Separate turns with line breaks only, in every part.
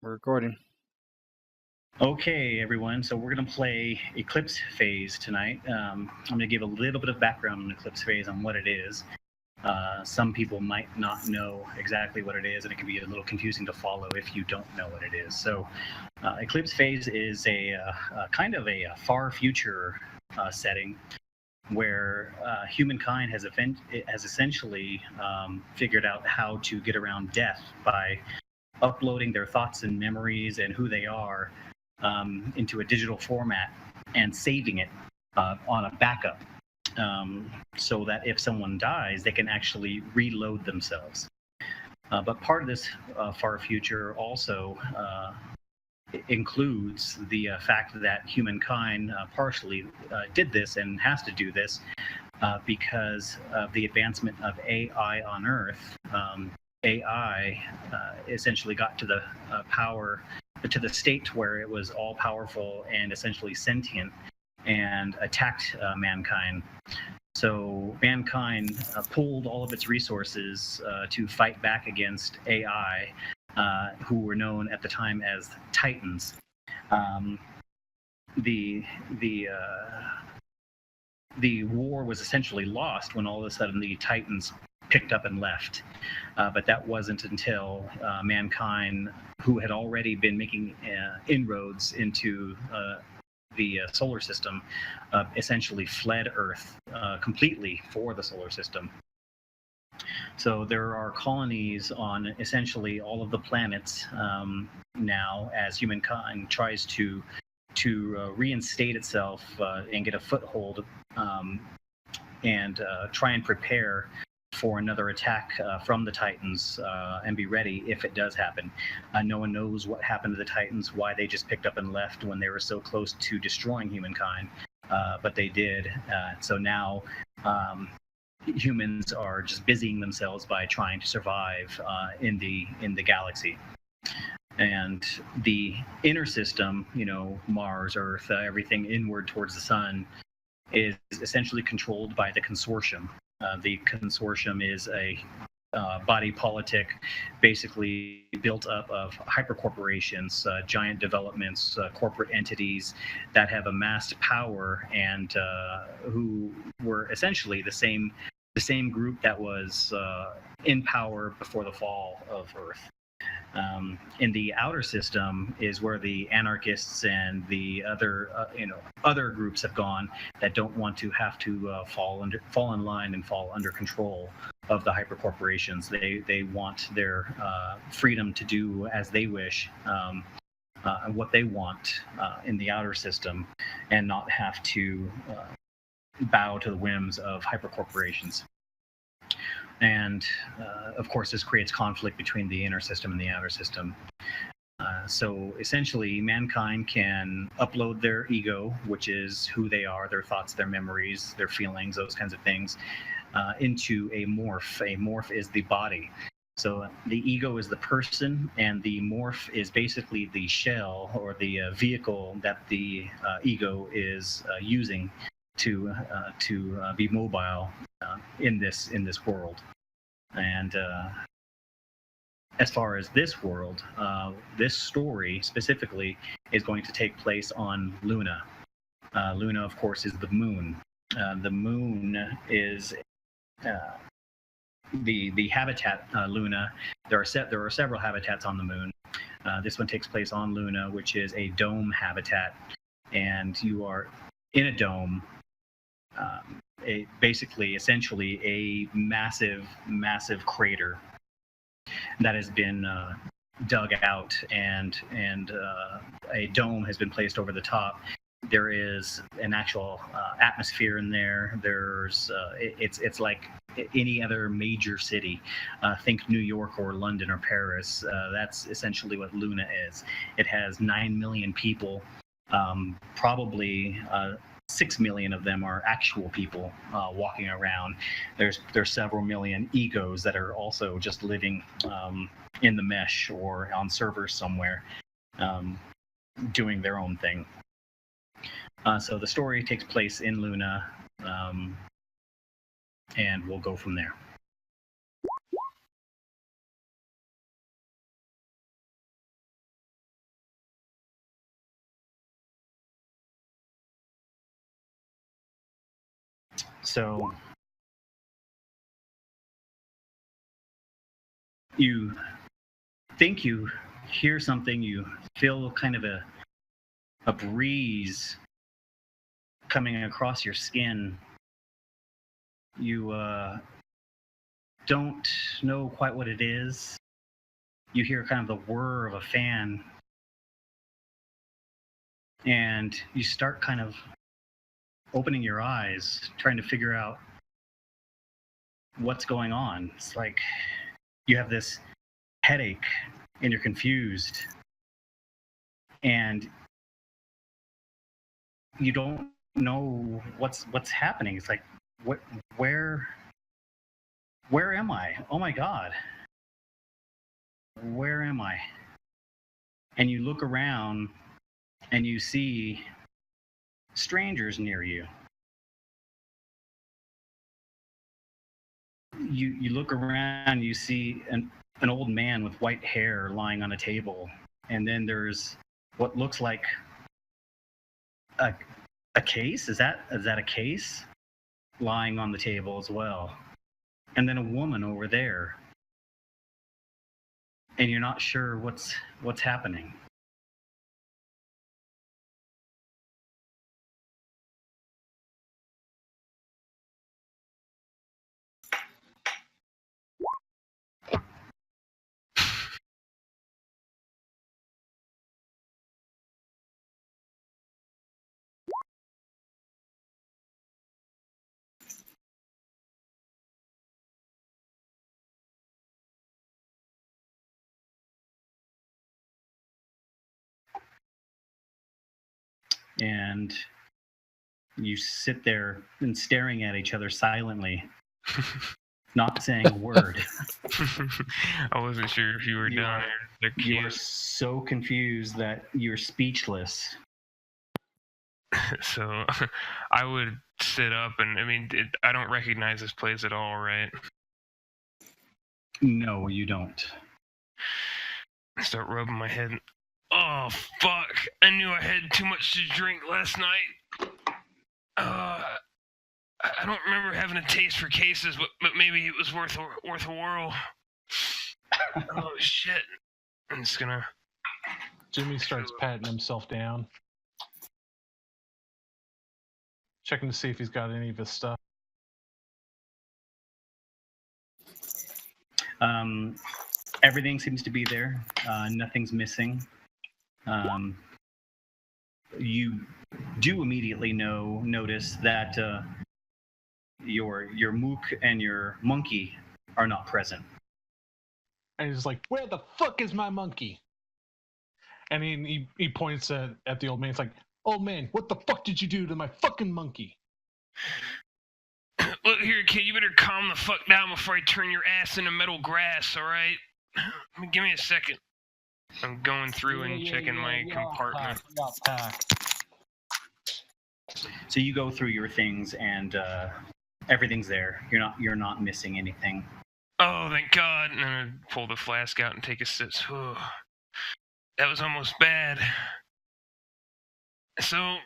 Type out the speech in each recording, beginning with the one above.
We're recording.
Okay, everyone. So we're going to play Eclipse Phase tonight. I'm going to give a little bit of background on Eclipse Phase on what it is. Some people might not know exactly what it is, and it can be a little confusing to follow if you don't know what it is. So, Eclipse Phase is a kind of a far future setting where humankind has essentially figured out how to get around death by uploading their thoughts and memories and who they are into a digital format and saving it on a backup, so that if someone dies, they can actually reload themselves. But part of this far future also includes the fact that humankind partially did this and has to do this because of the advancement of AI on Earth. AI essentially got to the to the state where it was all powerful and essentially sentient and attacked mankind. So mankind pulled all of its resources to fight back against AI, who were known at the time as Titans. Um, the the the war was essentially lost when all of a sudden the Titans picked up and left. But that wasn't until mankind, who had already been making inroads into the solar system, essentially fled Earth completely for the solar system. So there are colonies on essentially all of the planets now, as humankind tries to reinstate itself and get a foothold, and try and prepare for another attack from the Titans and be ready if it does happen. No one knows what happened to the Titans, why they just picked up and left when they were so close to destroying humankind, but they did. So now humans are just busying themselves by trying to survive in the galaxy. And the inner system, Mars, Earth, everything inward towards the sun, is essentially controlled by the consortium. The consortium is a body politic, basically built up of hypercorporations, giant developments, corporate entities that have amassed power and who were essentially the same group that was in power before the fall of Earth. In the outer system is where the anarchists and the other groups have gone that don't want to have to fall in line and fall under control of the hypercorporations. They want their freedom to do as they wish, and what they want in the outer system, and not have to bow to the whims of hypercorporations. And of course, this creates conflict between the inner system and the outer system. So essentially, mankind can upload their ego, which is who they are, their thoughts, their memories, their feelings, those kinds of things, into a morph. A morph is the body. So the ego is the person, and the morph is basically the shell or the vehicle that the ego is using to be mobile in this world. And as far as this world, this story specifically is going to take place on Luna. Luna, of course, is the moon. The moon is the habitat. Luna. There are several habitats on the moon. This one takes place on Luna, which is a dome habitat, and you are in a dome. Essentially a massive crater that has been dug out, and a dome has been placed over the top. There is an actual atmosphere in there. It's like any other major city. Think New York or London or Paris. That's essentially what Luna is. It has 9 million people, probably 6 million of them are actual people walking around. There's several million egos that are also just living in the mesh or on servers somewhere, doing their own thing. So the story takes place in Luna, and we'll go from there. So you think you hear something, you feel kind of a breeze coming across your skin. You don't know quite what it is. You hear kind of the whir of a fan, and you start kind of opening your eyes, trying to figure out what's going on. It's like you have this headache and you're confused, and you don't know what's happening. It's like, what, where am I? Oh my God, where am I? And you look around and you see strangers near you. You look around, you see an old man with white hair lying on a table, and then there's what looks like a case. Is that a case lying on the table as well? And then a woman over there, and you're not sure what's happening. And you sit there and staring at each other silently, not saying a word.
I wasn't sure if you were done.
You are so confused that you're speechless.
So I would sit up, and I mean, I don't recognize this place at all, right?
No, you don't.
I start rubbing my head. Oh, fuck. I knew I had too much to drink last night. I don't remember having a taste for cases, but maybe it was worth a whirl. Oh, shit. I'm just gonna...
Jimmy starts patting himself down, checking to see if he's got any of his stuff.
Everything seems to be there. Nothing's missing. You do immediately notice that your mook and your monkey are not present.
And he's like, "Where the fuck is my monkey?" And he points at the old man. It's like, "Old man, what the fuck did you do to my fucking monkey?"
Look here, kid, you better calm the fuck down before I turn your ass into metal grass, alright? Give me a second. I'm going through and checking my compartment.
So you go through your things, and everything's there. You're not missing anything.
Oh, thank God. And then I pull the flask out and take a sip. Oh, that was almost bad. So,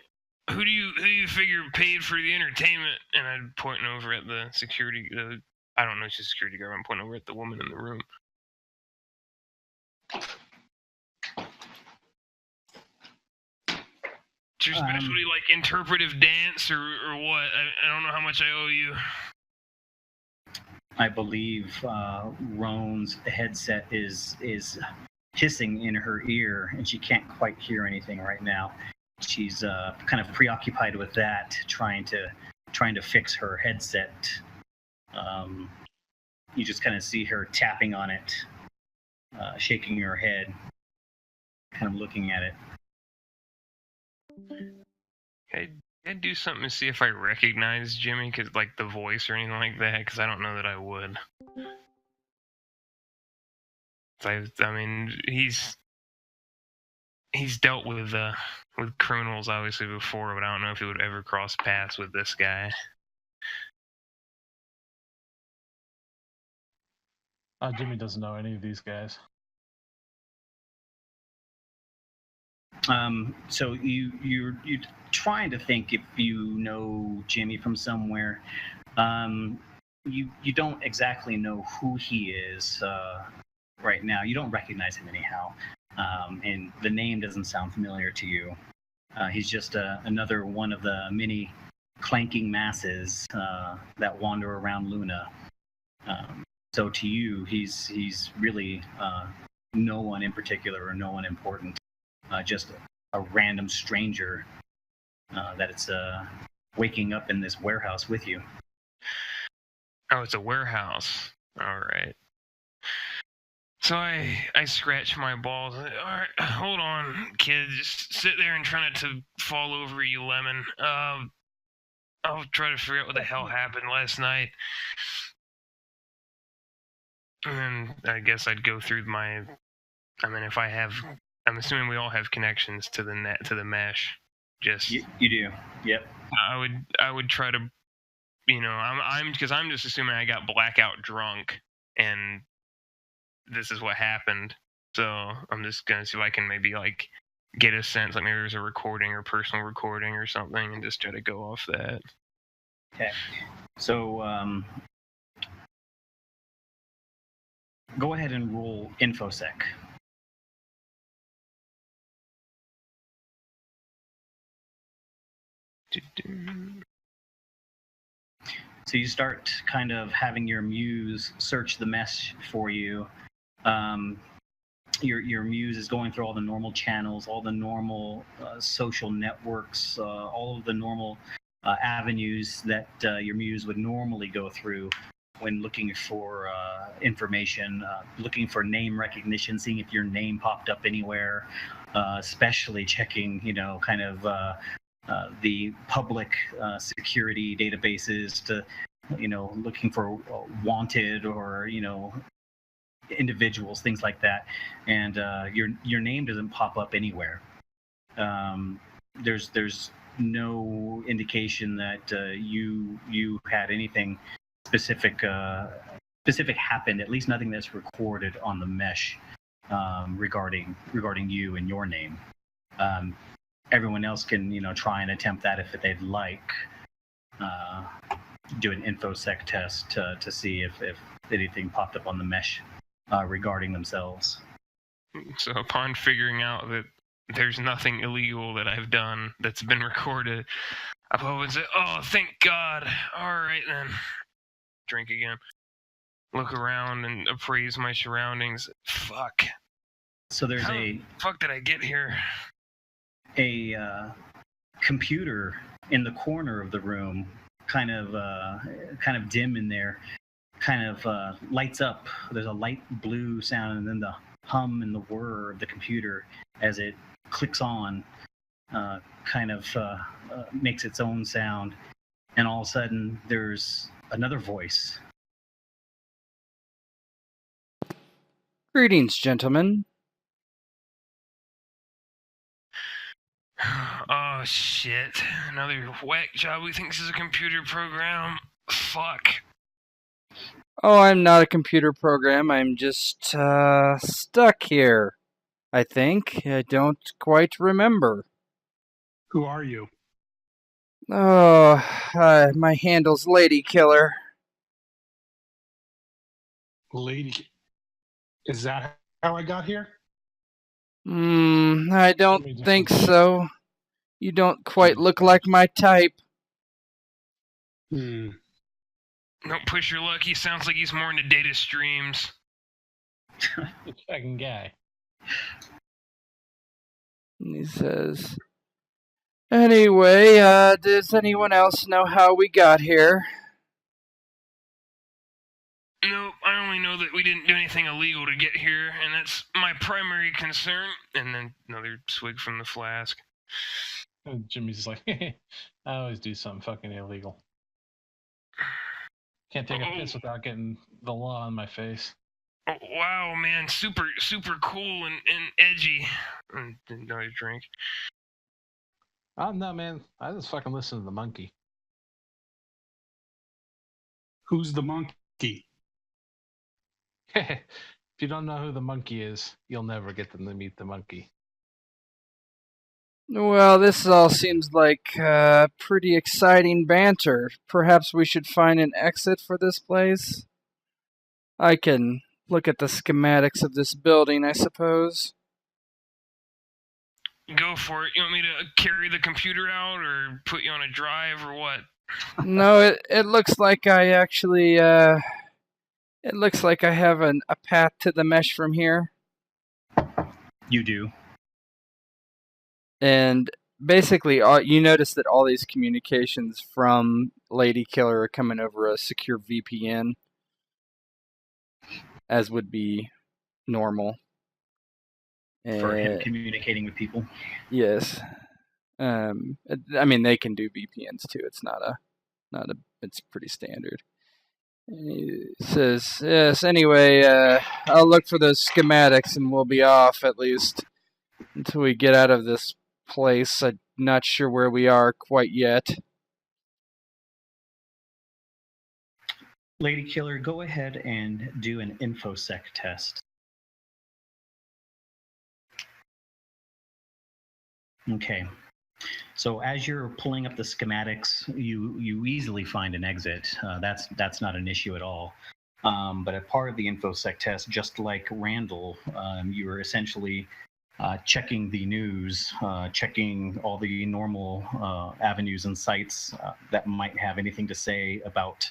who do you figure paid for the entertainment? And I'm pointing over at the security. I don't know, she's a security guard. I'm pointing over at the woman in the room. Especially like interpretive dance or what? I don't know how much I owe you.
I believe Roan's headset is hissing in her ear, and she can't quite hear anything right now. She's kind of preoccupied with that, trying to fix her headset. You just kind of see her tapping on it, shaking her head, kind of looking at it.
I'd do something to see if I recognize Jimmy, cause like the voice or anything like that, because I don't know that I would. I mean, he's dealt with criminals obviously before, but I don't know if he would ever cross paths with this guy.
Jimmy doesn't know any of these guys.
So you're trying to think if you know Jimmy from somewhere. You don't exactly know who he is right now. You don't recognize him anyhow, and the name doesn't sound familiar to you. He's just another one of the many clanking masses that wander around Luna. So to you, he's really no one in particular or no one important. Just a random stranger that it's waking up in this warehouse with you.
Oh, it's a warehouse. All right. So I scratch my balls. All right, hold on, kid. Just sit there and try not to fall over, you lemon. I'll try to figure out what the hell happened last night. And I guess I'd go through my. I mean, if I have, I'm assuming we all have connections to the net, to the mesh. Just
you do. Yep.
I would try to, I'm because I'm just assuming I got blackout drunk and this is what happened. So I'm just gonna see if I can maybe like get a sense, like maybe there's a recording or personal recording or something, and just try to go off that.
Okay. So go ahead and roll infosec. So you start kind of having your muse search the mesh for you. Your muse is going through all the normal channels, all the normal social networks, all of the normal avenues that your muse would normally go through when looking for information, looking for name recognition, seeing if your name popped up anywhere, especially checking, kind of the public security databases to, looking for wanted or, individuals, things like that, and your name doesn't pop up anywhere. There's no indication that you had anything specific happened. At least nothing that's recorded on the mesh regarding you and your name. Everyone else can try and attempt that if they'd like. Do an infosec test to see if anything popped up on the mesh regarding themselves.
So upon figuring out that there's nothing illegal that I've done that's been recorded, I pop and say, "Oh, thank God! All right then." Drink again. Look around and appraise my surroundings. Fuck.
So there's
How the fuck did I get here?
A computer in the corner of the room, kind of dim in there, kind of lights up. There's a light blue sound, and then the hum and the whir of the computer as it clicks on makes its own sound, and all of a sudden there's another voice.
Greetings, gentlemen.
Oh shit. Another whack job who thinks is a computer program. Fuck.
Oh, I'm not a computer program. I'm just stuck here. I think. I don't quite remember.
Who are you?
Oh, my handle's Ladykiller.
Lady. Is that how I got here?
I don't think so. You don't quite look like my type.
Don't push your luck. He sounds like he's more into data streams.
Fucking guy.
And he says, anyway, does anyone else know how we got here?
Nope, I only know that we didn't do anything illegal to get here, and that's my primary concern. And then another swig from the flask.
And Jimmy's just like, I always do something fucking illegal. Can't take a piss without getting the law on my face.
Oh, wow, man, super cool and edgy. And another drink.
No, man, I just fucking listen to the monkey. Who's the monkey? If you don't know who the monkey is, you'll never get to meet the monkey.
Well, this all seems like pretty exciting banter. Perhaps we should find an exit for this place? I can look at the schematics of this building, I suppose.
Go for it. You want me to carry the computer out or put you on a drive or what?
No, it looks like I actually, it looks like I have a path to the mesh from here.
You do.
And basically, you notice that all these communications from Ladykiller are coming over a secure VPN, as would be normal.
For him communicating with people.
Yes. I mean, they can do VPNs too. It's it's pretty standard. And he says, yes, anyway, I'll look for those schematics and we'll be off at least until we get out of this place. I'm not sure where we are quite yet.
Ladykiller, go ahead and do an infosec test. Okay. So as you're pulling up the schematics, you easily find an exit. That's not an issue at all. But a part of the infosec test, just like Randall, you were essentially checking the news, checking all the normal avenues and sites that might have anything to say about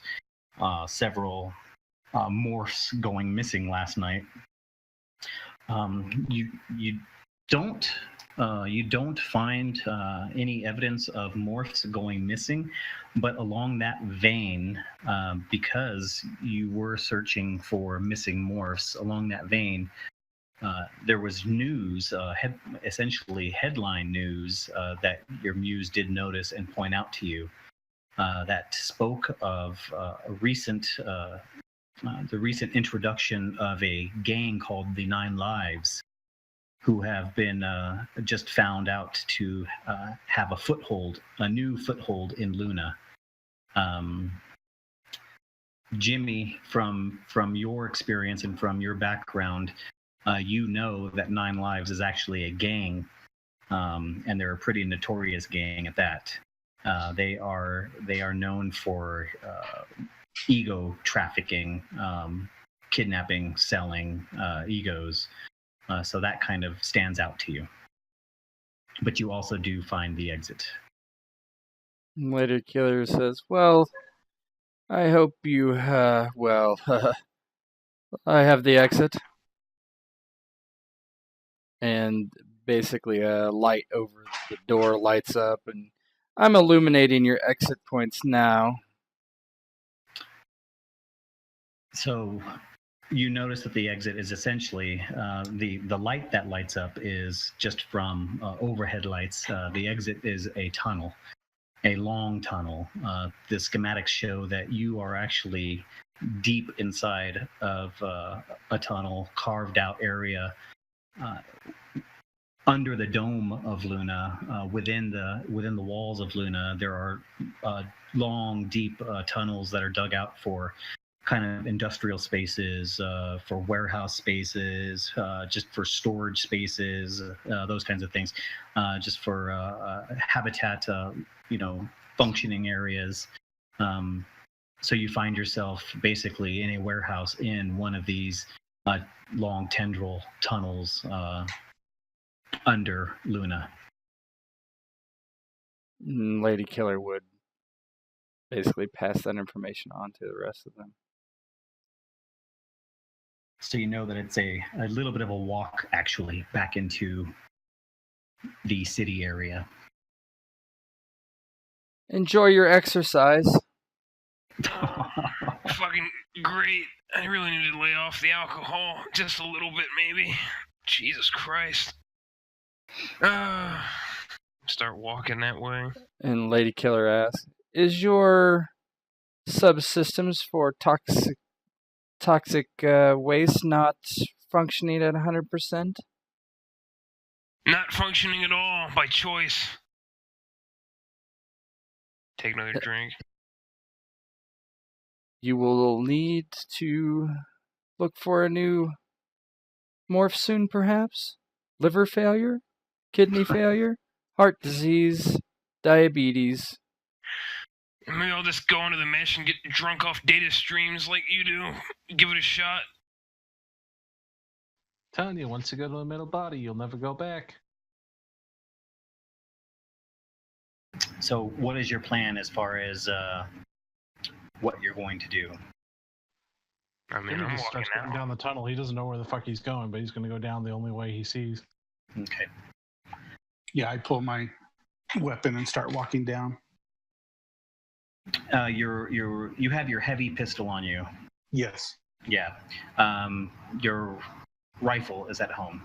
several morphs going missing last night. You don't find any evidence of morphs going missing, but along that vein, because you were searching for missing morphs, along that vein, there was news, essentially headline news, that your muse did notice and point out to you, that spoke of the recent introduction of a gang called the Nine Lives, who have been just found out to have a new foothold in Luna. Jimmy, from your experience and from your background, you know that Nine Lives is actually a gang, and they're a pretty notorious gang at that. They are known for ego trafficking, kidnapping, selling egos. So that kind of stands out to you. But you also do find the exit.
Ladykiller says, well, I hope you, I have the exit. And basically a light over the door lights up, and I'm illuminating your exit points now.
So you notice that the exit is essentially the light that lights up is just from overhead lights. The exit is a tunnel, a long tunnel. The schematics show that you are actually deep inside of a tunnel, carved out area under the dome of Luna. Within the walls of Luna, there are long, deep tunnels that are dug out for kind of industrial spaces, for warehouse spaces, just for storage spaces, those kinds of things, just for habitat, functioning areas. So you find yourself basically in a warehouse in one of these long tendril tunnels under Luna.
Ladykiller would basically pass that information on to the rest of them.
So you know that it's a little bit of a walk, actually, back into the city area.
Enjoy your exercise.
Fucking great. I really need to lay off the alcohol. Just a little bit, maybe. Jesus Christ. Start walking that way.
And Ladykiller asks, is your subsystems for toxic waste not functioning at 100%?
Not functioning at all, by choice. Take another drink.
You will need to look for a new morph soon, perhaps? Liver failure? Kidney failure? heart disease, diabetes.
Maybe I'll just go into the mesh and get drunk off data streams like you do. Give it a shot.
Telling you, once you go to the middle body, you'll never go back.
So, what is your plan as far as what you're going to do?
I mean,
Then he
I'm
just
walking
starts going
out.
down the tunnel. He doesn't know where the fuck he's going, but he's going to go down the only way he sees.
Okay.
Yeah, I pull my weapon and start walking down.
You have your heavy pistol on you.
Yes.
Yeah. Your rifle is at home.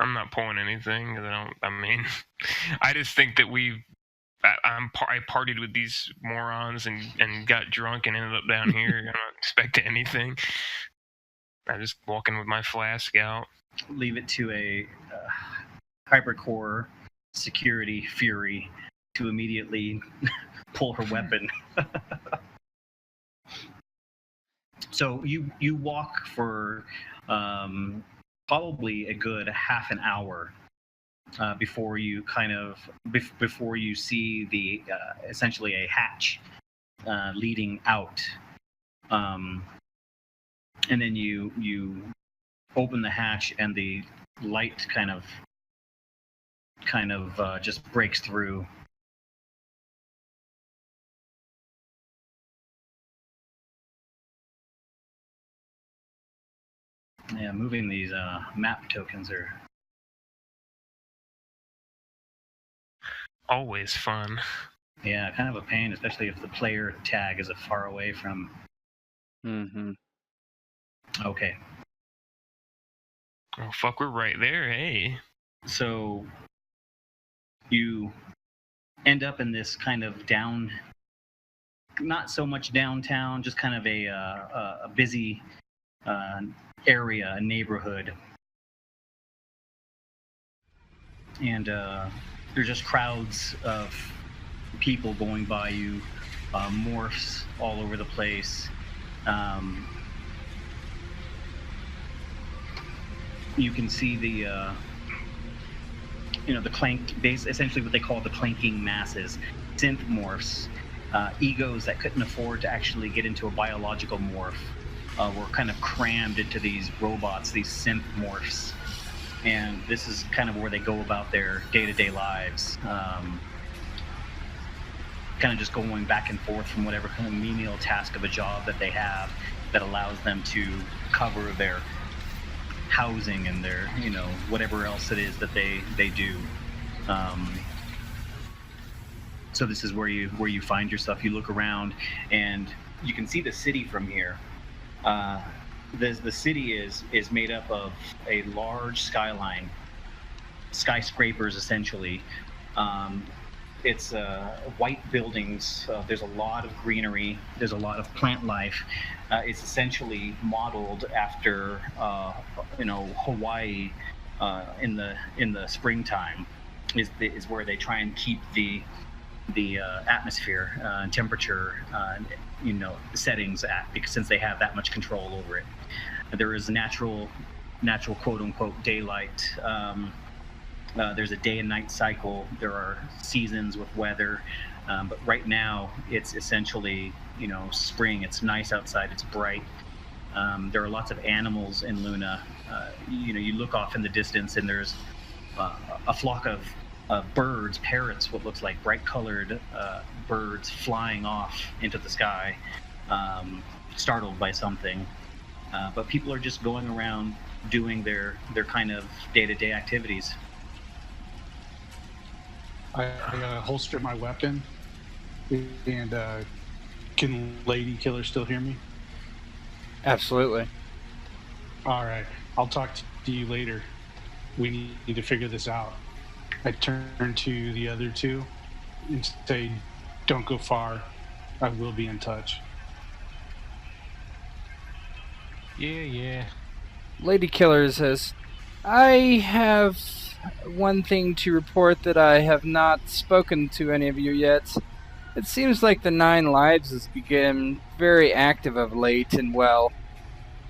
I'm not pulling anything. I just think that I partied with these morons and got drunk and ended up down here. I'm not expecting anything. I'm just walking with my flask out.
Leave it to a hypercore security fury to immediately pull her weapon. So you walk for probably a good half an hour before you before you see the essentially a hatch leading out, and then you open the hatch and the light kind of just breaks through. Yeah, moving these map tokens are
Always fun.
kind of a pain, especially if the player tag is far away from.
Mm-hmm.
Okay,
Oh fuck, we're right there. Hey.
so you end up in this kind of not so much downtown, just kind of a busy area, a neighborhood, and there's just crowds of people going by you, morphs all over the place. You can see the clank base, essentially what they call the clanking masses, synth morphs, egos that couldn't afford to actually get into a biological morph were kind of crammed into these robots, these synth morphs. And this is kind of where they go about their day-to-day lives, kind of just going back and forth from whatever kind of menial task of a job that they have that allows them to cover their housing and their, whatever else it is that they do. So this is where you find yourself. You look around and you can see the city from here. The city is made up of a large skyline, skyscrapers essentially. It's white buildings. There's a lot of greenery. There's a lot of plant life. It's essentially modeled after Hawaii in the springtime. Is where they try and keep the atmosphere and temperature settings at, because since they have that much control over it. There is natural quote unquote daylight. There's a day and night cycle. There are seasons with weather, but right now it's essentially spring. It's nice outside. It's bright. There are lots of animals in Luna. You look off in the distance and there's a flock of birds, parrots, what looks like bright colored birds flying off into the sky, startled by something. But people are just going around doing their kind of day-to-day activities.
I holster my weapon, and can Ladykiller still hear me?
Absolutely.
All right, I'll talk to you later. We need to figure this out. I turn to the other two and say, don't go far. I will be in touch.
Yeah.
Ladykiller says, I have one thing to report that I have not spoken to any of you yet. It seems like the Nine Lives has become very active of late, and well,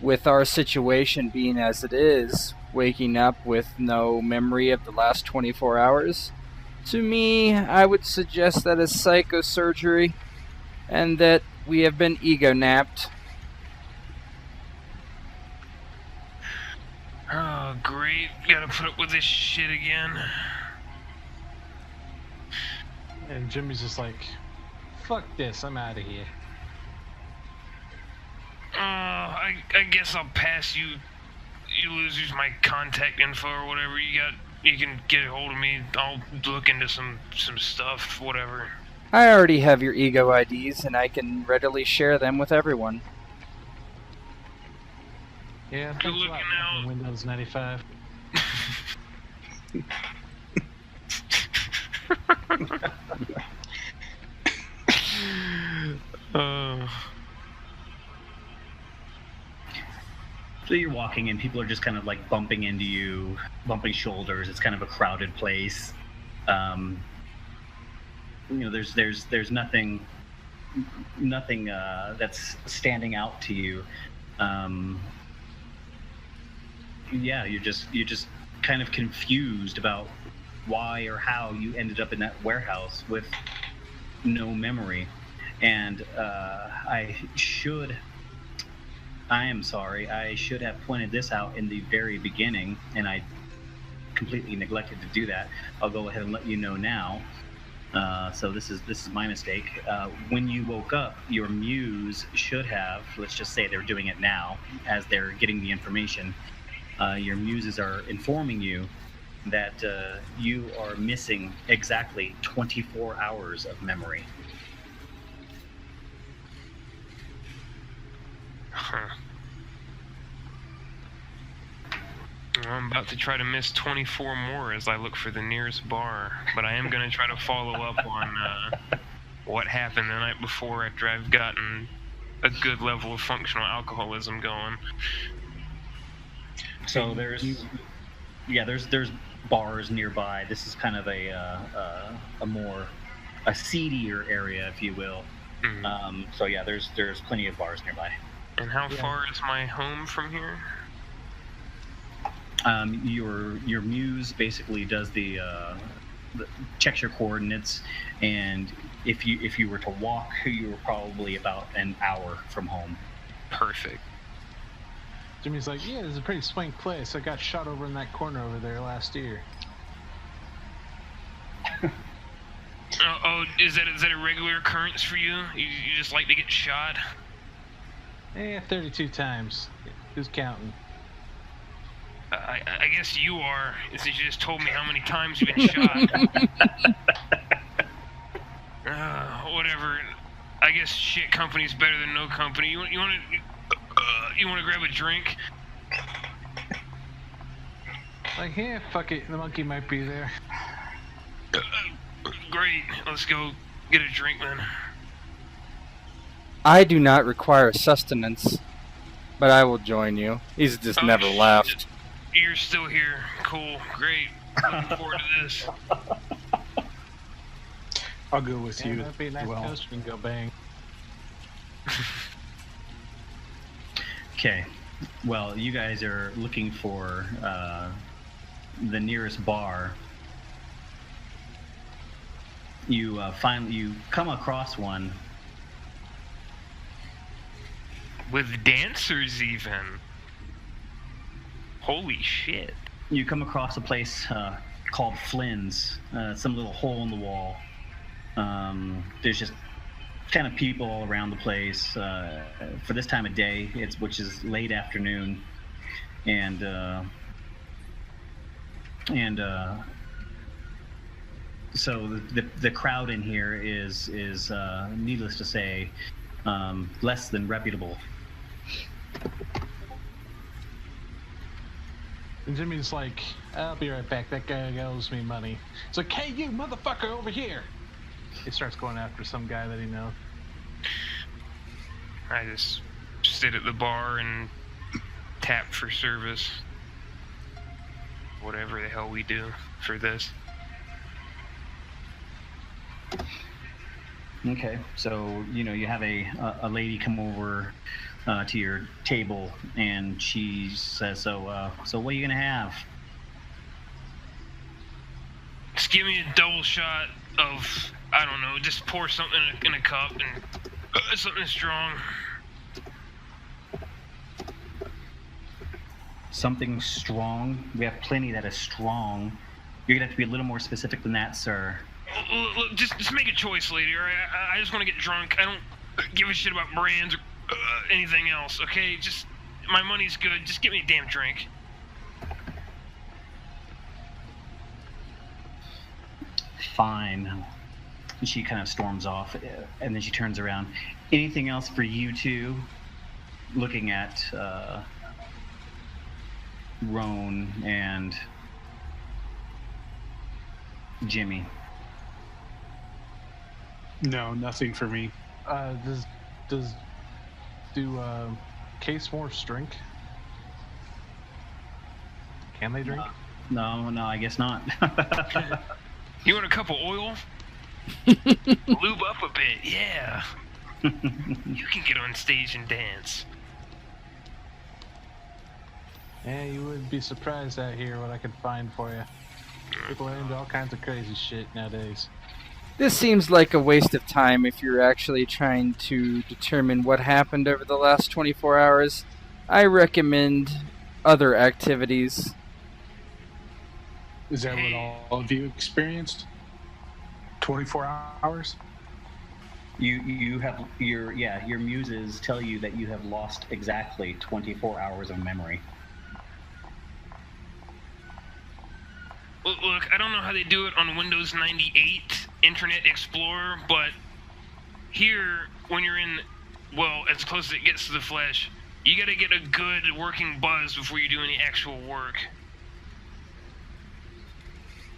with our situation being as it is, waking up with no memory of the last 24 hours. To me, I would suggest that is psychosurgery, and that we have been ego-napped.
Oh, great. Gotta put up with this shit again.
And Jimmy's just like, fuck this, I'm out of here.
I guess I'll pass you losers my contact info or whatever you got. You can get a hold of me. I'll look into some stuff, whatever.
I already have your ego IDs, and I can readily share them with everyone.
Yeah,
Good
thanks a
looking
lot,
out.
Windows 95.
So you're walking and people are just kind of like bumping into you, bumping shoulders. It's kind of a crowded place. There's nothing that's standing out to you. You're just kind of confused about why or how you ended up in that warehouse with no memory. And I am sorry. I should have pointed this out in the very beginning, and I completely neglected to do that. I'll go ahead and let you know now. So this is my mistake. When you woke up, your muse should have, let's just say they're doing it now as they're getting the information. Your muses are informing you that you are missing exactly 24 hours of memory.
Huh. I'm about to try to miss 24 more as I look for the nearest bar, but I am going to try to follow up on what happened the night before after I've gotten a good level of functional alcoholism going.
So there's bars nearby. This is kind of a seedier area, if you will.
Mm.
There's plenty of bars nearby.
And how far is my home from here?
Your muse basically does the checks your coordinates, and if you were to walk, you were probably about an hour from home.
Perfect.
Jimmy's like, yeah, this is a pretty swank place. I got shot over in that corner over there last year.
Is that a regular occurrence for you? You just like to get shot?
32 times. Who's counting?
I guess you are, since you just told me how many times you've been shot. Whatever. I guess shit company's better than no company. You want to grab a drink?
Like, yeah, fuck it. The monkey might be there.
Great. Let's go get a drink then.
I do not require sustenance, but I will join you. He's just never left.
You're still here. Cool. Great. Looking forward to this.
I'll go with you.
That'd be a nice toast. We can go bang.
Okay. Well, you guys are looking for the nearest bar. You you come across one
with dancers even. Holy shit.
You come across a place called Flynn's. Some little hole in the wall. There's just kind of people all around the place for this time of day, which is late afternoon, and so the crowd in here is needless to say less than reputable.
And Jimmy's like, I'll be right back. That guy owes me money. It's like, hey, you motherfucker over here. He starts going after some guy that he knows.
I just sit at the bar and tap for service. Whatever the hell we do for this.
Okay, so you have a lady come over to your table, and she says, "So, what are you gonna have?"
Just give me a double shot of, I don't know, just pour something in a cup and something strong.
Something strong. We have plenty that is strong. You're gonna have to be a little more specific than that, sir.
Look, just make a choice, lady. All right, I just want to get drunk. I don't give a shit about brands or anything else. Okay, just my money's good. Just get me a damn drink.
Fine. And she kind of storms off, and then she turns around. Anything else for you two? Looking at Roan and Jimmy.
No, nothing for me.
Do case morphs drink? Can they drink?
No, I guess not.
You want a cup of oil? Lube up a bit, yeah. You can get on stage and dance.
Yeah, you wouldn't be surprised out here what I could find for you. People are into all kinds of crazy shit nowadays.
This seems like a waste of time if you're actually trying to determine what happened over the last 24 hours. I recommend other activities.
Is that what all of you experienced? 24 hours?
You have your muses tell you that you have lost exactly 24 hours of memory.
Look, I don't know how they do it on Windows 98 Internet Explorer, but here, when you're in, well, as close as it gets to the flesh, you gotta get a good working buzz before you do any actual work.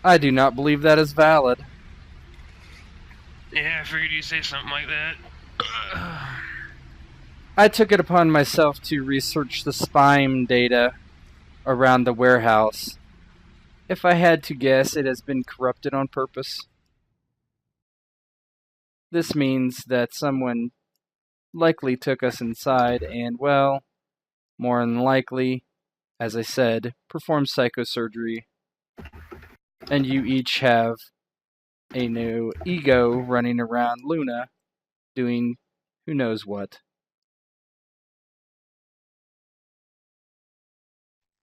I do not believe that is valid.
Yeah, I figured you'd say something like that.
I took it upon myself to research the spime data around the warehouse. If I had to guess, it has been corrupted on purpose. This means that someone likely took us inside and, well, more than likely, as I said, performed psychosurgery. And you each have a new ego running around Luna doing who knows what.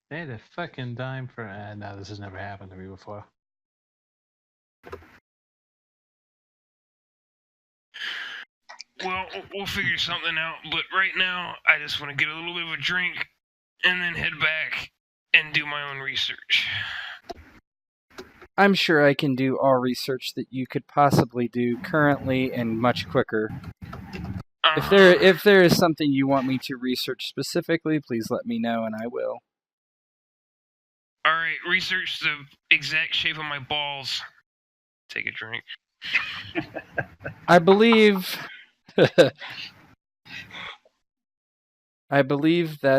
They had a fucking dime for. No, this has never happened to me before.
Well, we'll figure something out, but right now, I just want to get a little bit of a drink and then head back and do my own research.
I'm sure I can do all research that you could possibly do currently and much quicker. If there is something you want me to research specifically, please let me know and I will.
Alright, research the exact shape of my balls. Take a drink.
I believe that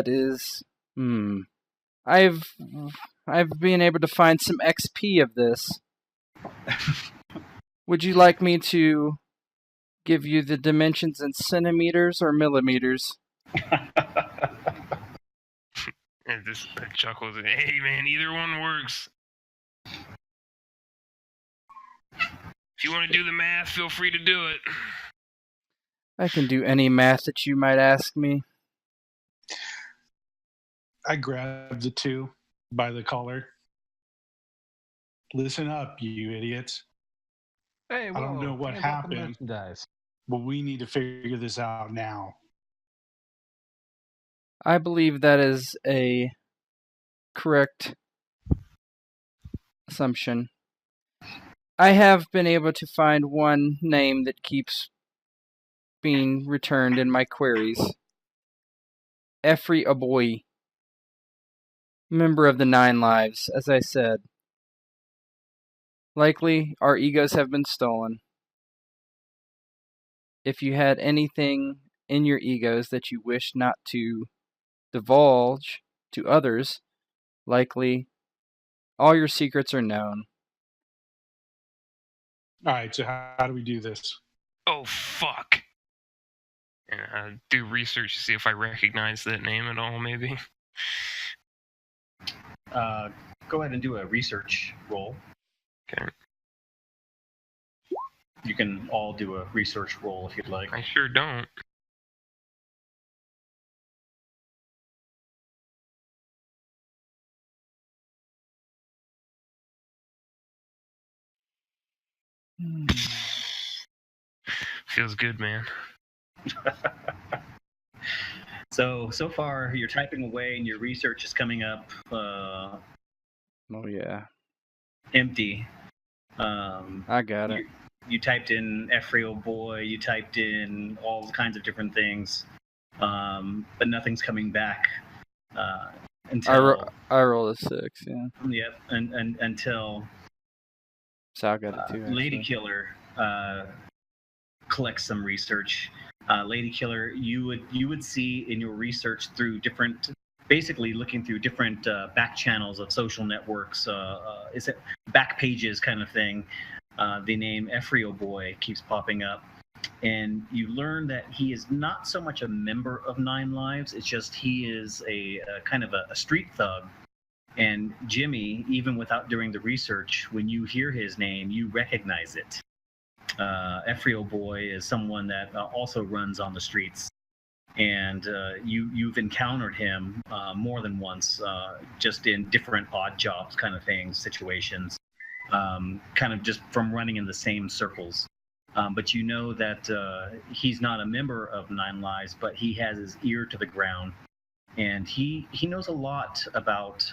is I've been able to find some XP of this. Would you like me to give you the dimensions in centimeters or millimeters?
And this chuckles. Hey man, either one works. If you want to do the math, feel free to do it.
I can do any math that you might ask me.
I grabbed the two by the collar. Listen up, you idiots.
Hey, whoa,
I don't know what
hands off the
happened,
merchandise.
but we need to figure this out now.
I believe that is a correct assumption. I have been able to find one name that keeps being returned in my queries. Every Aboy. Member of the Nine Lives, as I said. Likely, our egos have been stolen. If you had anything in your egos that you wish not to divulge to others, likely all your secrets are known.
All right, so how do we do this?
Oh fuck. And do research to see if I recognize that name at all, maybe.
Go ahead and do a research roll.
Okay.
You can all do a research roll if you'd like.
I sure don't. Feels good, man.
So far, you're typing away and your research is coming up
Oh yeah,
empty.
I got it.
You typed in Every boy, you typed in all kinds of different things, but nothing's coming back until
I roll a 6. Yeah,
yep, and until
so I got it too.
Ladykiller collects some research. Ladykiller, you would see in your research through different, basically looking through different back channels of social networks, is it back pages kind of thing. The name Every Boy keeps popping up, and you learn that he is not so much a member of Nine Lives. It's just he is a kind of a street thug. And Jimmy, even without doing the research, when you hear his name, you recognize it. Every Boy is someone that also runs on the streets, and you've encountered him more than once, just in different odd jobs kind of things, situations, kind of just from running in the same circles. But you know that he's not a member of Nine Lives, but he has his ear to the ground, and he knows a lot about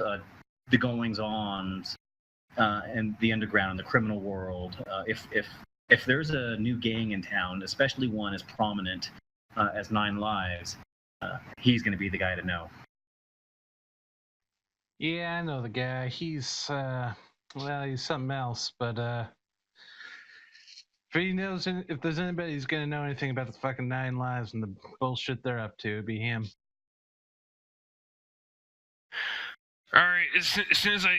the goings-on and the underground, the criminal world. If there's a new gang in town, especially one as prominent as Nine Lives, he's going to be the guy to know.
Yeah, I know the guy. He's well, he's something else. But if there's anybody who's gonna know anything about the fucking Nine Lives and the bullshit they're up to, it'd be him.
All right. As soon as I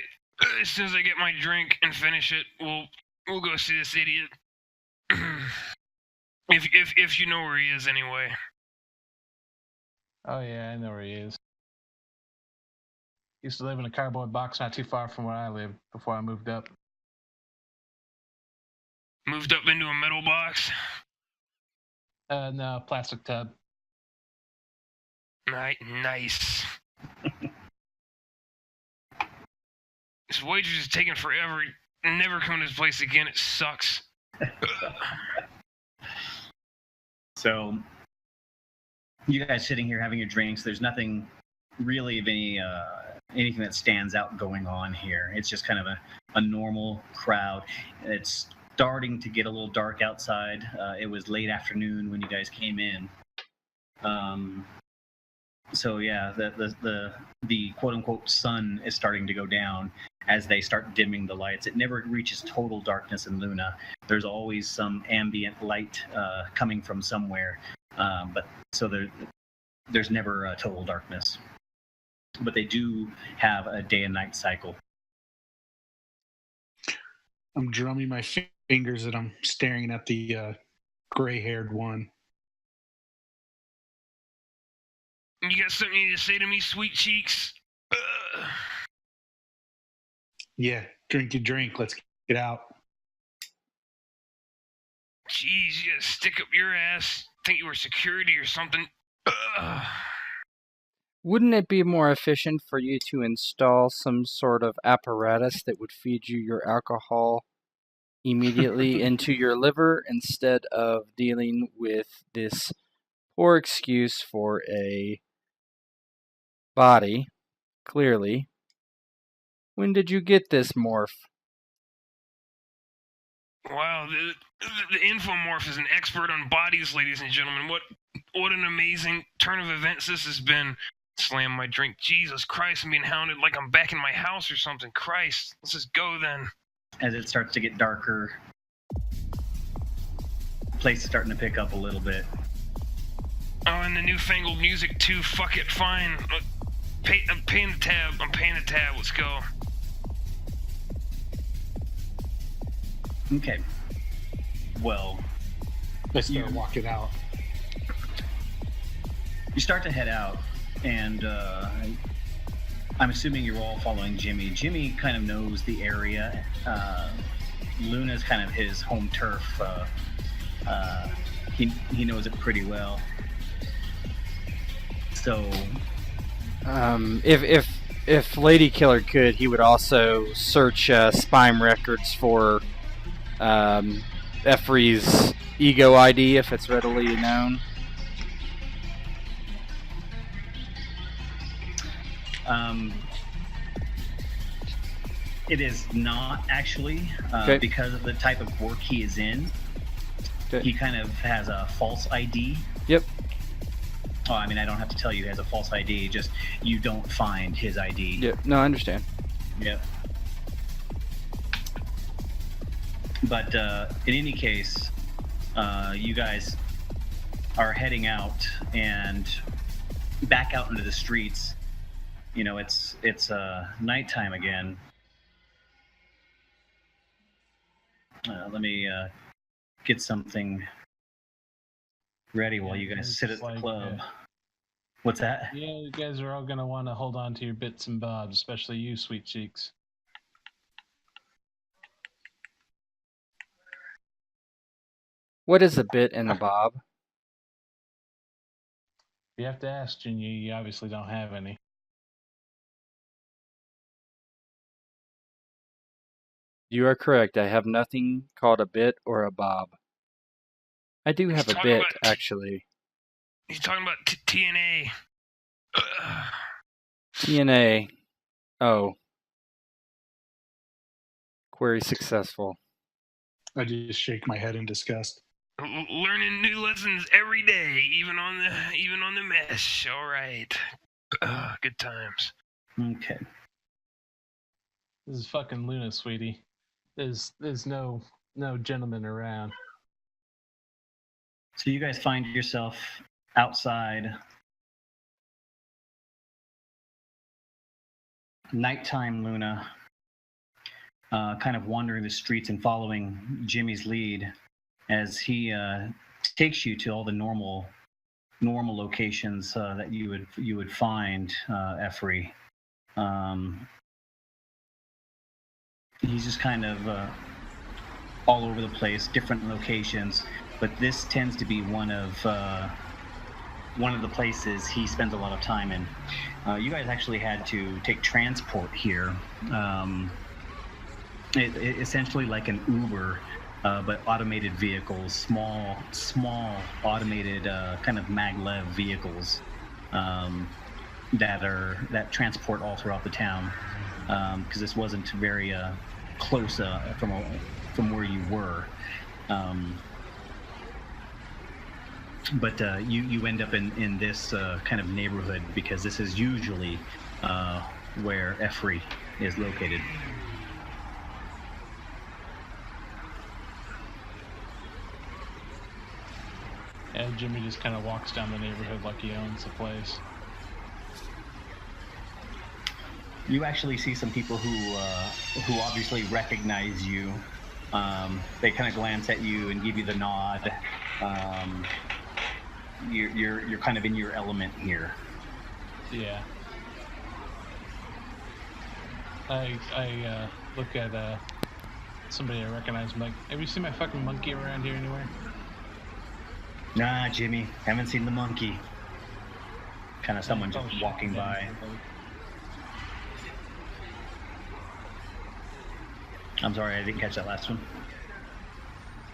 get my drink and finish it, we'll go see this idiot. if you know where he is, anyway.
Oh yeah, I know where he is. Used to live in a cardboard box not too far from where I lived before I moved up.
Moved up into a metal box?
No, plastic tub.
Nice. This waitress is taking forever. Never come to this place again. It sucks.
So, you guys sitting here having your drinks. There's nothing really of anything that stands out going on here. It's just kind of a normal crowd. It's starting to get a little dark outside. It was late afternoon when you guys came in. So yeah, the quote unquote sun is starting to go down as they start dimming the lights. It never reaches total darkness in Luna. There's always some ambient light coming from somewhere, but so there's never total darkness. But they do have a day and night cycle.
I'm drumming my fingers and I'm staring at the gray-haired one.
You got something you need to say to me, sweet cheeks?
Yeah, drink your drink. Let's get out.
Jeez, you gotta stick up your ass. Think you were security or something.
Wouldn't it be more efficient for you to install some sort of apparatus that would feed you your alcohol immediately into your liver instead of dealing with this poor excuse for a body, clearly? When did you get this morph?
Wow, the Infomorph is an expert on bodies, ladies and gentlemen. What an amazing turn of events this has been. Slam my drink. Jesus Christ, I'm being hounded like I'm back in my house or something. Christ, let's just go then.
As it starts to get darker, the place is starting to pick up a little bit.
Oh, and the newfangled music too. Fuck it, fine. I'm paying the tab. Let's go.
Okay. Well,
Let's start walking out.
You start to head out, and I'm assuming you're all following Jimmy. Jimmy kind of knows the area. Luna's kind of his home turf. He knows it pretty well. So,
if Ladykiller could, he would also search Spime records for Every's ego ID if it's readily known.
It is not actually,
Okay.
because of the type of work he is in.
Okay.
He kind of has a false ID.
Yep.
Oh, I mean, I don't have to tell you he has a false ID, just you don't find his ID.
Yep. No, I understand.
Yep. But in any case, you guys are heading out and back out into the streets. You know, it's nighttime again. Let me get something ready while you guys sit at the club. What's that?
Yeah, you guys are all gonna want to hold on to your bits and bobs, especially you, sweet cheeks.
What is a bit and a bob?
You have to ask, Junior. You obviously don't have any.
You are correct. I have nothing called a bit or a bob. I do have a bit, actually.
He's talking about TNA.
TNA. Oh. Query successful.
I just shake my head in disgust.
Learning new lessons every day, even on the mesh. All right. Good times.
Okay.
This is fucking Luna, sweetie. There's no gentleman around.
So you guys find yourself outside. Nighttime, Luna. Kind of wandering the streets and following Jimmy's lead as he takes you to all the normal locations that you would find Every. He's just kind of all over the place, different locations, but this tends to be one of the places he spends a lot of time in. You guys actually had to take transport here. It essentially like an Uber, but automated vehicles, small automated kind of maglev vehicles that transport all throughout the town. Because this wasn't very close from where you were. But you end up in this kind of neighborhood because this is usually where Every is located.
And Jimmy just kind of walks down the neighborhood like he owns the place.
You actually see some people who obviously recognize you. They kind of glance at you and give you the nod. You're kind of in your element here.
Yeah. I look at somebody I recognize. I'm like, have you seen my fucking monkey around here anywhere?
Nah, Jimmy, haven't seen the monkey. Kind of someone just walking by. I'm sorry, I didn't catch that last one.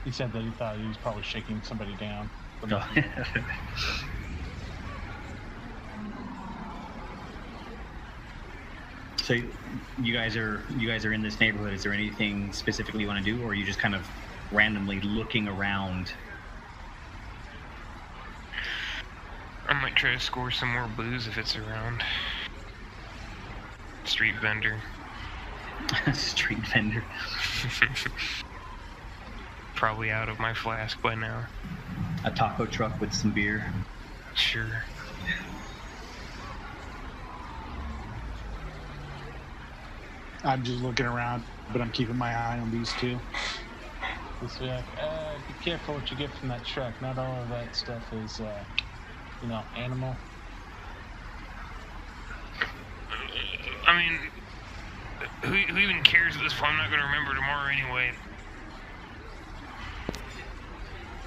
He said that he thought he was probably shaking somebody down.
Oh. So you guys are in this neighborhood. Is there anything specifically you want to do, or are you just kind of randomly looking around?
I might try to score some more booze if it's around. Street vendor.
Street vendor.
Probably out of my flask by now.
A taco truck with some beer.
Sure.
I'm just looking around, but I'm keeping my eye on these two. Just be like, be careful what you get from that truck. Not all of that stuff is, animal.
mean, who even cares at this point? I'm not going to remember tomorrow anyway.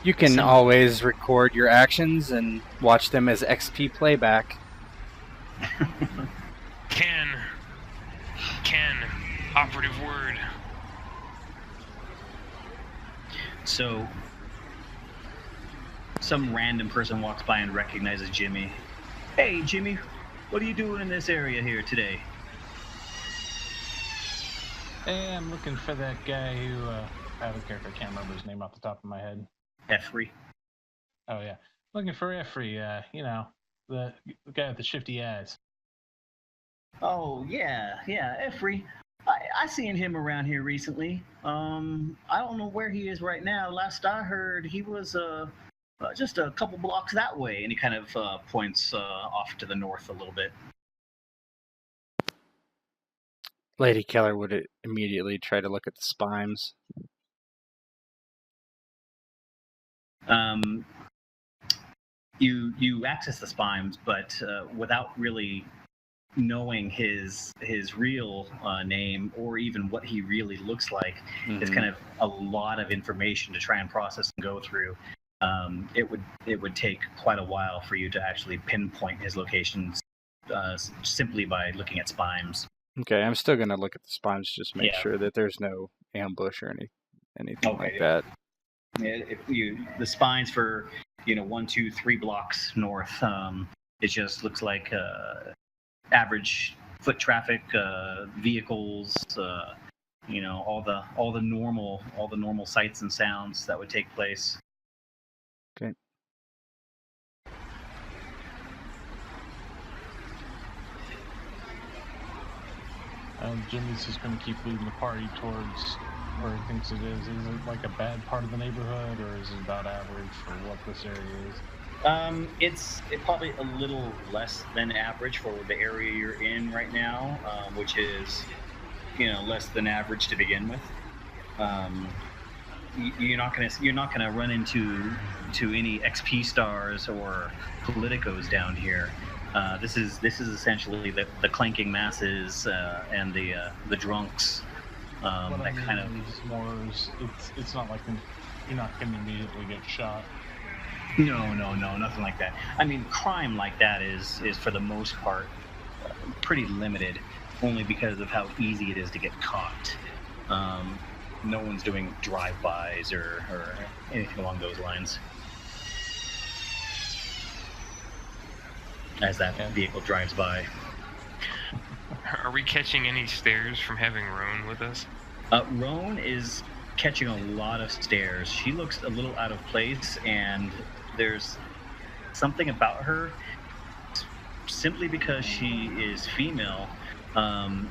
You can always record your actions and watch them as XP playback.
Can. Operative word.
So, some random person walks by and recognizes Jimmy. Hey, Jimmy, what are you doing in this area here today?
Hey, I'm looking for that guy who, I have a character, I can't remember his name off the top of my head.
Every.
Oh, yeah. Looking for Every, the guy with the shifty eyes.
Oh, yeah, Every. I seen him around here recently. I don't know where he is right now. Last I heard, he was just a couple blocks that way, and he kind of points off to the north a little bit.
Ladykiller would immediately try to look at the spimes.
You access the spimes, but without really knowing his real name or even what he really looks like. It's kind of a lot of information to try and process and go through. It would take quite a while for you to actually pinpoint his locations simply by looking at spimes.
Okay, I'm still gonna look at the spimes just make sure that there's no ambush or anything like that.
The spines for 1, 2, 3 blocks north, it just looks like average foot traffic, vehicles, all the normal sights and sounds that would take place.
Okay.
Jimmy's just going to keep leading the party towards where he thinks it is. Is it like a bad part of the neighborhood, or is it about average for what this area is?
It's probably a little less than average for the area you're in right now, which is, less than average to begin with. You're not gonna run into any XP stars or politicos down here. This is essentially the clanking masses and the drunks.
It's not like you're not gonna immediately get shot.
No, nothing like that. I mean, crime like that is for the most part pretty limited, only because of how easy it is to get caught. No one's doing drive-bys or anything along those lines. As that vehicle drives by.
Are we catching any stares from having Roan with us?
Roan is catching a lot of stares. She looks a little out of place, and there's something about her, simply because she is female, and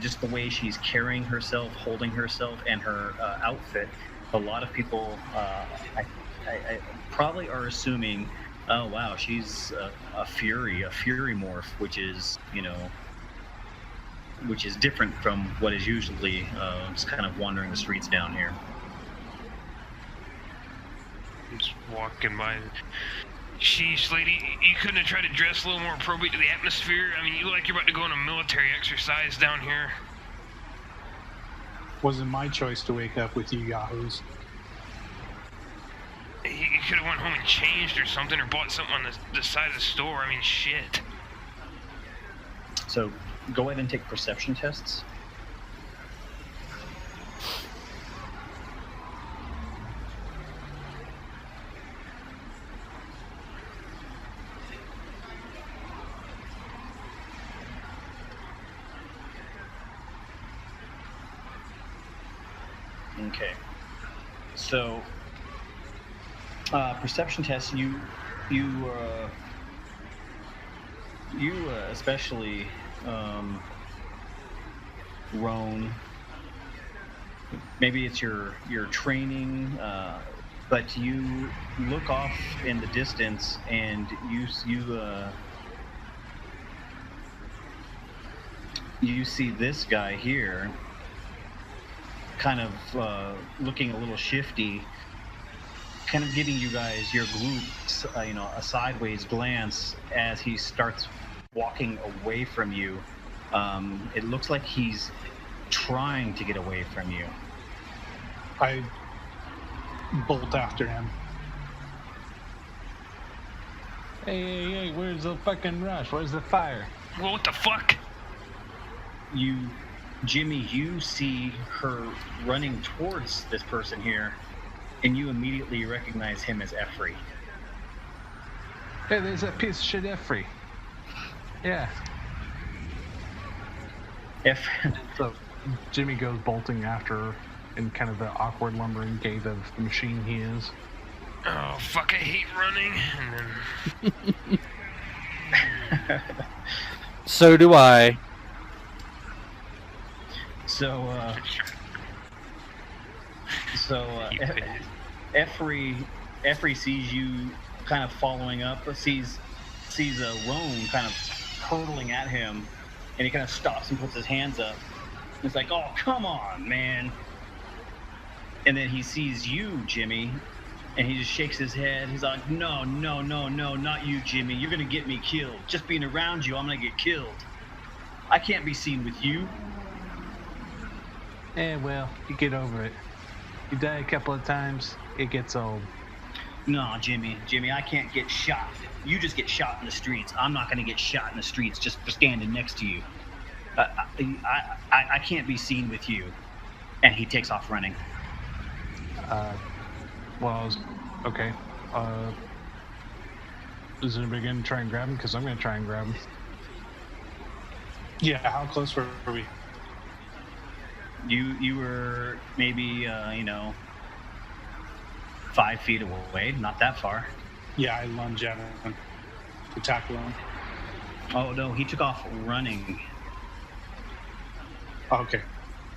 just the way she's carrying herself, holding herself, and her outfit. A lot of people I probably are assuming, oh wow, she's a fury morph, which is different from what is usually just kind of wandering the streets down here.
Just walking by. Sheesh, lady, you couldn't have tried to dress a little more appropriate to the atmosphere? I mean, you look like you're about to go on a military exercise down here.
Wasn't my choice to wake up with you yahoos.
You could have went home and changed or something, or bought something on the side of the store. I mean, shit.
So, go ahead and take perception tests. Okay. So, perception tests, you especially, Roan, maybe it's your training, but you look off in the distance and you see this guy here, kind of looking a little shifty, kind of giving you guys, your group, a sideways glance as he starts walking away from you, It looks like he's trying to get away from you.
I bolt after him.
Hey, where's the fucking rush? Where's the fire?
Well, what the fuck?
Jimmy, you see her running towards this person here, and you immediately recognize him as Every.
Hey, there's that piece of shit Every. Yeah. So Jimmy goes bolting after her in kind of the awkward lumbering gait of the machine he is.
Oh, fuck, I hate running. And then...
So do I.
So Every sees you kind of following up, sees Roan kind of hurtling at him, and he kind of stops and puts his hands up. It's like, oh, come on, man. And then he sees you, Jimmy, and he just shakes his head. He's like, no, not you, Jimmy. You're going to get me killed. Just being around you, I'm going to get killed. I can't be seen with you.
Well, you get over it. You die a couple of times, it gets old.
No, Jimmy, I can't get shot. You just get shot in the streets. I'm not going to get shot in the streets just for standing next to you. I can't be seen with you. And he takes off running.
Okay. Is anybody going to try and grab him? Because I'm going to try and grab him.
Yeah, how close were we?
You were maybe 5 feet away, not that far.
Yeah, I lunge at him to tackle him.
Oh no, he took off running.
Okay,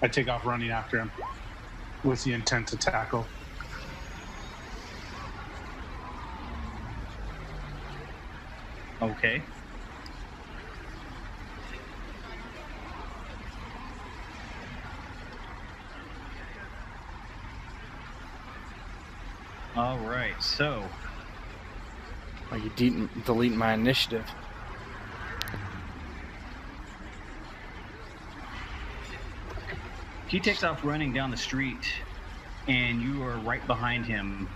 I take off running after him with the intent to tackle.
Okay. All right, so.
Are you deleting my initiative?
He takes off running down the street, and you are right behind him.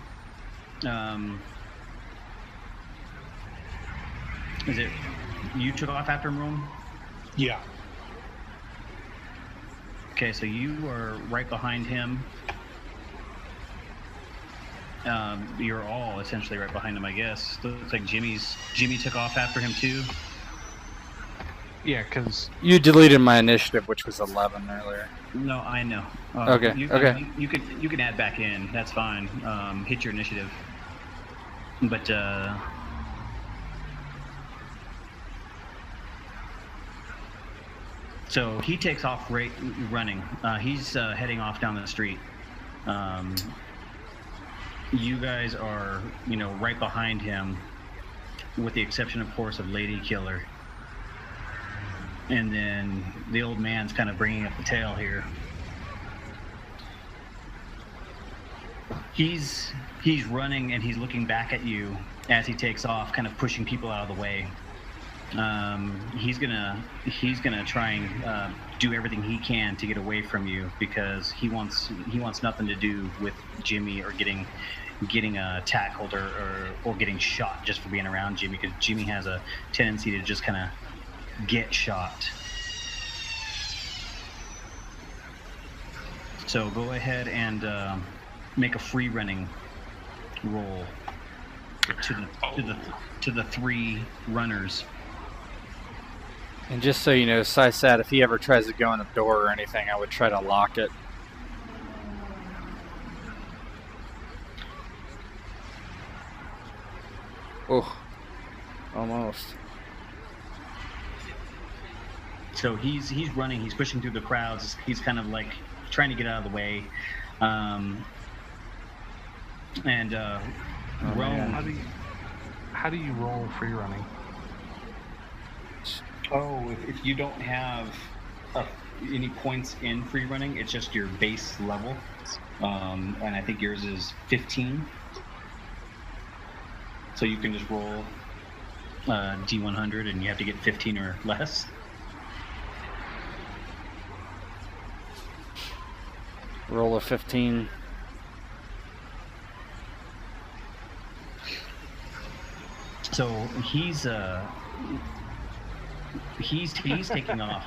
Is it you took off after him, Rome?
Yeah.
Okay, so you are right behind him. You're all essentially right behind him, I guess. Looks like Jimmy took off after him too.
Yeah, because
You deleted my initiative, which was 11 earlier.
No, I know.
Okay.
You can add back in. That's fine. Hit your initiative. But so he takes off running. He's heading off down the street. You guys are, right behind him, with the exception, of course, of Ladykiller. And then the old man's kind of bringing up the tail here. He's running and he's looking back at you as he takes off, kind of pushing people out of the way. He's gonna try and do everything he can to get away from you, because he wants nothing to do with Jimmy or getting tackled or getting shot just for being around Jimmy, because Jimmy has a tendency to just kind of get shot. So go ahead and make a free running roll to the 3 runners.
And just so you know, Sysat, if he ever tries to go in a door or anything, I would try to lock it. Oh, almost.
So he's running, he's pushing through the crowds, he's kind of like trying to get out of the way. Rome.
how do you roll free running?
Oh, if you don't have any points in free running, it's just your base level. And I think yours is 15. So you can just roll D100 and you have to get 15 or less.
Roll a 15.
So he's taking off.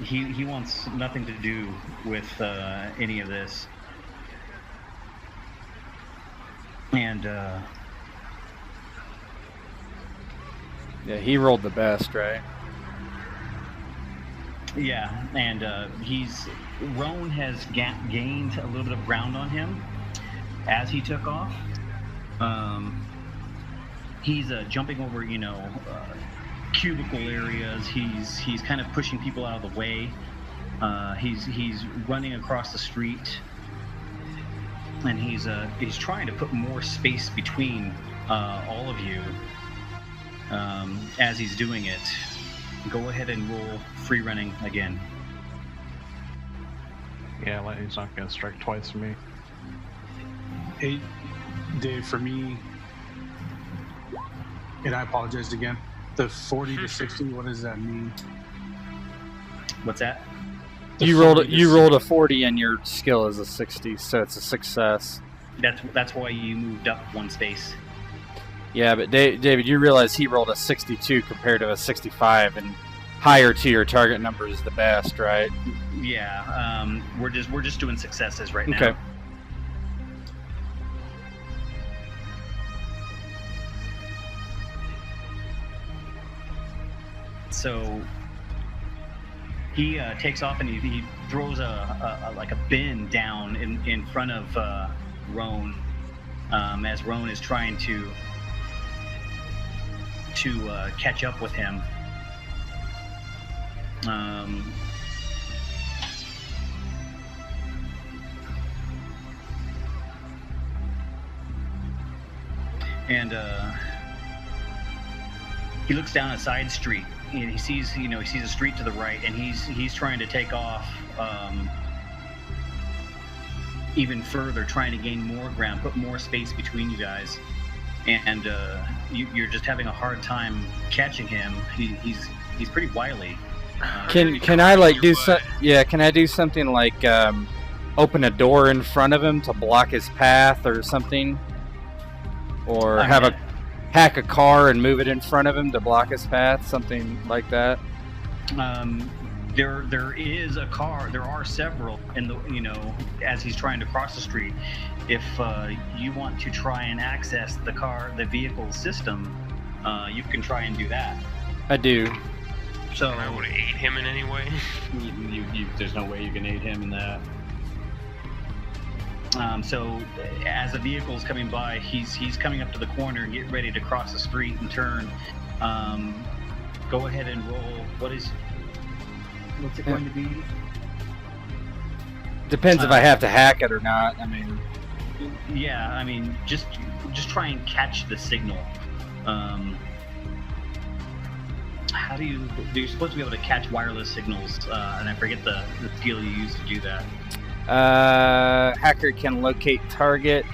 He wants nothing to do with any of this. And
Yeah, he rolled the best, right?
yeah, and Roan has gained a little bit of ground on him as he took off. He's jumping over, cubicle areas. He's kind of pushing people out of the way. He's running across the street, and he's trying to put more space between all of you. As he's doing it, go ahead and roll free running again.
Yeah, lightning's not gonna strike twice for me. Hey, Dave, for me, and I apologize again. The 40 to 60. What does that mean?
What's that?
You rolled a 40 and your skill is a 60, so it's a success.
That's why you moved up one space.
Yeah, but David, you realize he rolled a 62 compared to a 65, and higher to your target number is the best, right?
Yeah, we're just doing successes right now.
Okay.
So he takes off and he throws a bin down in front of Roan, as Roan is trying to catch up with him. And he looks down a side street and he sees a street to the right, and he's trying to take off even further, trying to gain more ground, put more space between you guys, and you're just having a hard time catching him. He's pretty wily.
Can I like do so? Yeah, can I do something like open a door in front of him to block his path or something, or hack a car and move it in front of him to block his path, something like that?
There is a car. There are several in the as he's trying to cross the street. If you want to try and access the vehicle system, you can try and do that.
I do.
So
I would aid him in any way.
There's no way you can aid him in that. So as the vehicle's coming by, he's coming up to the corner and getting ready to cross the street and turn. Go ahead and roll. What's it going to be?
Depends if I have to hack it or not. I mean,
yeah. I mean, just try and catch the signal. How you're supposed to be able to catch wireless signals, and I forget the skill you use to do that.
Hacker can locate target.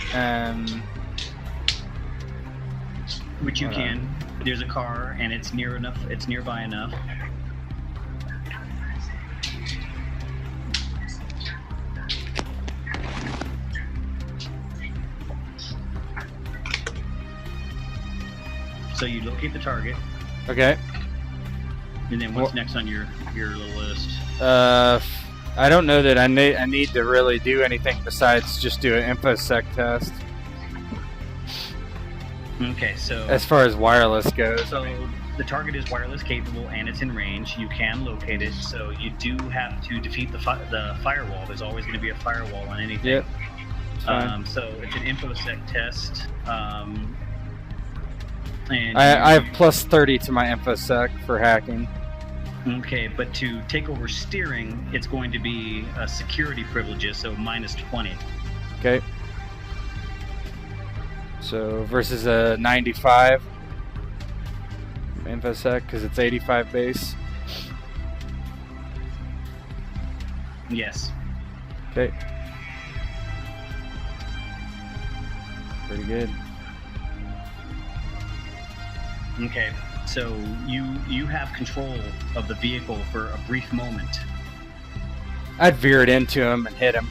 Which you can. There's a car, and it's nearby enough. So you locate the target.
Okay.
And then what's next on your little list?
I don't know that I need to really do anything besides just do an infosec test.
Okay, so
as far as wireless goes,
so the target is wireless capable and it's in range. You can locate it, so you do have to defeat the firewall. There's always going to be a firewall on anything.
Yep.
So it's an infosec test. And
I have plus 30 to my infosec for hacking.
Okay, but to take over steering, it's going to be security privileges, so minus 20.
Okay. So versus a 95 infosec because it's 85 base.
Yes.
Okay. Pretty good.
Okay, so you have control of the vehicle for a brief moment.
I'd veer it into him and hit him.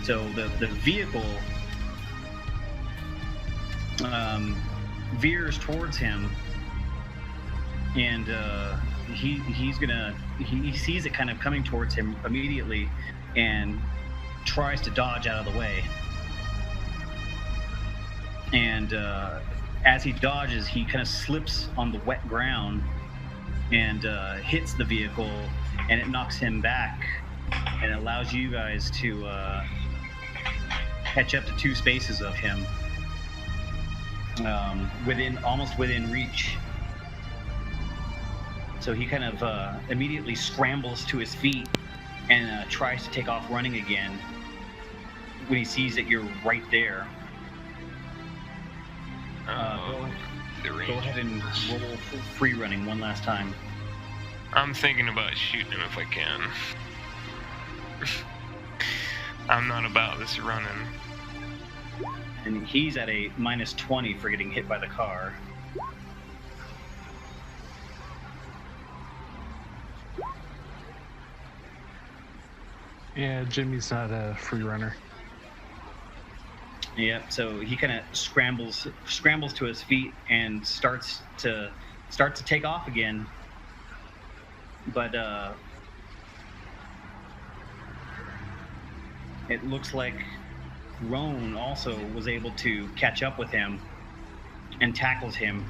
So the vehicle veers towards him, and he sees it kind of coming towards him immediately, and tries to dodge out of the way. And as he dodges, he kind of slips on the wet ground and hits the vehicle, and it knocks him back, and it allows you guys to catch up to 2 spaces of him, almost within reach. So he kind of immediately scrambles to his feet and tries to take off running again when he sees that you're right there. Go ahead and roll free running one last time.
I'm thinking about shooting him if I can. I'm not about this running.
And he's at a -20 for getting hit by the car.
Yeah, Jimmy's not a free runner.
Yeah, so he kind of scrambles to his feet and starts to take off again. But it looks like Roan also was able to catch up with him and tackles him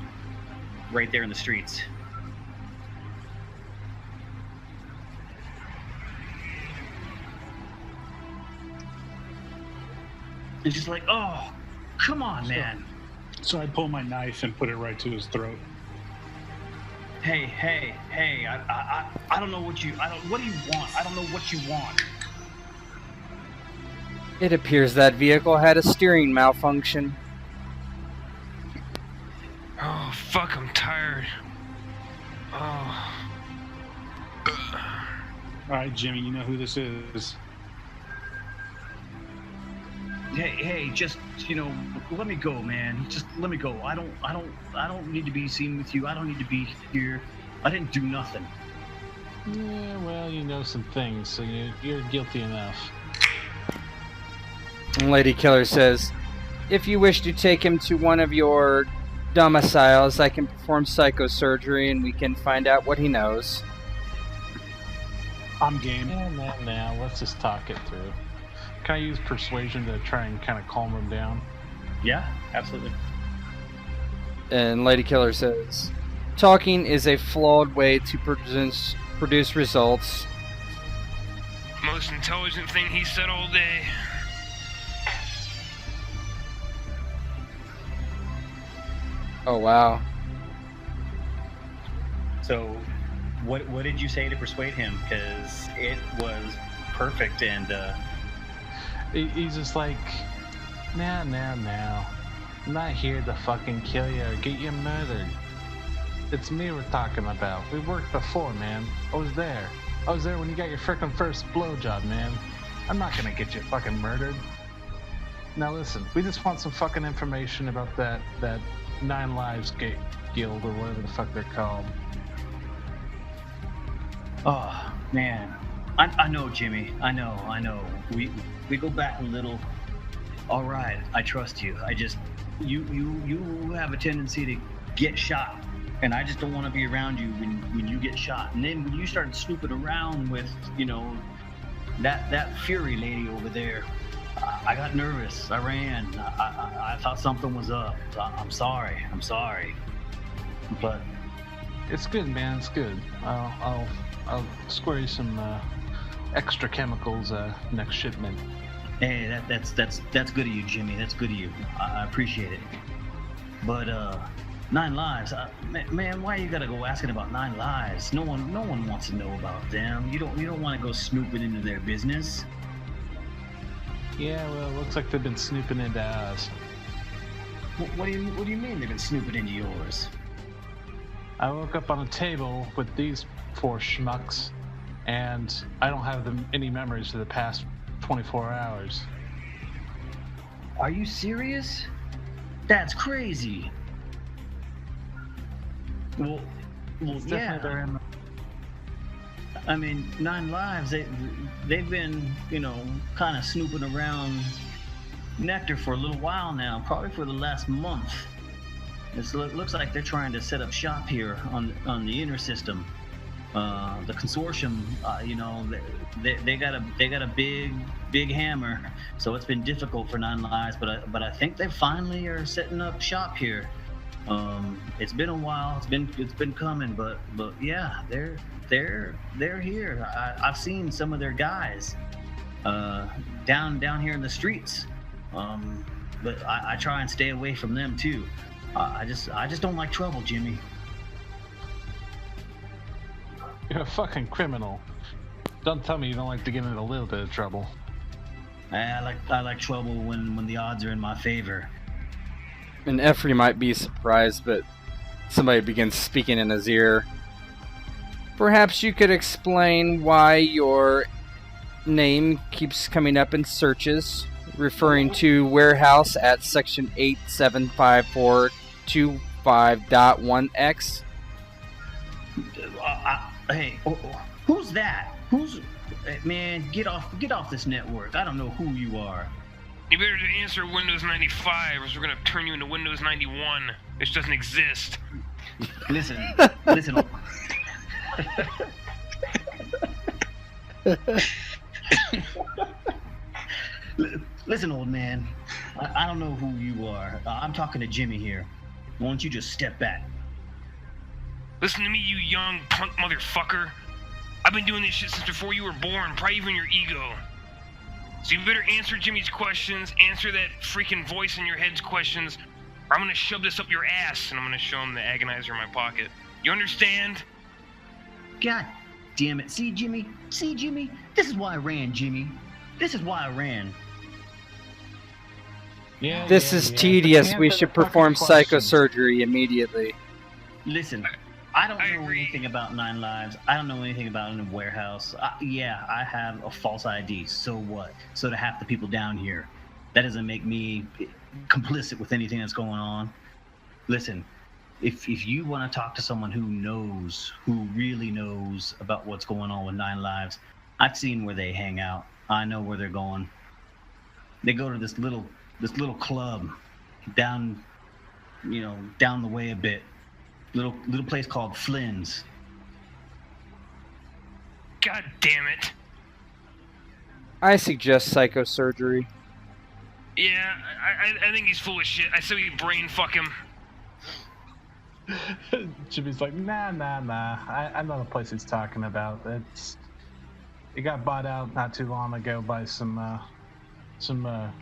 right there in the streets. It's just like, oh, come on, man.
So I pull my knife and put it right to his throat.
Hey, I don't know what do you want? I don't know what you want.
It appears that vehicle had a steering malfunction.
Oh, fuck, I'm tired. Oh.
Alright, Jimmy, you know who this is.
Hey, just, let me go, man. Just let me go. I don't need to be seen with you. I don't need to be here. I didn't do nothing.
Yeah, well, you know some things, so you're guilty enough.
And Ladykiller says, if you wish to take him to one of your domiciles, I can perform psychosurgery and we can find out what he knows.
I'm game.
Now, let's just talk it through. Can I use persuasion to try and kind of calm him down?
Yeah, absolutely.
And Ladykiller says, talking is a flawed way to produce results.
Most intelligent thing he said all day.
Oh, wow.
So, what did you say to persuade him? Because it was perfect, and
He's just like, now. I'm not here to fucking kill you or get you murdered. It's me we're talking about. We worked before, man. I was there when you got your frickin' first blowjob, man. I'm not gonna get you fucking murdered. Now listen, we just want some fucking information about that 9 Lives Guild or whatever the fuck they're called.
oh man, I know, Jimmy. I know. We go back a little. All right, I trust you. I just you have a tendency to get shot, and I just don't want to be around you when you get shot. And then when you started snooping around with that Fury lady over there, I got nervous. I ran. I thought something was up. I'm sorry. But
It's good, man. It's good. I'll square you some extra chemicals next shipment.
hey, that's good of you, Jimmy. That's good of you. I appreciate it. But 9 Lives, man, why you gotta go asking about 9 Lives? No one wants to know about them. You don't want to go snooping into their business.
Yeah, well, it looks like they've been snooping into ours.
What do you mean they've been snooping into yours?
I woke up on a table with these 4 schmucks, and I don't have any memories for the past 24 hours.
Are you serious? That's crazy. Well,
It's
yeah.
definitely
I mean, Nine Lives, they've been, kind of snooping around Nectar for a little while now, probably for the last month. It looks like they're trying to set up shop here on the inner system. The consortium, they got a big hammer, so it's been difficult for Nine Lives. But I think they finally are setting up shop here. It's been a while. It's been coming, but yeah, they're here. I've seen some of their guys down here in the streets. But I try and stay away from them too. I just don't like trouble, Jimmy.
You're a fucking criminal. Don't tell me you don't like to get into a little bit of trouble.
I like trouble when the odds are in my favor.
And Every might be surprised, but somebody begins speaking in his ear. Perhaps you could explain why your name keeps coming up in searches, referring to warehouse at section 875425.1x.
Hey, who's that? Man, get off this network. I don't know who you are.
You better answer Windows 95, or we're gonna turn you into Windows 91, which doesn't exist.
Listen. Listen, old man. I don't know who you are. I'm talking to Jimmy here. Why don't you just step back?
Listen to me, you young punk motherfucker. I've been doing this shit since before you were born, probably even your ego. So you better answer Jimmy's questions, answer that freaking voice in your head's questions, or I'm gonna shove this up your ass and I'm gonna show him the agonizer in my pocket. You understand?
God damn it. See, Jimmy? This is why I ran, Jimmy. This is why I ran.
Yeah.
This is tedious.
Answer
We
the
should
fucking
perform
questions.
psychosurgery immediately.
Listen, I don't
I
know
agree.
anything about Nine Lives. I don't know anything about a warehouse. Yeah, I have a false ID. So what? So do half the people down here. That doesn't make me complicit with anything that's going on. Listen, if you want to talk to someone who really knows about what's going on with Nine Lives, I've seen where they hang out. I know where they're going. They go to this little club down the way a bit. Little place called Flynn's.
God damn it.
I suggest psychosurgery.
Yeah, I think he's full of shit. I say we brain fuck him.
Jimmy's like, nah. I know the place he's talking about. It got bought out not too long ago by some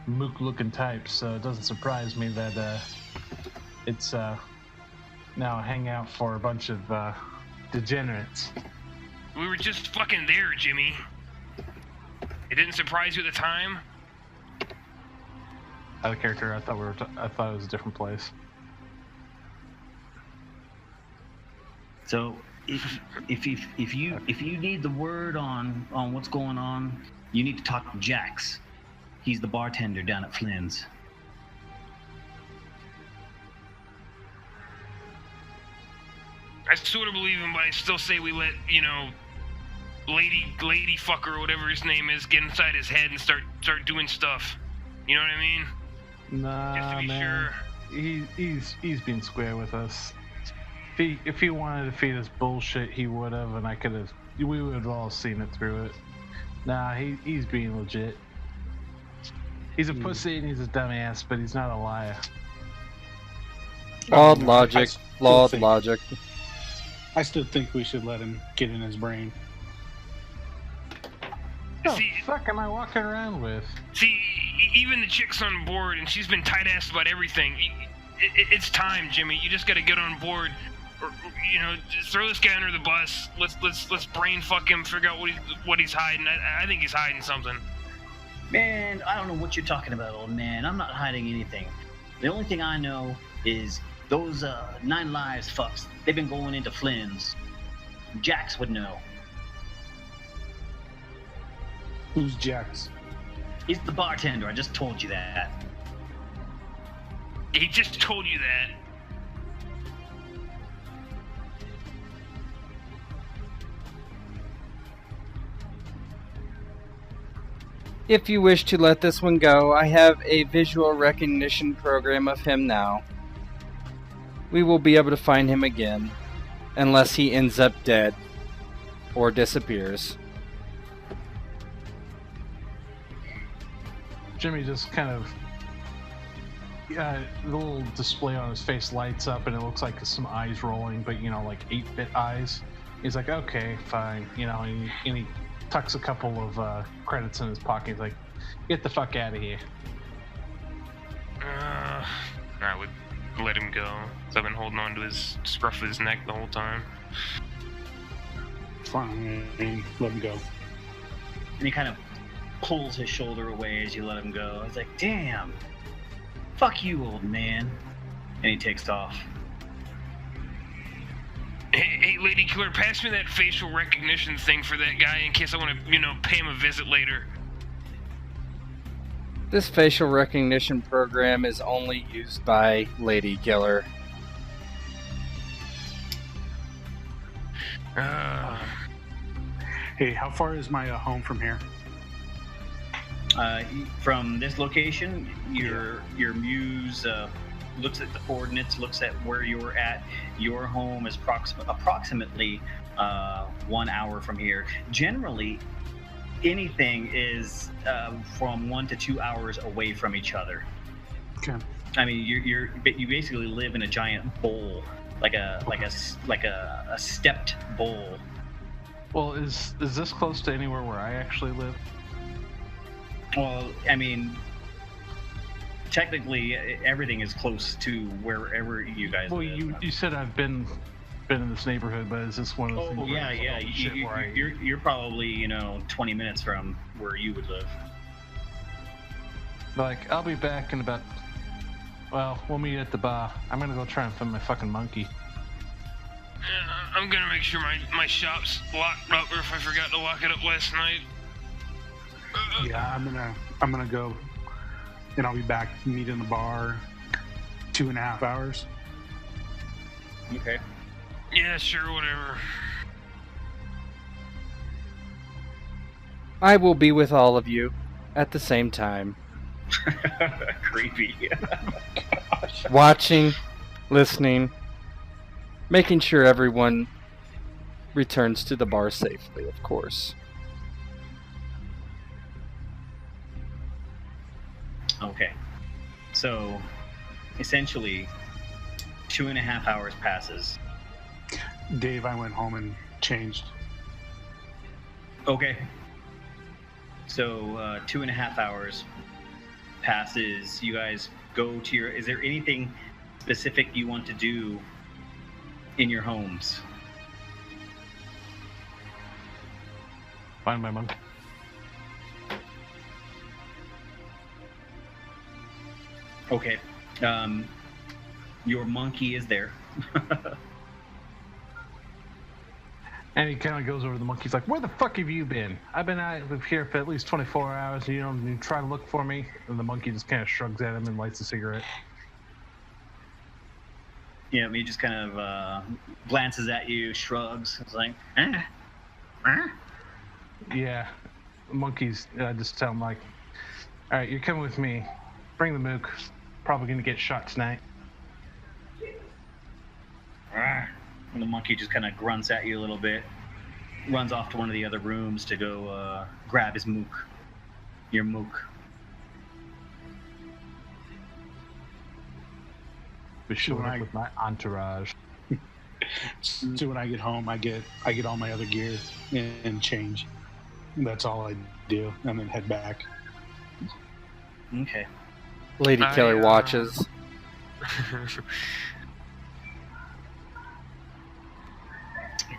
mook-looking types, so it doesn't surprise me that it's now a hangout for a bunch of degenerates.
We were just fucking there, Jimmy. It didn't surprise you at the time?
Out of character, I thought it was a different place.
So if you need the word on what's going on, you need to talk to Jax. He's the bartender down at Flynn's.
I sort of believe him, but I still say we let, lady fucker or whatever his name is get inside his head and start doing stuff. You know what I mean?
Nah,
Just to be
man.
sure.
He's being square with us. If he wanted to feed us bullshit, he would have, and we would have all seen it through it. Nah, he's being legit. He's a pussy and he's a dumbass, but he's not a liar.
Flawed logic. Flawed logic.
I still think we should let him get in his brain.
What
See-
the fuck am I walking around with?
See, even the chick's on board, and she's been tight-assed about everything. It's time, Jimmy. You just gotta get on board. Or, just throw this guy under the bus. Let's brain fuck him. Figure out what he's hiding. I think he's hiding something.
Man, I don't know what you're talking about, old man. I'm not hiding anything. The only thing I know is those Nine Lives fucks. They've been going into Flynn's. Jax would know.
Who's Jax?
He's the bartender. I just told you that.
He just told you that.
If you wish to let this one go, I have a visual recognition program of him now. We will be able to find him again, unless he ends up dead or disappears.
Jimmy just kind of, the little display on his face lights up and it looks like some eyes rolling, but like 8-bit eyes. He's like, okay, fine, and he tucks a couple of credits in his pocket. He's like, get the fuck out of here.
I would let him go. So I've been holding on to his scruff of his neck the whole time.
Fine, let him go.
And he kind of pulls his shoulder away as you let him go. He's like, damn, fuck you, old man. And he takes off.
Hey, Ladykiller, pass me that facial recognition thing for that guy in case I want to, pay him a visit later.
This facial recognition program is only used by Ladykiller.
Hey, how far is my home from here?
From this location, your muse looks at the coordinates, looks at where you're at. Your home is approximately 1 hour from here. Generally, anything is from 1 to 2 hours away from each other.
Okay.
I mean, you basically live in a giant bowl, like a stepped bowl.
Well, is this close to anywhere where I actually live?
Well, I mean, technically, everything is close to wherever you guys
Well,
live.
you said I've been in this neighborhood, but is this one of the things?
Oh, yeah. You're probably 20 minutes from where you would live.
Like, I'll be back in about. Well, we'll meet at the bar. I'm gonna go try and find my fucking monkey.
I'm gonna make sure my shop's locked up, or if I forgot to lock it up last night.
Yeah, I'm gonna go, and I'll be back. Meet in the bar. 2.5 hours.
Okay.
Yeah, sure, whatever.
I will be with all of you at the same time.
Creepy.
Watching, listening, making sure everyone returns to the bar safely, of course.
Okay. So, essentially, 2.5 hours passes.
Dave, I went home and changed.
Okay. So, 2.5 hours passes. You guys go to your... Is there anything specific you want to do in your homes?
Find my monkey.
Okay. Your monkey is there.
And he kind of goes over to the monkey. He's like, where the fuck have you been? I've been out of here for at least 24 hours. You don't even try to look for me. And the monkey just kind of shrugs at him and lights a cigarette.
Yeah, he just kind of glances at you, shrugs. It's like,
Yeah. The monkey's just tell him, like, all right, you're coming with me. Bring the mook. Probably going to get shot tonight.
And the monkey just kind of grunts at you a little bit, runs off to one of the other rooms to go grab his mook. Your mook.
Be showing up with my entourage.
So when I get home, I get all my other gear and change. That's all I do, and then head back.
Okay.
Ladykiller watches.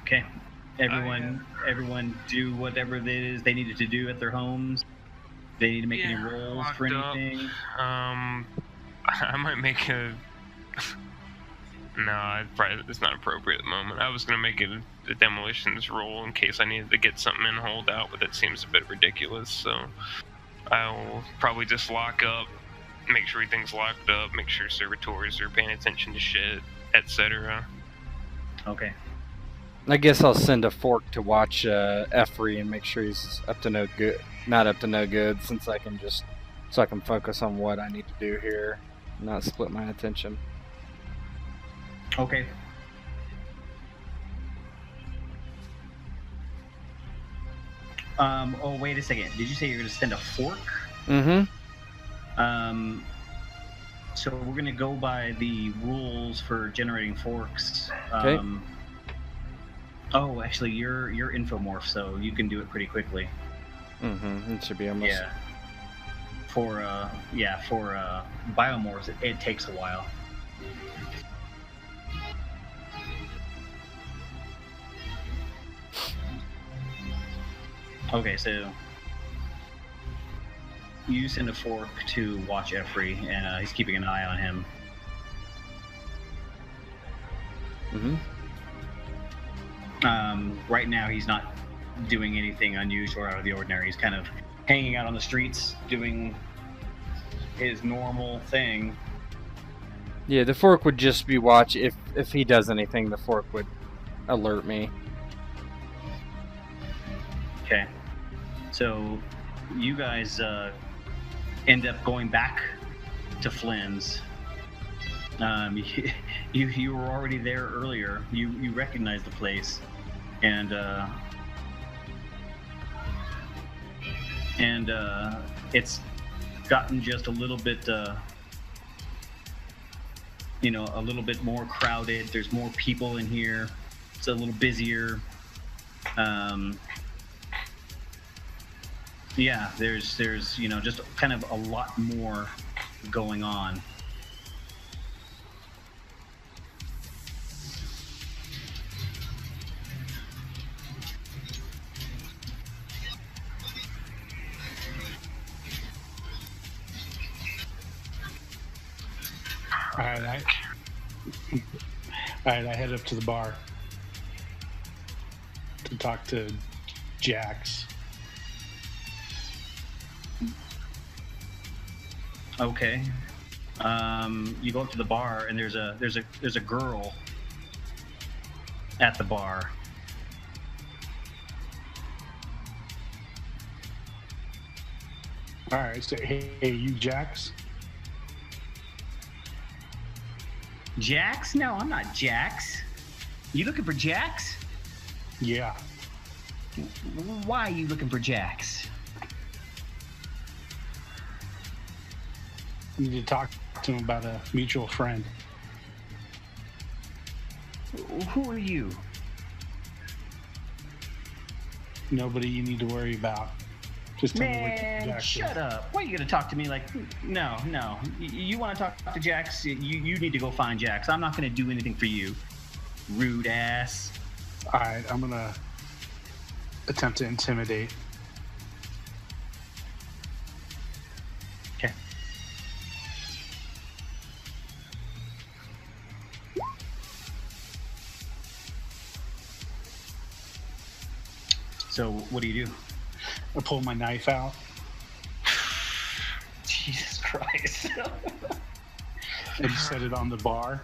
Okay. Everyone do whatever it is they needed to do at their homes. They need to make any rolls for anything.
I might make a... No, it's not appropriate at the moment. I was going to make it a demolitions roll in case I needed to get something in hold out, but that seems a bit ridiculous, so I'll probably just lock up, make sure everything's locked up, make sure servitors are paying attention to shit, etc.
Okay.
I guess I'll send a fork to watch Every and make sure he's up to no good. Not up to no good, since I can focus on what I need to do here, not split my attention.
Okay. Oh, wait a second. Did you say you're going to send a fork?
Mm-hmm.
So we're going to go by the rules for generating forks.
Okay.
Oh, actually, you're infomorph, so you can do it pretty quickly.
Mm-hmm. It should be almost.
Yeah. For biomorphs, it takes a while. Okay, so you send a fork to watch Every, and he's keeping an eye on him.
Mm-hmm.
Right now, he's not doing anything unusual or out of the ordinary. He's kind of hanging out on the streets, doing his normal thing.
Yeah, the fork would just be watch. If he does anything, the fork would alert me.
Okay. So you guys end up going back to Flynn's. You were already there earlier. You recognized the place, and it's gotten just a little bit, a little bit more crowded. There's more people in here. It's a little busier. Yeah, there's just kind of a lot more going on.
All right, I head up to the bar to talk to Jax.
Okay. You go up to the bar, and there's a girl at the bar.
All right, so hey, you Jax?
Jax? No, I'm not Jax. You looking for Jax?
Yeah.
Why are you looking for Jax?
I need to talk to him about a mutual friend.
Who are you?
Nobody you need to worry about. Just tell me what
Man,
Jax
shut
is.
up. Why are you going to talk to me like... No. You want to talk to Jax? You need to go find Jax. I'm not going to do anything for you. Rude ass.
All right, I'm going to attempt to intimidate.
Okay. So, what do you do?
I pull my knife out.
Jesus Christ.
And set it on the bar.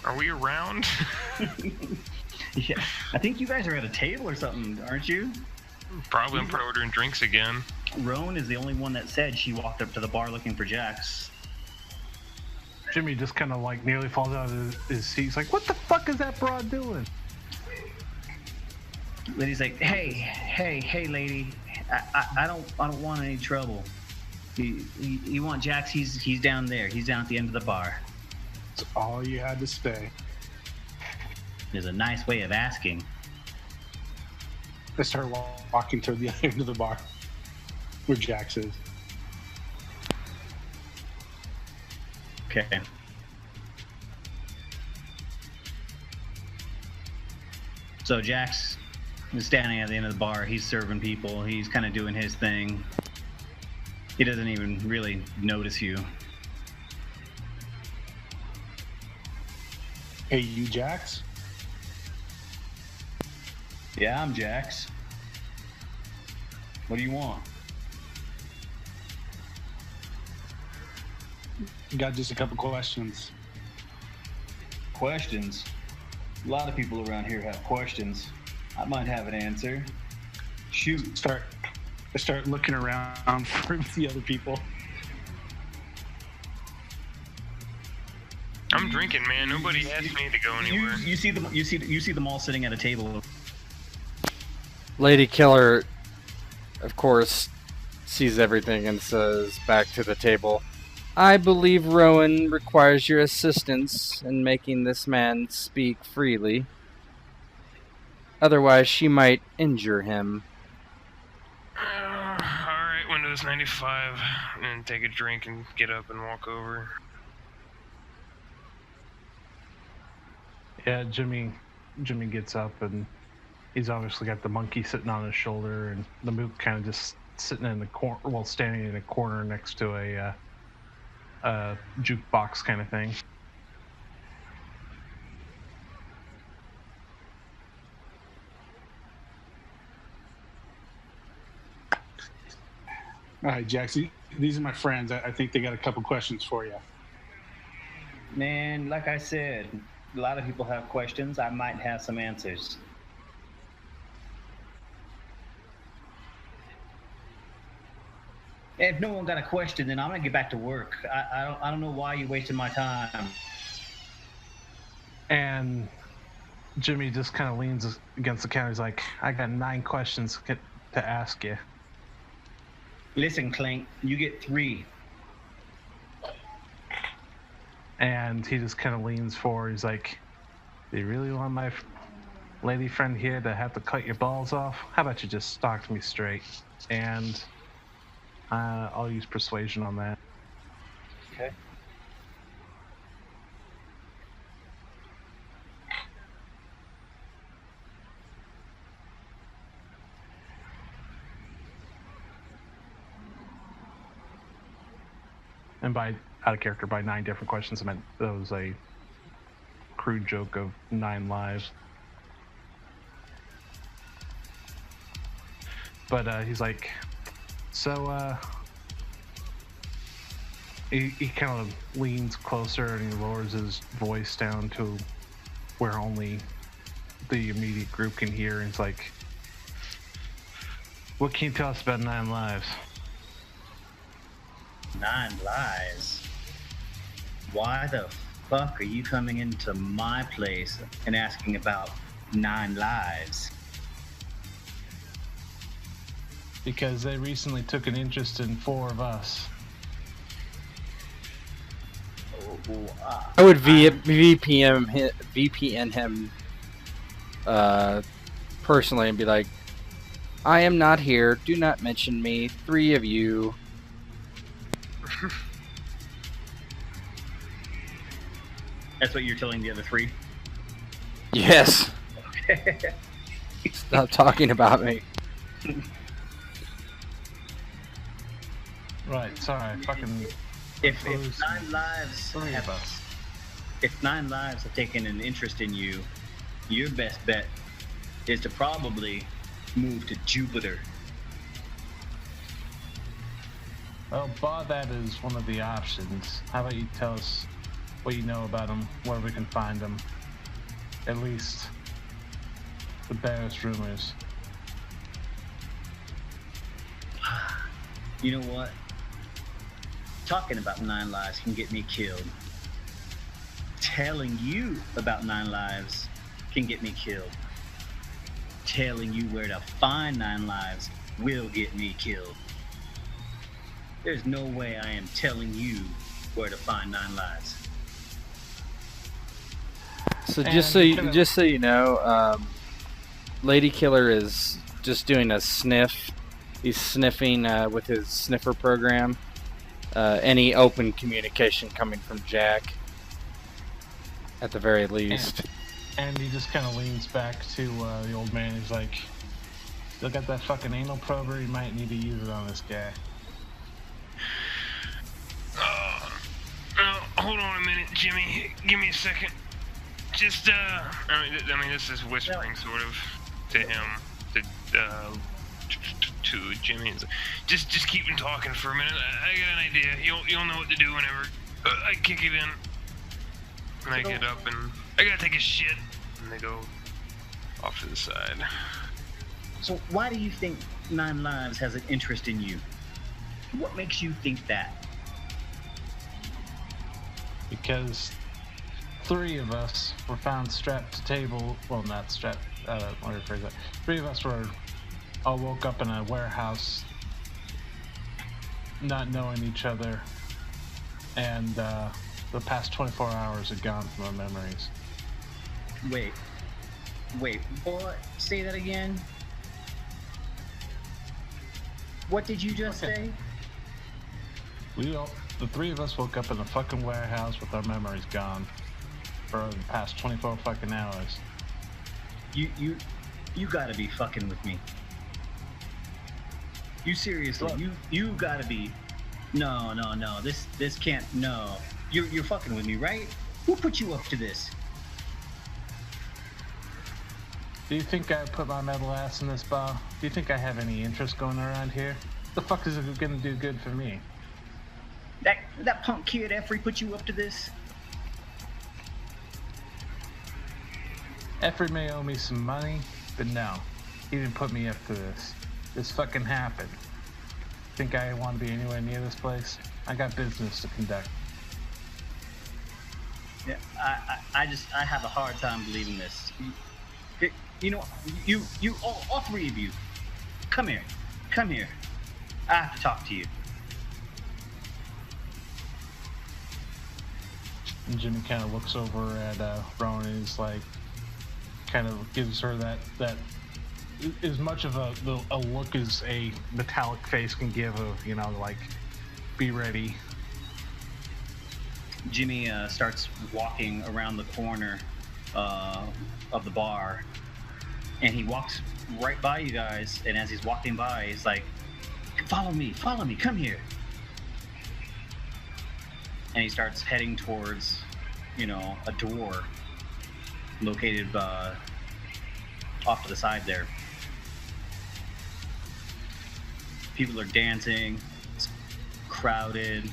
Are we around?
Yeah, I think you guys are at a table or something, aren't you?
Probably. I'm probably ordering drinks again.
Roan is the only one that said she walked up to the bar looking for Jax.
Jimmy just kind of like nearly falls out of his seat. He's like, "What the fuck is that broad doing?"
Lady's like, hey, lady, I don't want any trouble. You want Jax? He's down there. He's down at the end of the bar.
That's all you had to say.
There's a nice way of asking.
I start walking toward the other end of the bar, where Jax is.
Okay. So Jax is standing at the end of the bar. He's serving people. He's kind of doing his thing. He doesn't even really notice you.
Hey, you Jax?
Yeah, I'm Jax. What do you want?
Got just a couple questions.
Questions? A lot of people around here have questions. I might have an answer. Shoot.
I start looking around for the other people.
I'm drinking, man. Nobody asked me to go anywhere.
You see them all sitting at a table.
Ladykiller, of course, sees everything and says back to the table, I believe Rowan requires your assistance in making this man speak freely. Otherwise, she might injure him.
Alright, Windows 95. And take a drink and get up and walk over.
Yeah, Jimmy gets up and he's obviously got the monkey sitting on his shoulder, and the mook kind of just sitting in the corner, well, standing in a corner next to a jukebox kind of thing. All right, Jackson, these are my friends. I think they got a couple questions for you.
Man, like I said, a lot of people have questions. I might have some answers. If no one got a question, then I'm gonna get back to work. I don't know why you're wasting my time.
And Jimmy just kind of leans against the counter. He's like, I got 9 questions to ask you.
Listen, Clank, you get 3.
And he just kind of leans forward. He's like, do you really want my lady friend here to have to cut your balls off? How about you just talk to me straight? And I'll use persuasion on that.
Okay.
And by out of character, by 9 different questions, I meant that was a crude joke of 9 lives. But he's like, so he kind of leans closer and he lowers his voice down to where only the immediate group can hear. And he's like, what can you tell us about 9 lives?
9 lives? Why the fuck are you coming into my place and asking about 9 lives?
Because they recently took an interest in 4 of us.
I would VPN him personally and be like, I am not here. Do not mention me. 3 of you.
That's what you're telling the other 3?
Yes.
Okay.
Stop talking about me.
Right, sorry, fucking...
If 9 lives
Three of us.
If 9 lives have taken an interest in you, your best bet is to probably move to Jupiter.
Well, bar that is one of the options. How about you tell us what you know about them, where we can find them? At least the barest rumors.
You know what? Talking about 9 lives can get me killed. Telling you about 9 lives can get me killed. Telling you where to find 9 lives will get me killed. There's no way I am telling you where to find 9 lives.
So just so you know, Ladykiller is just doing a sniff. He's sniffing with his sniffer program. Any open communication coming from Jack, at the very least.
And he just kind of leans back to the old man. He's like, still got that fucking anal prober? You might need to use it on this guy.
Hold on a minute, Jimmy. Give me a second. Just, I mean, this is whispering, sort of, to him, to Jimmy. Just keep him talking for a minute. I got an idea. You'll know what to do whenever I kick it in. And I get up and I gotta take a shit. and they go off to the side.
So why do you think Nine Lives has an interest in you? What makes you think that?
Because 3 of us were found strapped to table. Well, not strapped. Let me rephrase that. 3 of us were all woke up in a warehouse, not knowing each other, and the past 24 hours are gone from our memories.
Wait, what? Say that again? What did you just say?
The 3 of us woke up in a fucking warehouse with our memories gone for the past 24 fucking hours.
You gotta be fucking with me. You seriously?
Look.
You gotta be. No. This can't. No. You're fucking with me, right? Who put you up to this?
Do you think I put my metal ass in this bar? Do you think I have any interest going around here? The fuck is it gonna do good for me?
That punk kid Every put you up to this?
Every may owe me some money, but no, he didn't put me up to this. This fucking happened. Think I want to be anywhere near this place? I got business to conduct.
Yeah, I have a hard time believing this. You know, you all 3 of you, come here. I have to talk to you.
And Jimmy kind of looks over at Rowan and he's like, kind of gives her that as much of a look as a metallic face can give of, you know, like, be ready.
Jimmy starts walking around the corner of the bar, and he walks right by you guys, and as he's walking by, he's like, follow me, come here. And he starts heading towards, you know, a door located off to the side there. People are dancing, it's crowded,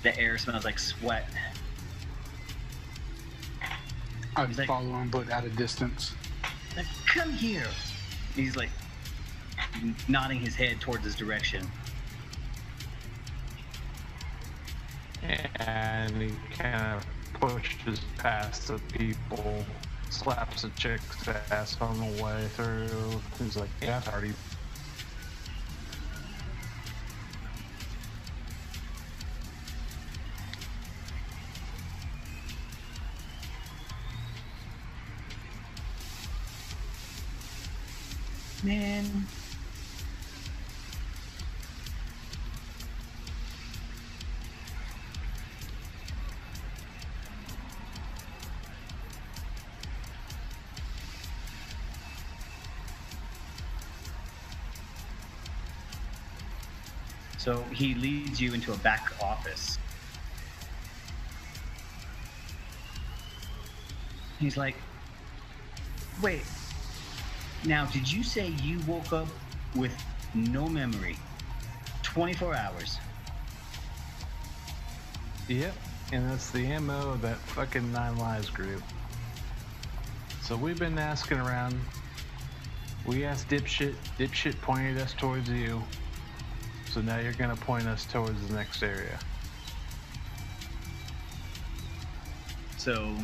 the air smells like sweat.
I'd
He's like-
follow him, but at a distance.
Like, come here. He's like nodding his head towards his direction.
And he kind of pushes past the people, slaps a chick's ass on the way through. He's like, yeah, already.
Man. So he leads you into a back office. He's like, wait, now did you say you woke up with no memory? 24 hours.
Yep, and that's the MO of that fucking Nine Lives group. So we've been asking around. We asked dipshit pointed us towards you. So now you're gonna point us towards the next area.
So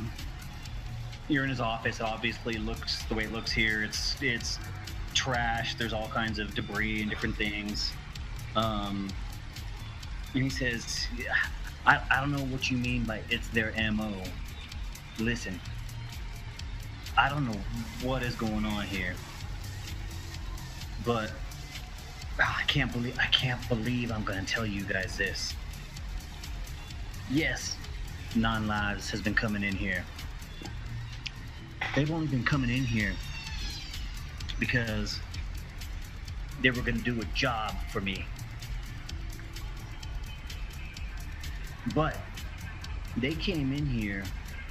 you're in his office. Obviously, looks the way it looks here. It's trash. There's all kinds of debris and different things. And he says, I don't know what you mean by it's their MO. Listen, I don't know what is going on here, but I can't believe I'm gonna tell you guys this. Yes, Nine Lives has been coming in here. They've only been coming in here because they were gonna do a job for me. But they came in here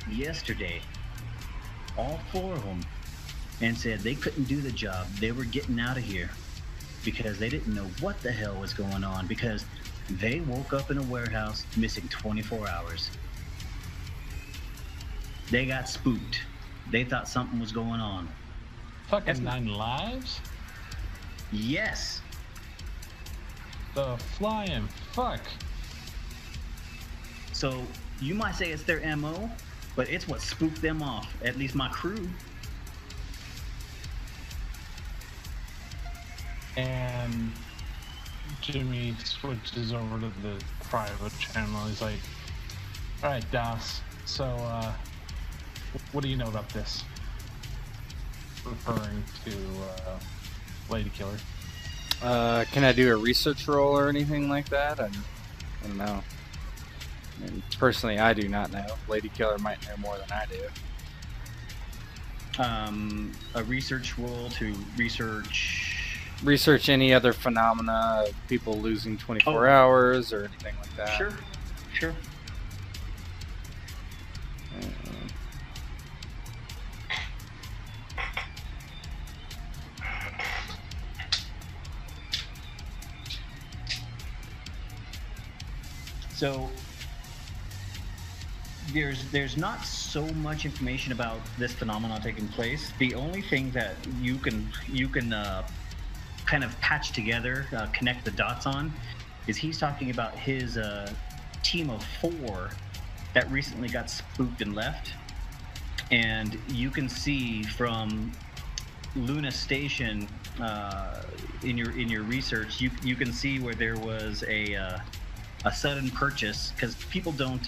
yesterday, all 4 of them, and said they couldn't do the job. They were getting out of here because they didn't know what the hell was going on, because they woke up in a warehouse missing 24 hours. They got spooked. They thought something was going on.
Fucking
That's not-
9 lives?
Yes.
The flying fuck.
So you might say it's their MO, but it's what spooked them off. At least my crew.
And Jimmy switches over to the private channel. He's like, alright, Das, so, what do you know about this? Referring to, Ladykiller.
Can I do a research roll or anything like that? I don't know. I mean, personally, I do not know. Ladykiller might know more than I do.
A research roll to
Research any other phenomena of people losing 24
Oh.
hours or anything like that.
Sure. So there's not so much information about this phenomenon taking place. The only thing that you can kind of patch together, connect the dots on, is he's talking about his team of 4 that recently got spooked and left. And you can see from Luna Station in your research, you can see where there was a sudden purchase, because people don't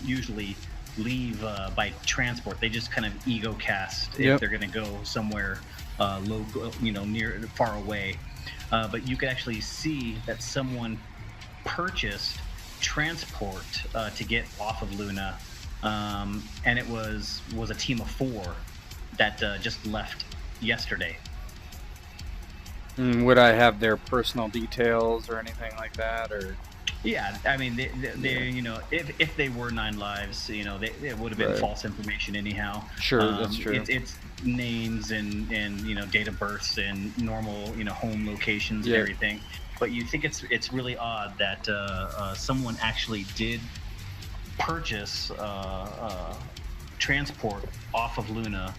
usually leave by transport. They just kind of ego cast if they're going to go somewhere local, near, far away. But you could actually see that someone purchased transport to get off of Luna, and it was a team of 4 that just left yesterday.
Would I have their personal details or anything like that, or?
Yeah, I mean, they if they were 9 lives, it would have been
Right.
false information anyhow.
Sure, that's true.
It's names and date of births and normal home locations and
Yeah.
everything. But you think it's really odd that someone actually did purchase transport off of Luna.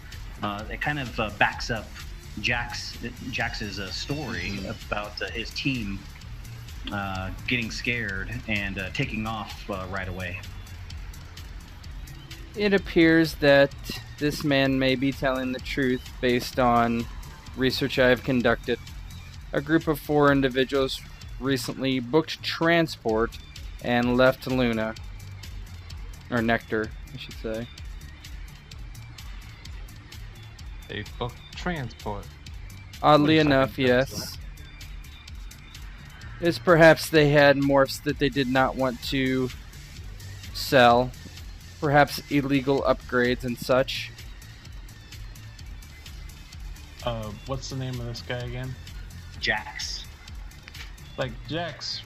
It kind of backs up Jax's story about his team getting scared and taking off right away.
It appears that this man may be telling the truth based on research I have conducted. A group of 4 individuals recently booked transport and left Luna. Or Nectar, I should say.
They booked transport.
Oddly
Wait a second,
enough,
that's
yes. It's perhaps they had morphs that they did not want to sell. Perhaps illegal upgrades and such.
What's the name of this guy again?
Jax.
Like, Jax,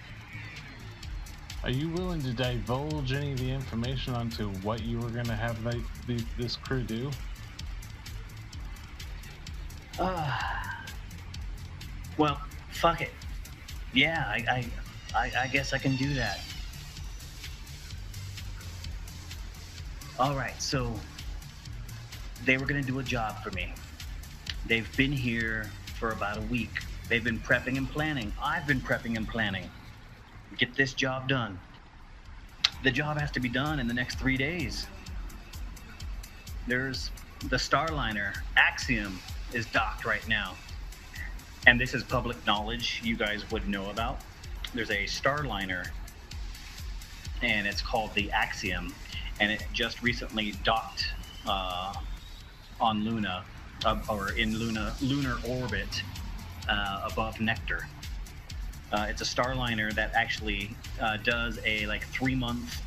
are you willing to divulge any of the information onto what you were going to have this crew do?
Well, fuck it. Yeah, I guess I can do that. All right, so they were gonna do a job for me. They've been here for about a week. They've been prepping and planning. I've been prepping and planning. Get this job done. The job has to be done in the next 3 days. There's the Starliner, Axiom, is docked right now. And this is public knowledge you guys would know about. There's a Starliner, and it's called the Axiom, and it just recently docked on Luna, or in lunar orbit above Nectar. It's a Starliner that actually does a 3-month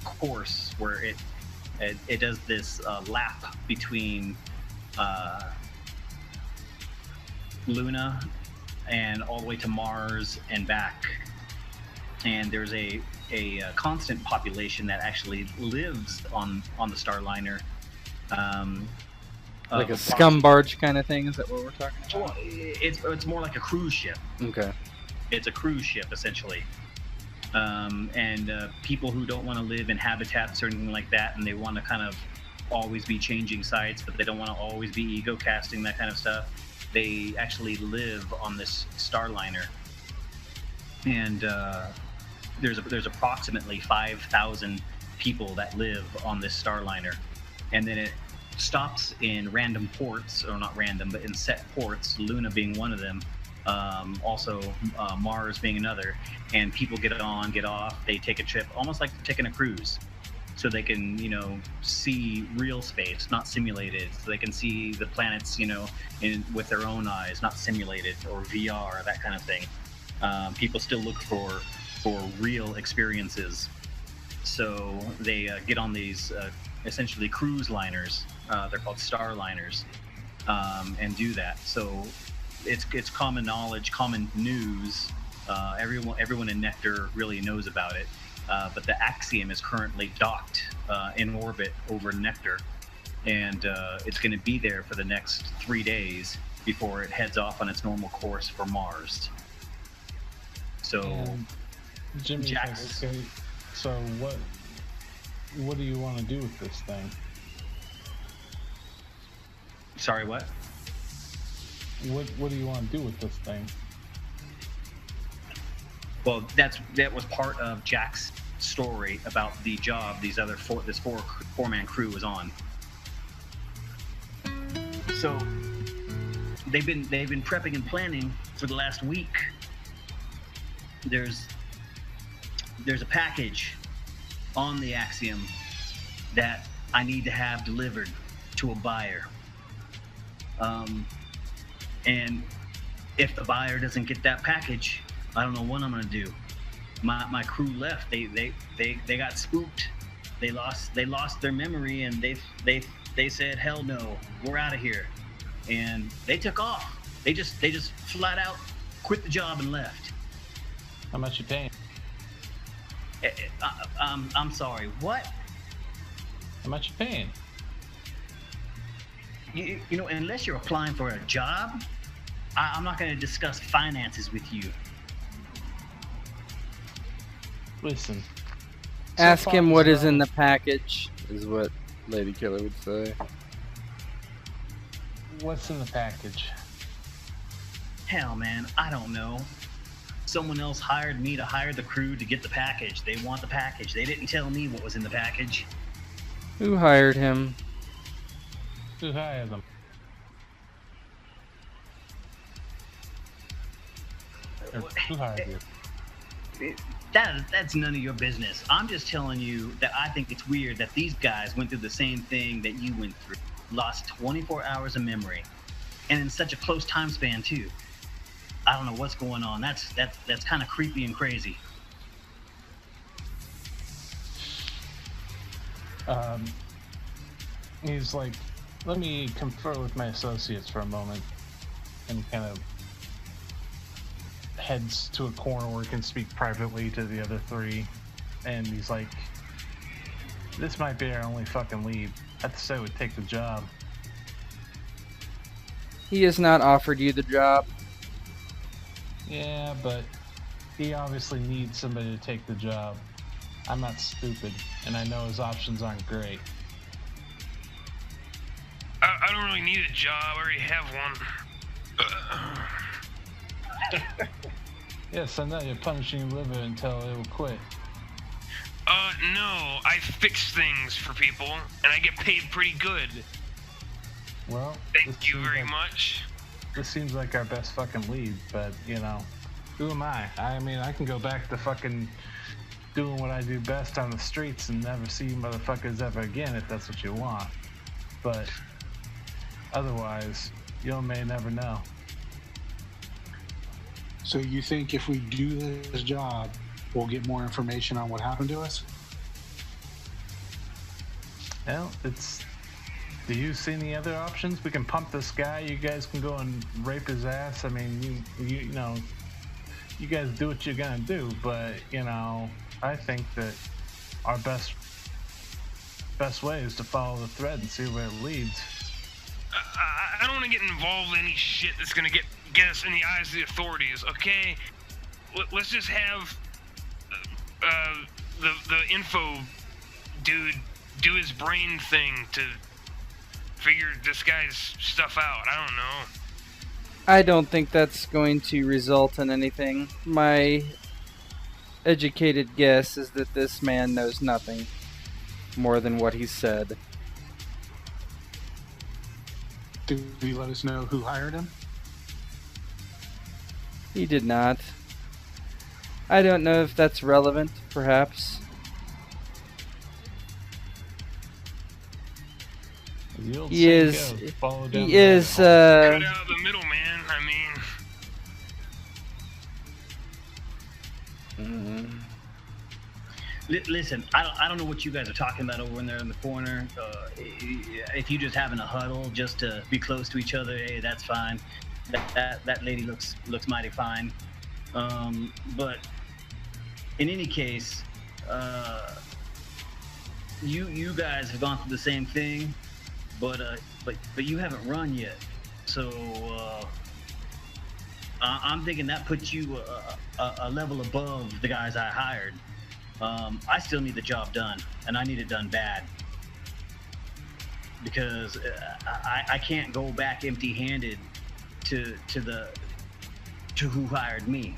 course where it does this lap between Luna and all the way to Mars and back. And there's a constant population that actually lives on the Starliner.
Like a scum barge kind of thing, is that what we're talking about?
Well, it's more like a cruise ship.
Okay.
It's a cruise ship, essentially. And people who don't want to live in habitats or anything like that, and they want to kind of always be changing sites, but they don't want to always be ego casting, that kind of stuff. They actually live on this starliner, and there's approximately 5,000 people that live on this starliner, and then it stops in random ports, or not random, but in set ports, Luna being one of them, also Mars being another, and people get on, get off, they take a trip, almost like taking a cruise, so they can, see real space, not simulated, so they can see the planets, with their own eyes, not simulated, or VR, that kind of thing. People still look for real experiences, so they get on these essentially cruise liners. They're called starliners, and do that. So it's common knowledge, common news. Everyone in Nectar really knows about it. But the Axiom is currently docked in orbit over Nectar, and it's going to be there for the next 3 days before it heads off on its normal course for Mars. So,
Jimmy,
Jax.
okay, so what do you want to do with this thing?
Sorry, what?
What do you want to do with this thing?
Well, that was part of Jack's story about the job this four-man crew was on. So they've been prepping and planning for the last week. There's a package on the Axiom that I need to have delivered to a buyer. And if the buyer doesn't get that package, I don't know what I'm gonna do. My crew left. They got spooked. They lost their memory, and they said, hell no, we're out of here. And they took off. They just flat out quit the job and left.
How much you paying?
I'm sorry, what?
How much you paying?
Unless you're applying for a job, I'm not going to discuss finances with you.
Listen.
Ask him what is in the package, is what Ladykiller would say.
What's in the package?
Hell, man, I don't know. Someone else hired me to hire the crew to get the package. They want the package. They didn't tell me what was in the package.
Who hired him?
Who hired them? Who hired you?
That's none of your business. I'm just telling you that I think it's weird that these guys went through the same thing that you went through. Lost 24 hours of memory, and in such a close time span too. I don't know what's going on. That's kind of creepy and crazy.
He's like, let me confer with my associates for a moment, and kind of heads to a corner where he can speak privately to the other three. And he's like, this might be our only fucking lead. I have to say, we'd take the job.
He has not offered you the job.
Yeah, but he obviously needs somebody to take the job. I'm not stupid, and I know his options aren't great.
I don't really need a job. I already have one.
Yes, I know you're punishing your liver until it will quit.
No. I fix things for people, and I get paid pretty good.
Well,
Thank you very much.
This seems like our best fucking lead, but, who am I? I mean, I can go back to fucking doing what I do best on the streets and never see you motherfuckers ever again if that's what you want. But otherwise, you may never know.
So you think if we do this job, we'll get more information on what happened to us?
Well, do you see any other options? We can pump this guy. You guys can go and rape his ass. I mean, you guys do what you're gonna do, but I think that our best way is to follow the thread and see where it leads.
I don't want to get involved in any shit that's gonna get us in the eyes of the authorities. Okay, let's just have the info dude do his brain thing to figure this guy's stuff out. I don't know.
I don't think that's going to result in anything. My educated guess is that this man knows nothing more than what he said.
Did he let us know who hired him?
He did not. I don't know if that's relevant, perhaps. He is. He is.
Cut out the middleman. I mean,
Listen, I don't know what you guys are talking about over in there in the corner. If you just having a huddle just to be close to each other, hey, that's fine. That lady looks mighty fine. But in any case, you guys have gone through the same thing, but you haven't run yet. So I'm thinking that puts you a level above the guys I hired. I still need the job done, and I need it done bad, because I can't go back empty-handed to who hired me.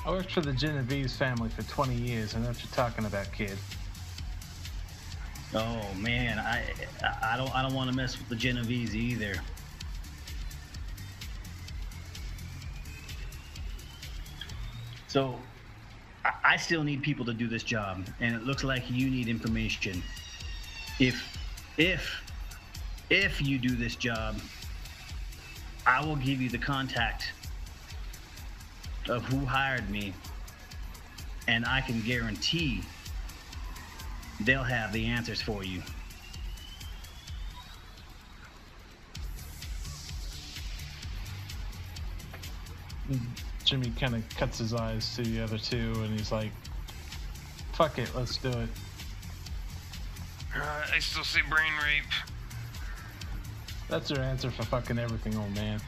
I worked for the Genovese family for 20 years. I know what you're talking about, kid.
Oh man, I don't want to mess with the Genovese either. So I still need people to do this job, and it looks like you need information. If you do this job, I will give you the contact of who hired me, and I can guarantee they'll have the answers for you.
Jimmy kind of cuts his eyes to the other two, and he's like, fuck it, let's do it.
I still say brain rape.
That's your answer for fucking everything, old man.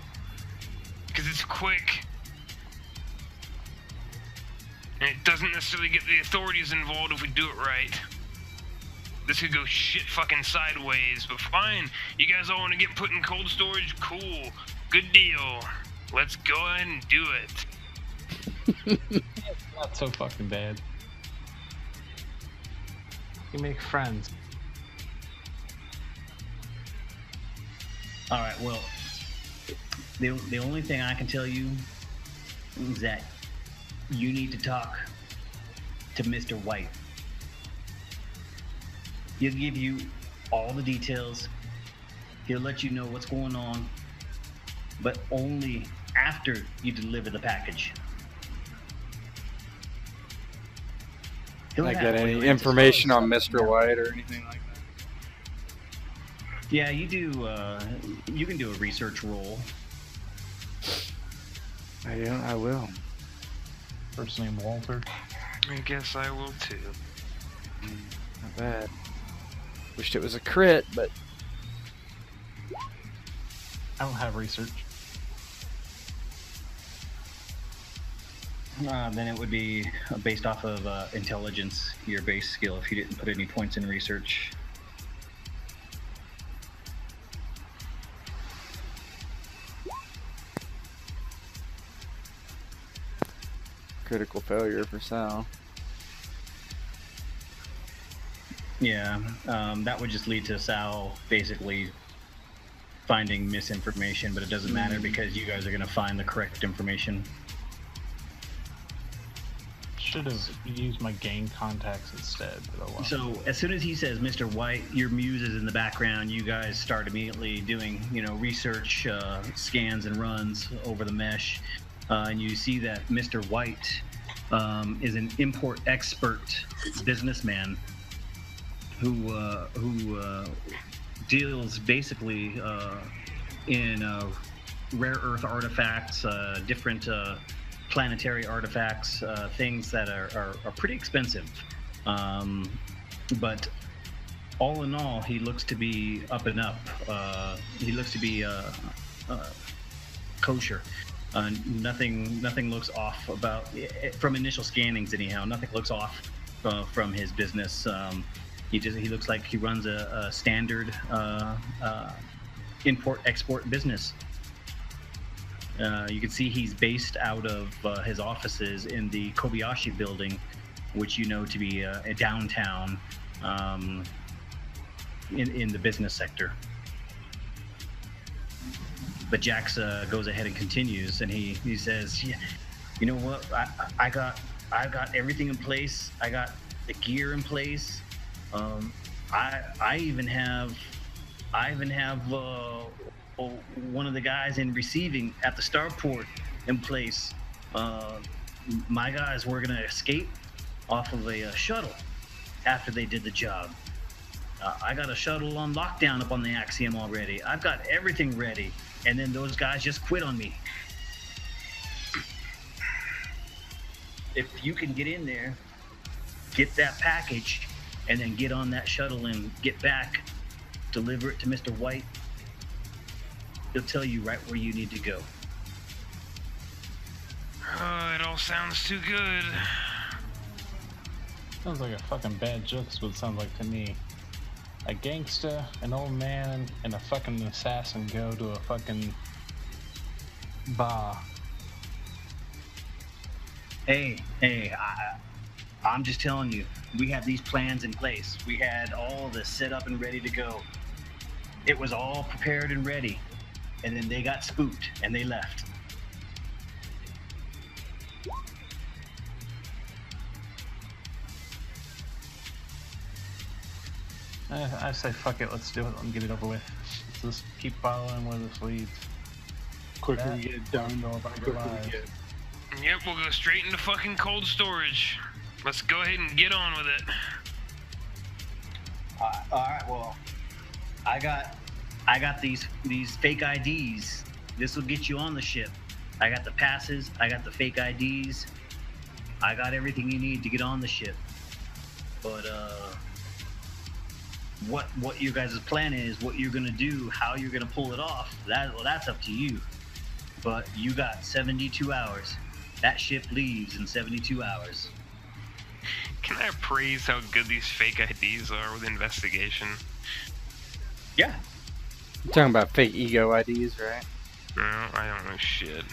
Because it's quick. And it doesn't necessarily get the authorities involved if we do it right. This could go shit fucking sideways, but fine. You guys all want to get put in cold storage? Cool. Good deal. Let's go ahead and do it.
It's not so fucking bad. You make friends.
All right, well, the only thing I can tell you is that you need to talk to Mr. White. He'll give you all the details. He'll let you know what's going on, but only after you deliver the package. He'll
I
have
get
all
any
your answers.
information on Mr. White or anything like that?
Yeah, you do. You can do a research roll.
I will.
First name Walter.
I guess I will too.
Not bad. Wished it was a crit, but
I don't have research.
Then it would be based off of intelligence, your base skill, if you didn't put any points in research.
critical failure for Sal.
Yeah, that would just lead to Sal basically finding misinformation, but it doesn't matter because you guys are going to find the correct information.
Should have used my gang contacts instead, but oh well.
So as soon as he says Mr. White, your muse is in the background. You guys start immediately doing, research, scans and runs over the mesh, and you see that Mr. White is an import expert businessman who deals basically in rare earth artifacts, different planetary artifacts, things that are pretty expensive. But all in all, he looks to be up and up. He looks to be kosher. Nothing looks off about, from initial scannings anyhow, nothing looks off from his business. He looks like he runs a standard import-export business. You can see he's based out of his offices in the Kobayashi building, which you know to be a downtown in the business sector. But Jax goes ahead and continues, and he says, yeah, you know what? I've got everything in place. I got the gear in place. I even have one of the guys in receiving at the starport in place. My guys were gonna escape off of a shuttle after they did the job. I got a shuttle on lockdown up on the Axiom already. I've got everything ready, and then those guys just quit on me. If you can get in there, get that package, and then get on that shuttle and get back, deliver it to Mr. White, he'll tell you right where you need to go.
Oh, it all sounds too good.
Sounds like a fucking bad joke is what it sounds like to me. A gangster, an old man, and a fucking assassin go to a fucking bar.
Hey, I'm just telling you, we have these plans in place. We had all this set up and ready to go. It was all prepared and ready. And then they got spooked and they left.
I say fuck it, let's do it and get it over with. Let's just keep following where this leads.
Quicker we get it done,
know if I
quicker
survive.
we get.
Yep, we'll go straight into fucking cold storage. Let's go ahead and get on with it.
All right, well, I got these fake IDs. This will get you on the ship. I got the passes. I got the fake IDs. I got everything you need to get on the ship. But what your guys' plan is, what you're gonna do, how you're gonna pull it off, that's up to you. But you got 72 hours. That ship leaves in 72 hours.
Can I appraise how good these fake IDs are with investigation?
Yeah.
You're talking about fake ego IDs, right?
No, I don't know shit.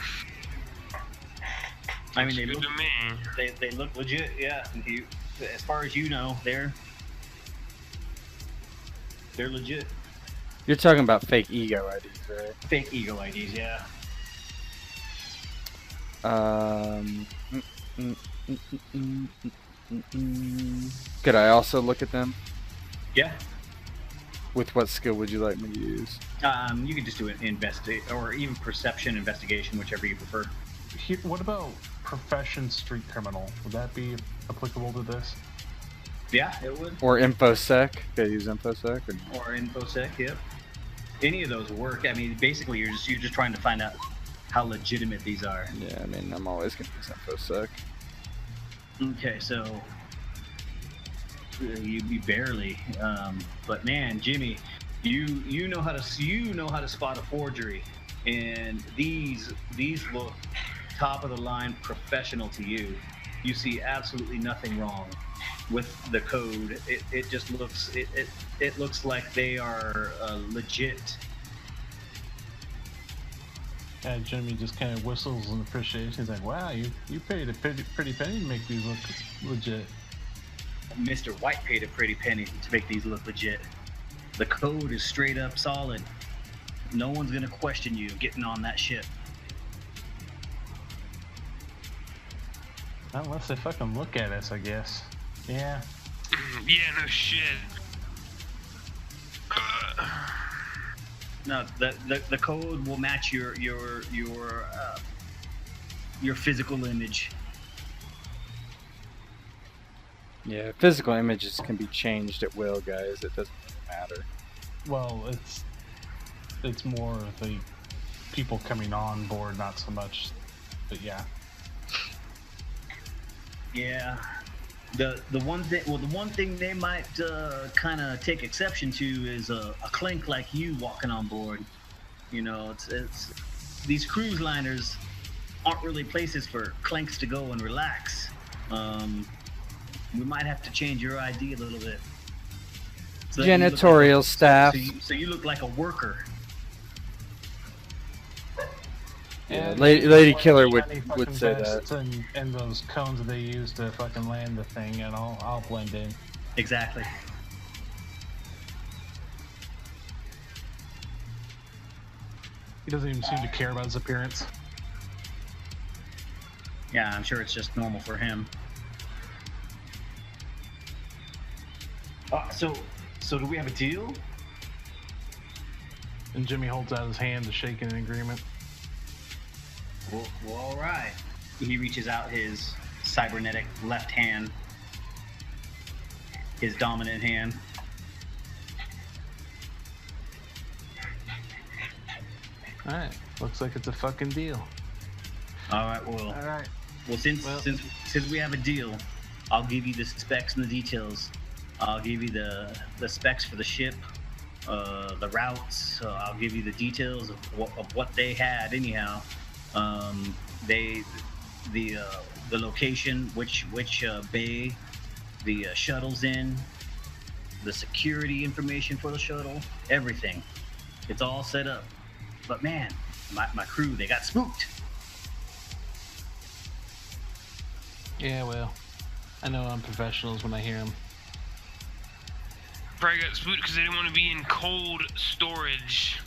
I mean,
Looks good to me.
they look legit. Yeah. As far as you know, they're legit.
You're talking about fake ego IDs, right?
Fake ego IDs. Yeah.
Could I also look at them?
Yeah.
With what skill would you like me to use?
You can just do an investigate or even perception investigation, whichever you prefer.
What about profession street criminal? Would that be applicable to this?
Yeah, it would.
Or infosec? Could I use infosec?
Or infosec. Yep. Any of those work. I mean, basically, you're just trying to find out how legitimate these are.
Yeah, I mean, I'm always gonna use infosec.
Okay, so you barely, but man, Jimmy, you know how to spot a forgery, and these look top of the line professional to you. You see absolutely nothing wrong with the code. It just looks it looks like they are legit.
And Jimmy just kind of whistles in appreciation. He's like, "Wow, you paid a pretty penny to make these look legit."
Mr. White paid a pretty penny to make these look legit. The code is straight up solid. No one's gonna question you getting on that ship.
Unless they fucking look at us, I guess. Yeah.
Yeah, no shit.
No, the code will match your physical image.
Yeah, physical images can be changed at will, guys. It doesn't matter.
Well, it's more the people coming on board, not so much. But yeah.
Yeah. The one thing they might kind of take exception to is a clink like you walking on board. You know, it's these cruise liners aren't really places for clinks to go and relax. we might have to change your ID a little bit. So that you look
Janitorial
like
staff.
So you look like a worker.
Yeah,
And
Ladykiller
shiny
would
fucking
say
vests
that.
and those cones that they use to fucking land the thing, and I'll blend in.
Exactly.
He doesn't even seem to care about his appearance.
Yeah, I'm sure it's just normal for him. So do we have a deal?
And Jimmy holds out his hand to shake in agreement.
Well, all right. He reaches out his cybernetic left hand, his dominant hand.
Alright, looks like it's a fucking deal.
All right. Well, since we have a deal, I'll give you the specs and the details. I'll give you the specs for the ship, the routes. I'll give you the details of what they had. Anyhow, the location, which bay the shuttle's in, the security information for the shuttle, everything. It's all set up. But man, my crew, they got spooked.
Yeah, well, I know unprofessionals when I hear them.
Probably got spooked because they didn't want to be in cold storage.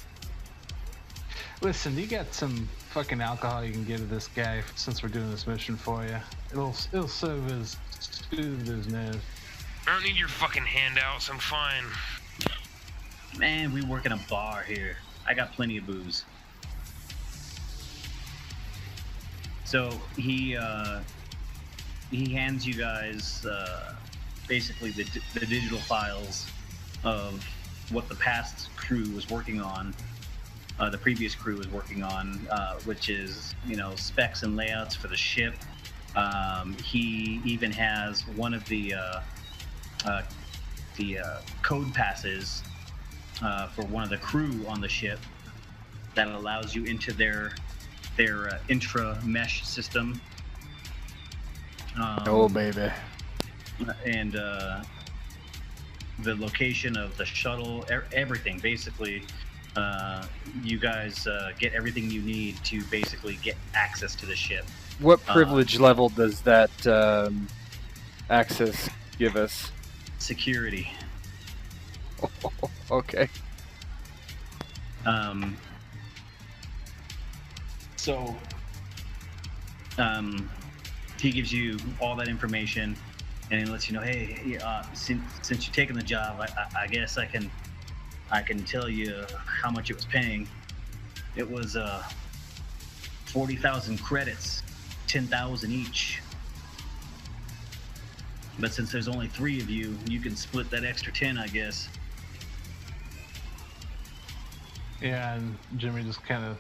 Listen, you got some fucking alcohol you can give to this guy since we're doing this mission for you. It'll soothe his nose.
I don't need your fucking handouts. I'm fine.
Man, we work in a bar here. I got plenty of booze. So he hands you guys basically the digital files of what the past crew was working on, the previous crew was working on, which is, specs and layouts for the ship. He even has one of the code passes for one of the crew on the ship that allows you into their intra mesh system.
Oh, baby.
And the location of the shuttle, everything. Basically, you guys get everything you need to basically get access to the ship.
What privilege level does that access give us?
Security.
Okay.
So he gives you all that information, and he lets you know, hey, since you're taking the job, I guess I can tell you how much it was paying. It was 40,000 credits, 10,000 each. But since there's only 3 of you, you can split that extra 10, I guess.
Yeah, and Jimmy just kind of,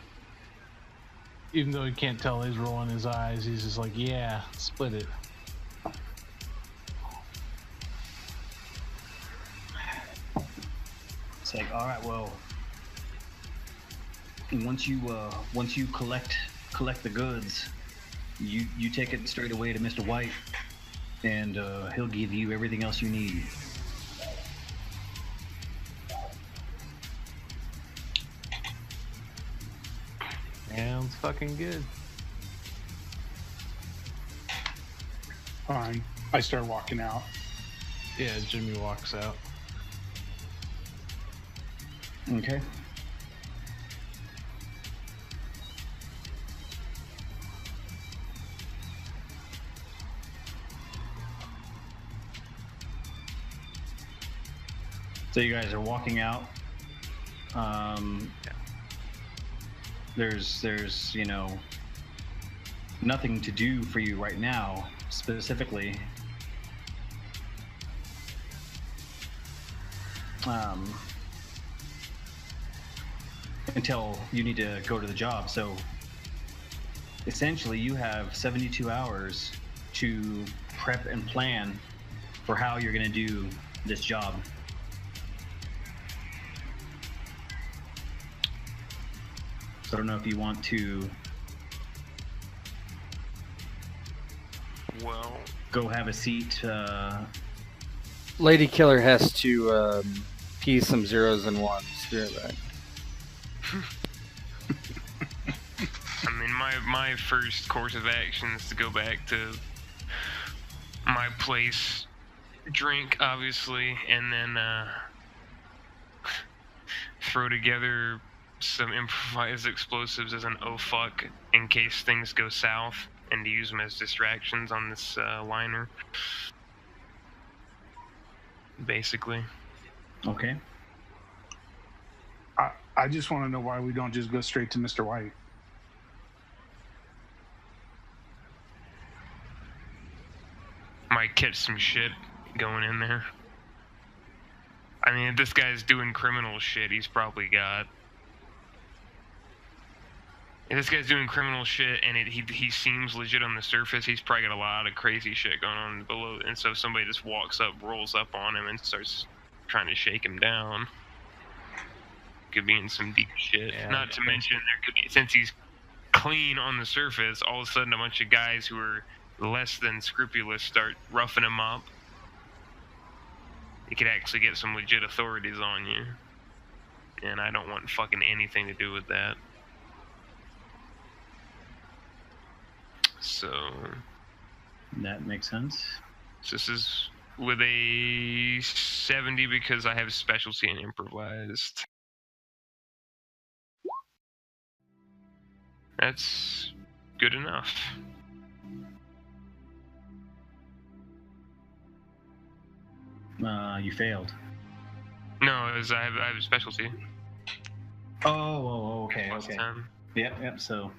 even though he can't tell he's rolling his eyes, he's just like, yeah, split it.
It's like, all right, well, once you collect the goods, you take it straight away to Mr. White, and he'll give you everything else you need.
Sounds fucking good.
Fine. I start walking out.
Yeah, Jimmy walks out.
Okay. So you guys are walking out. There's nothing to do for you right now, specifically. Until you need to go to the job. So essentially you have 72 hours to prep and plan for how you're going to do this job. So I don't know if you want to
well.
Go have a seat.
Ladykiller has to pee some zeros and ones. Be right back.
I mean, my first course of action is to go back to my place, drink, obviously, and then throw together some improvised explosives as an oh fuck in case things go south, and to use them as distractions on this liner. Basically.
Okay.
I just want to know why we don't just go straight to Mr. White.
Might catch some shit going in there. I mean, if this guy's doing criminal shit, he's probably got... If this guy's doing criminal shit and he seems legit on the surface, he's probably got a lot of crazy shit going on below. And so if somebody just walks up, rolls up on him, and starts trying to shake him down, could be in some deep shit.
Yeah,
Not to mention, there could be, since he's clean on the surface, all of a sudden a bunch of guys who are less than scrupulous start roughing him up. You could actually get some legit authorities on you. And I don't want fucking anything to do with that. So...
That makes sense.
So this is with a 70 because I have specialty and improvised. That's good enough.
You failed.
No, I have a specialty.
Oh, okay,
Last
okay.
time.
Yep. So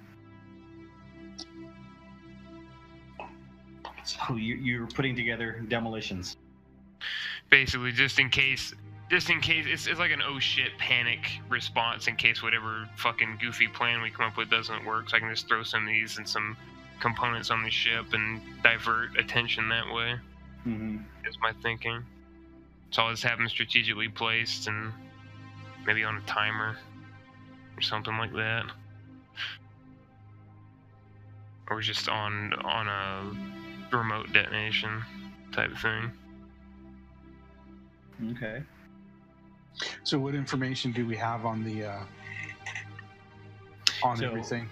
you're putting together demolitions.
Basically, just in case it's like an oh shit panic response in case whatever fucking goofy plan we come up with doesn't work, so I can just throw some of these and some components on the ship and divert attention that way.
Mm-hmm.
Is my thinking. So I'll just have them strategically placed and maybe on a timer or something like that, or just on a remote detonation type of thing.
Okay.
So what information do we have on the
So-
everything?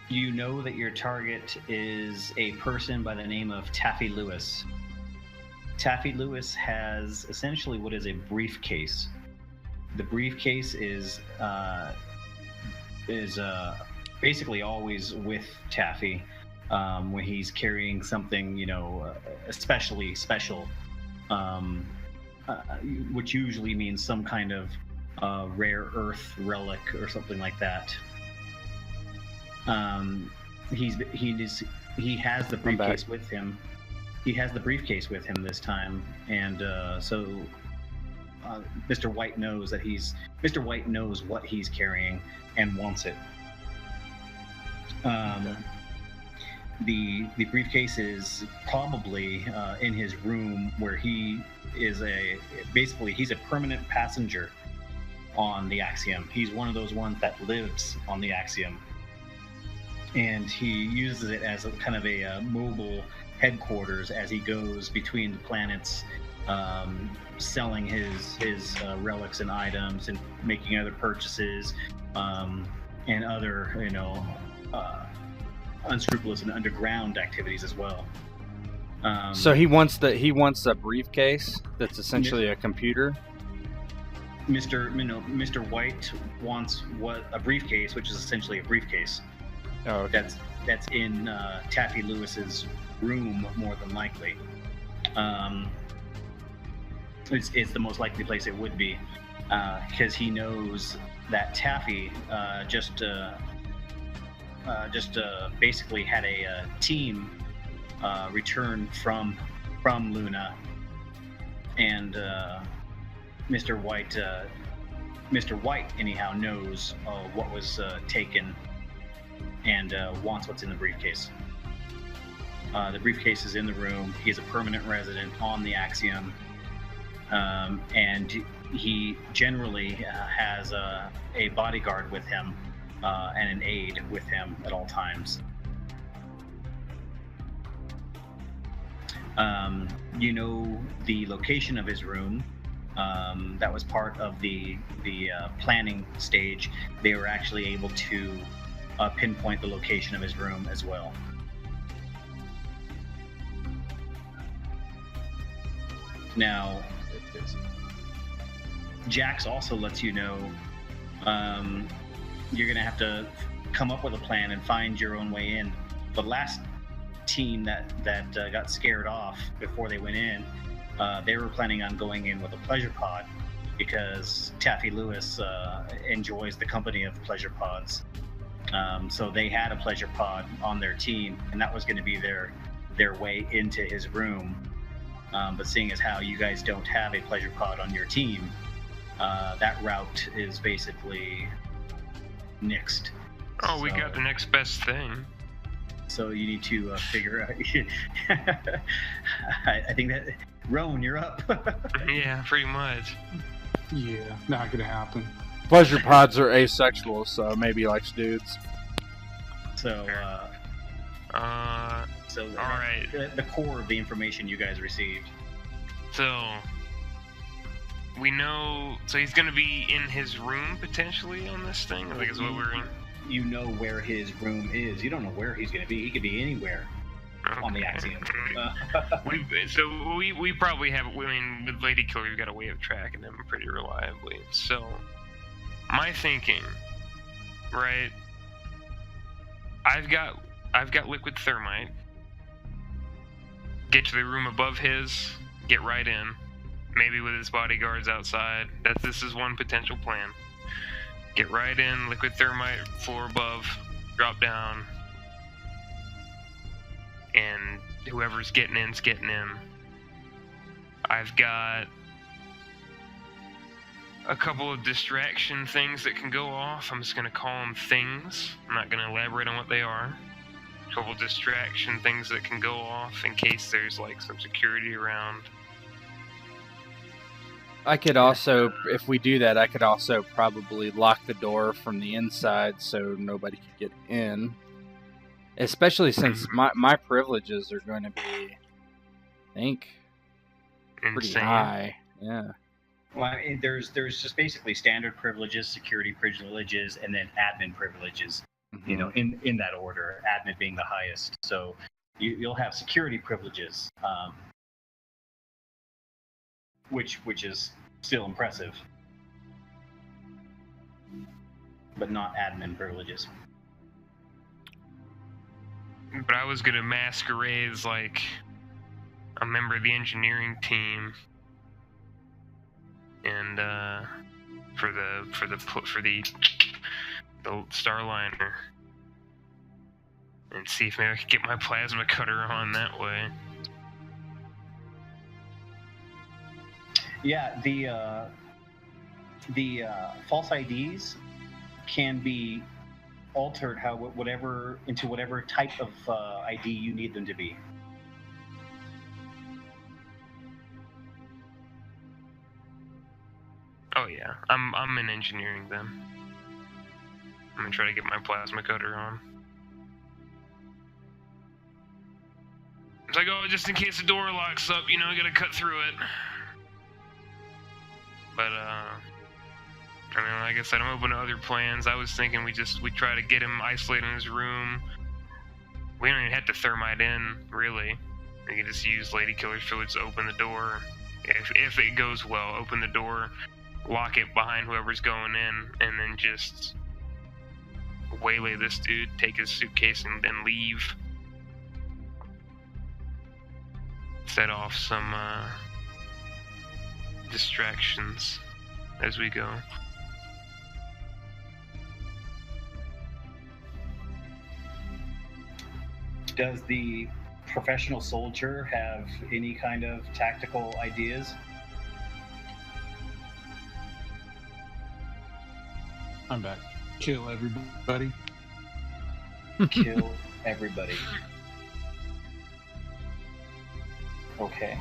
You know that your target is a person by the name of Taffy Lewis. Taffy Lewis has essentially what is a briefcase. The briefcase is basically always with Taffy when he's carrying something, especially special, which usually means some kind of rare earth relic or something like that. He has the briefcase with him. He has the briefcase with him this time, and so Mr. White knows that Mr. White knows what he's carrying and wants it. The briefcase is probably in his room, where he is he's a permanent passenger on the Axiom. He's one of those ones that lives on the Axiom, and he uses it as a kind of a mobile headquarters as he goes between the planets, selling his relics and items and making other purchases, and other unscrupulous and underground activities as well.
So he wants a briefcase that's essentially a computer.
Mr. White wants a briefcase, which is essentially a briefcase.
Oh, okay.
That's in Taffy Lewis's room, more than likely. It's the most likely place it would be, because he knows that Taffy just basically had a team return from Luna, and Mr. White anyhow knows what was taken and wants what's in the briefcase. The briefcase is in the room. He's a permanent resident on the Axiom, and he generally has a bodyguard with him and an aide with him at all times. You know the location of his room. That was part of the planning stage. They were actually able to pinpoint the location of his room as well. Now, Jax also lets you know you're going to have to come up with a plan and find your own way in. The last team that got scared off before they went in, they were planning on going in with a pleasure pod because Taffy Lewis enjoys the company of pleasure pods. So they had a pleasure pod on their team, and that was going to be their way into his room. But seeing as how you guys don't have a pleasure pod on your team, that route is basically nixed.
Oh, we got the next best thing.
So you need to figure out. I think that Roan, you're up.
Yeah, pretty much.
Yeah, not gonna happen.
Pleasure pods are asexual, so maybe he likes dudes.
So,
All right.
The core of the information you guys received.
So we know. So he's gonna be in his room potentially on this thing. I think is what we're in.
You know where his room is. You don't know where he's going to be. He could be anywhere on the Axiom.
we probably have. I mean, with Ladykiller, we've got a way of tracking them pretty reliably. So, my thinking, right? I've got liquid thermite. Get to the room above his. Get right in. Maybe with his bodyguards outside. This is one potential plan. Get right in, liquid thermite, floor above, drop down, and whoever's getting in's getting in. I've got a couple of distraction things that can go off. I'm just going to call them things. I'm not going to elaborate on what they are. A couple of distraction things that can go off in case there's like some security around.
I could also, if we do that, I could also probably lock the door from the inside so nobody could get in. Especially since my privileges are going to be, I think, pretty
Insane.
high. Yeah.
Well, I mean, there's just basically standard privileges, security privileges, and then admin privileges.
Mm-hmm.
You know, in that order. Admin being the highest. So you'll have security privileges. Which is still impressive, but not admin privileges.
But I was gonna masquerade as like a member of the engineering team, and for the Starliner, and see if maybe I could get my plasma cutter on that way.
Yeah, the false IDs can be altered into whatever type of ID you need them to be.
Oh yeah, I'm in engineering then. I'm gonna try to get my plasma cutter on. It's like, oh, just in case the door locks up, you know, I gotta cut through it. But, I mean, like I said, I'm open to other plans. I was thinking we try to get him isolated in his room. We don't even have to thermite in, really. We can just use Ladykiller's fluids to open the door. If it goes well, open the door, lock it behind whoever's going in, and then just waylay this dude, take his suitcase, and then leave. Set off some, distractions as we go.
Does the professional soldier have any kind of tactical ideas?
I'm back. Kill everybody.
Kill everybody. Okay.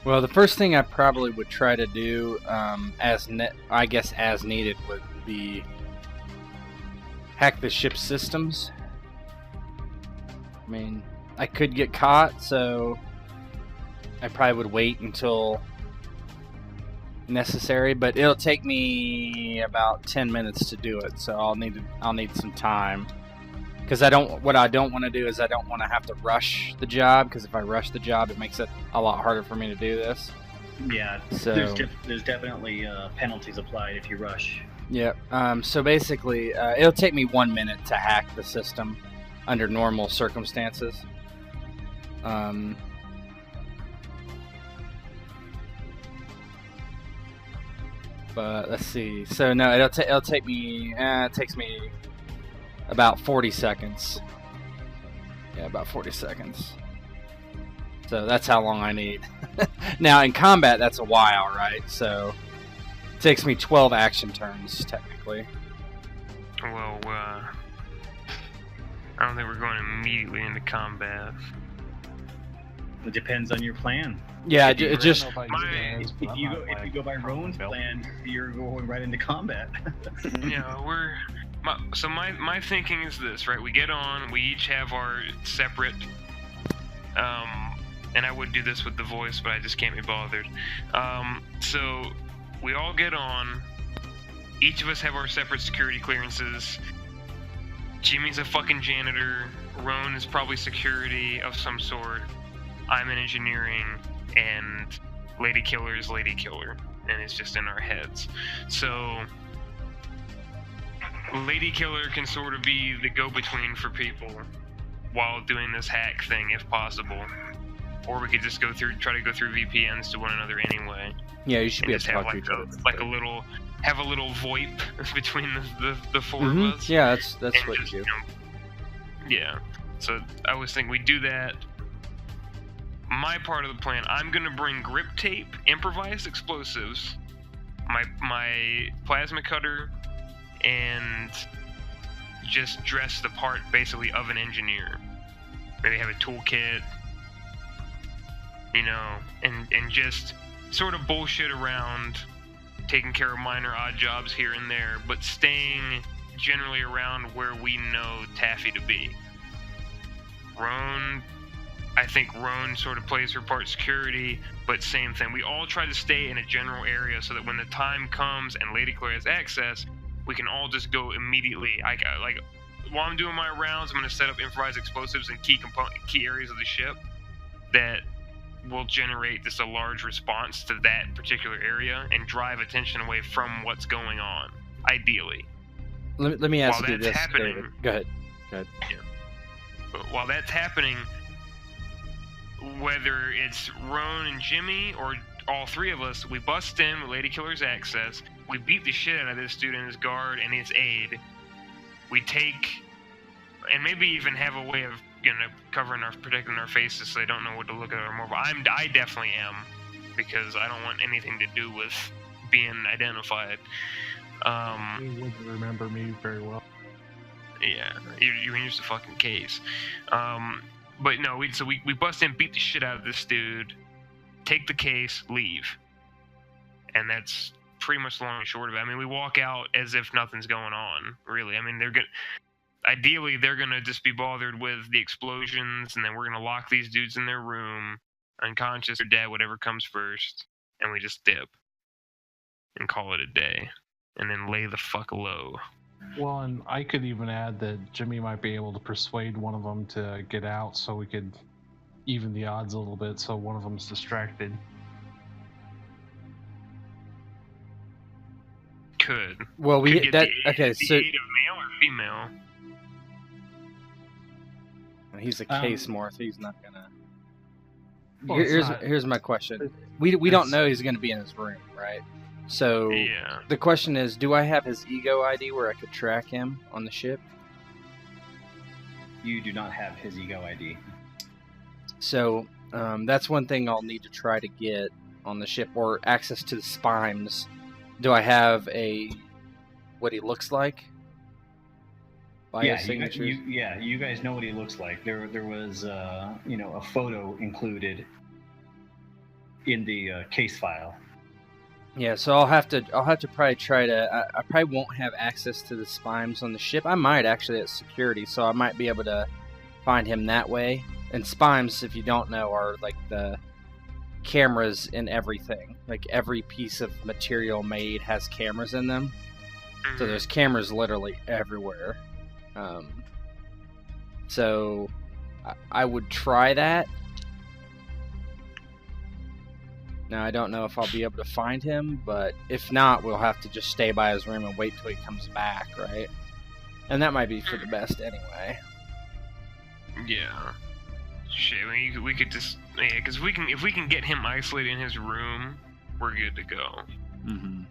Well, the first thing I probably would try to do, as needed, would be hack the ship's systems I mean, I could get caught, so I probably would wait until necessary, but it'll take me about 10 minutes to do it, so I'll need some time. Because what I don't want to do is I don't want to have to rush the job, because if I rush the job, it makes it a lot harder for me to do this.
Yeah,
So
there's definitely penalties applied if you rush.
yeah. So basically, it'll take me 1 minute to hack the system under normal circumstances. But let's see. So no, it'll take me. It takes me about 40 seconds. Yeah, about 40 seconds. So that's how long I need. Now in combat, that's a while, right? So it takes me 12 action turns technically.
Well, I don't think we're going immediately into combat.
It depends on your plan.
Yeah,
If you-
it just.
If you go by Rowan's plan, you're going right into combat.
Yeah, my thinking is this, right? We get on, we each have our separate, and I would do this with the voice, but I just can't be bothered. So we all get on, each of us have our separate security clearances. Jimmy's a fucking janitor, Rowan is probably security of some sort, I'm in engineering, and Ladykiller is Ladykiller, and it's just in our heads. So Ladykiller can sort of be the go-between for people while doing this hack thing, if possible. Or we could just try to go through VPNs to one another anyway.
Yeah, you should
And
be able
just
to
have
talk to each other.
have a little VoIP between the 4 of us.
Yeah, that's
And
what
just,
you do.
Yeah. So I was thinking we do that. My part of the plan, I'm gonna bring grip tape, improvised explosives, my plasma cutter, and just dress the part basically of an engineer. Maybe have a toolkit, and just sort of bullshit around, taking care of minor odd jobs here and there, but staying generally around where we know Taffy to be. I think Roan sort of plays her part security, but same thing. We all try to stay in a general area so that when the time comes and Ladykiller has access, we can all just go immediately. While I'm doing my rounds, I'm going to set up improvised explosives in key areas of the ship that will generate just a large response to that particular area and drive attention away from what's going on, ideally.
Let me ask
While
you
that's
this,
happening,
David. Go ahead.
Yeah. But while that's happening, whether it's Roan and Jimmy or all 3 of us, we bust in with Ladykiller's access, we beat the shit out of this dude and his guard and his aide. We take, and maybe even have a way of protecting our faces so they don't know what to look at or more. But I definitely am, because I don't want anything to do with being identified.
You wouldn't remember me very well.
Yeah, you're just a fucking case. But no, we bust in, beat the shit out of this dude, take the case, leave. And that's pretty much the long and short of it. I mean, we walk out as if nothing's going on, really. I mean, ideally, they're gonna just be bothered with the explosions, and then we're gonna lock these dudes in their room, unconscious or dead, whatever comes first, and we just dip and call it a day, and then lay the fuck low.
Well, and I could even add that Jimmy might be able to persuade one of them to get out, so we could even the odds a little bit, so one of them's distracted.
Could.
Well,
Could get
okay.
the
So
aid of male or female.
he's a case morph. He's not gonna.
Well, it's
Here's my question. We don't know he's gonna be in his room, right? So
Yeah.
the question is, do I have his ego ID where I could track him on the ship?
You do not have his ego ID.
So that's one thing I'll need to try to get on the ship, or access to the spimes. Do I have what he looks like? By his signatures?
You guys know what he looks like. There was a photo included in the case file.
Yeah, so I'll have to probably try to. I probably won't have access to the spimes on the ship. I might actually at security, so I might be able to find him that way. And spimes, if you don't know, are like the cameras in everything. Like every piece of material made has cameras in them. So there's cameras literally everywhere. So I would try that. Now, I don't know if I'll be able to find him, but if not, we'll have to just stay by his room and wait till he comes back, right? And that might be for the best anyway.
Yeah. Shit, we could just... Yeah, because if we can get him isolated in his room, we're good to go.
Mm-hmm.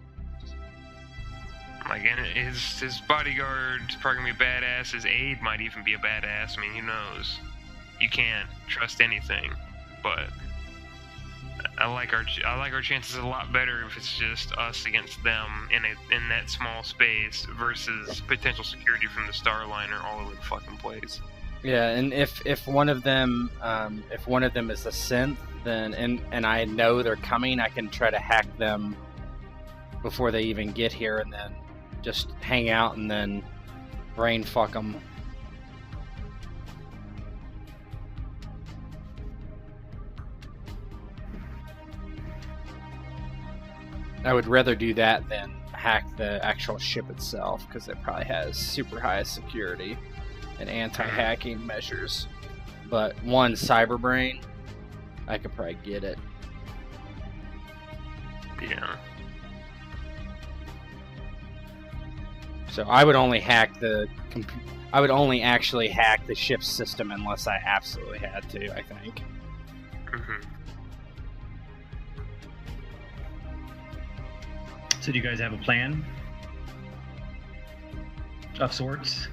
Like, and his bodyguard's probably gonna be a badass. His aide might even be a badass. I mean, who knows? You can't trust anything, but I like our chances a lot better if it's just us against them in that small space versus potential security from the Starliner all over the fucking place.
Yeah, and if one of them is a synth, then and I know they're coming, I can try to hack them before they even get here, and then just hang out and then brain fuck them. I would rather do that than hack the actual ship itself, because it probably has super high security and anti-hacking measures. But one cyberbrain, I could probably get it.
Yeah.
So I would only hack I would only actually hack the ship's system unless I absolutely had to, I think.
Mm-hmm.
So do you guys have a plan of sorts?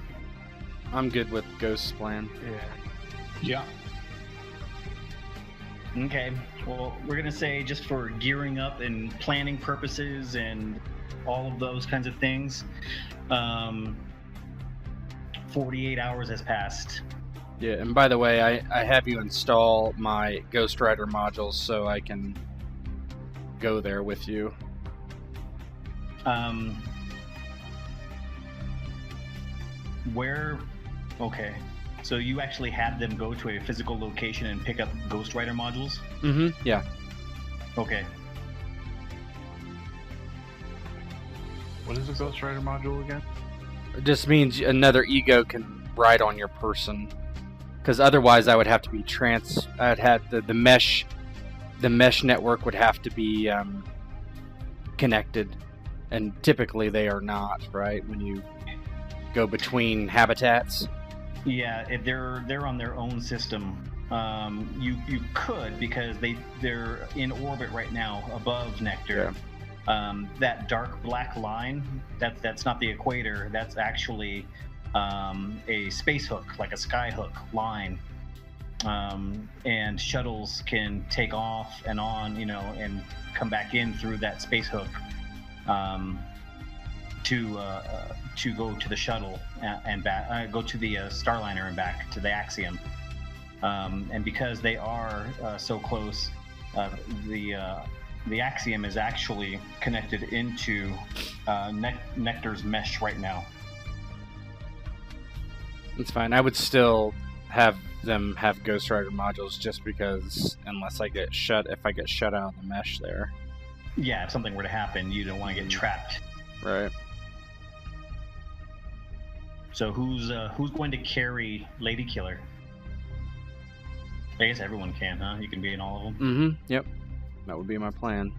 I'm good with Ghost's plan.
Yeah.
Okay. Well, we're going to say, just for gearing up and planning purposes and all of those kinds of things, 48 hours has passed.
Yeah, and by the way, I have you install my Ghost Rider modules so I can go there with you.
Where? Okay. So you actually had them go to a physical location and pick up Ghost Rider modules?
Mm-hmm, yeah.
Okay.
What is a Ghost Rider module again?
It just means another ego can ride on your person. Because otherwise I would have to be I'd have the mesh network would have to be connected. And typically they are not, right? When you go between habitats.
Yeah, if they're on their own system. You could, because they're in orbit right now above Nectar.
Yeah.
That dark black line, that's not the equator. That's actually a space hook, like a sky hook line. And shuttles can take off and on, and come back in through that space hook. To go to the shuttle and back, go to the Starliner and back to the Axiom. And because they are so close, the Axiom is actually connected into Nectar's mesh right now.
It's fine. I would still have them have Ghost Rider modules just because, if I get shut out of the mesh there.
Yeah, if something were to happen, you don't want to get trapped.
Right.
So who's going to carry Ladykiller? I guess everyone can, huh? You can be in all of them.
Mm-hmm. Yep. That would be my plan.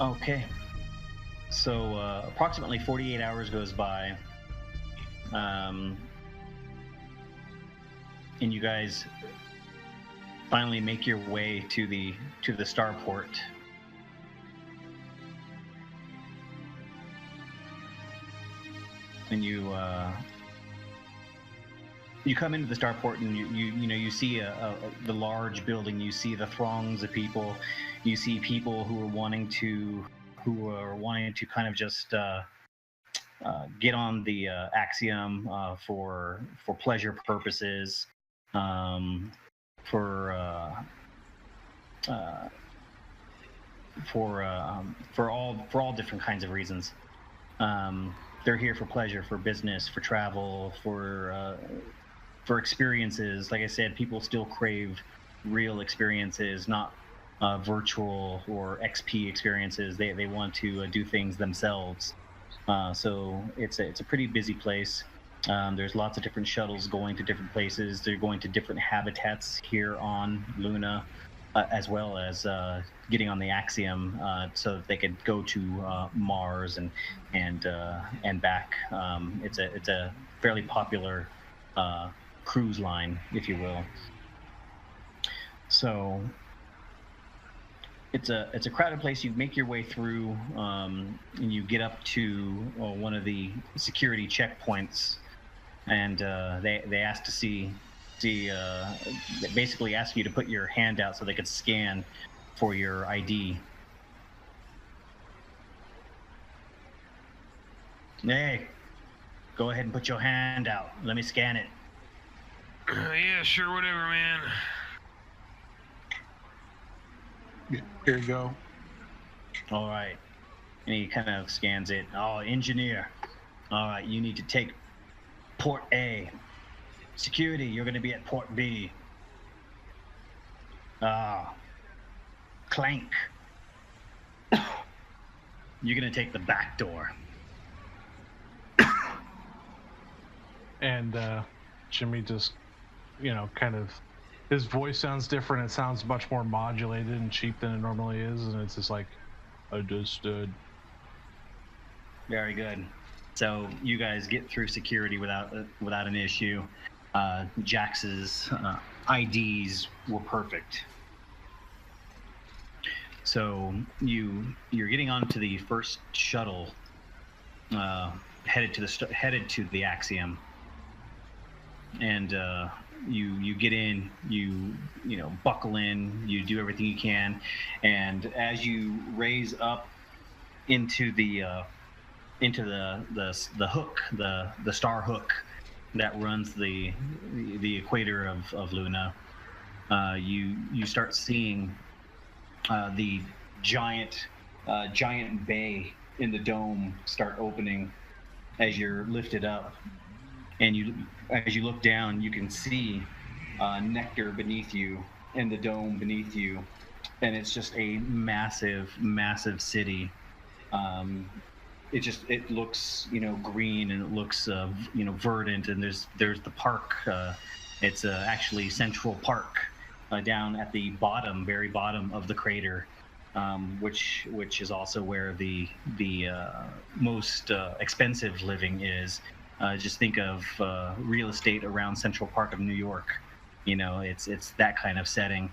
Okay. So approximately 48 hours goes by, and you guys finally make your way to the starport. And you come into the starport, and you see the large building. You see the throngs of people. You see people who are wanting to kind of just get on the Axiom for pleasure purposes, for all different kinds of reasons. they're here for pleasure, for business, for travel, for experiences. Like I said, people still crave real experiences, not virtual or XP experiences. They want to do things themselves. So it's a pretty busy place. There's lots of different shuttles going to different places. They're going to different habitats here on Luna, as well as getting on the Axiom, so that they could go to Mars and back. It's a fairly popular cruise line, if you will. So it's a crowded place. You make your way through, and you get up to one of the security checkpoints, and they ask to see. They basically ask you to put your hand out so they could scan for your ID. Hey, go ahead and put your hand out. Let me scan it.
Yeah, sure, whatever, man.
Here you go.
All right. And he kind of scans it. Oh, engineer. All right, you need to take port A. Security, you're going to be at port B. Clank. You're going to take the back door.
And Jimmy just, kind of, his voice sounds different. It sounds much more modulated and cheap than it normally is, and it's just like, understood.
Very good. So you guys get through security without an issue. Jax's IDs were perfect. So you're getting onto the first shuttle, headed to the Axiom, and you get in, you buckle in, you do everything you can, and as you raise up into the hook, the star hook that runs the equator of Luna, you start seeing the giant bay in the dome start opening as you're lifted up, and as you look down, you can see Nectar beneath you and the dome beneath you, and it's just a massive city. It looks green, and it looks verdant, and there's the park. It's actually Central Park down at the very bottom of the crater, which is also where the most expensive living is. Just think of real estate around Central Park of New York. It's that kind of setting.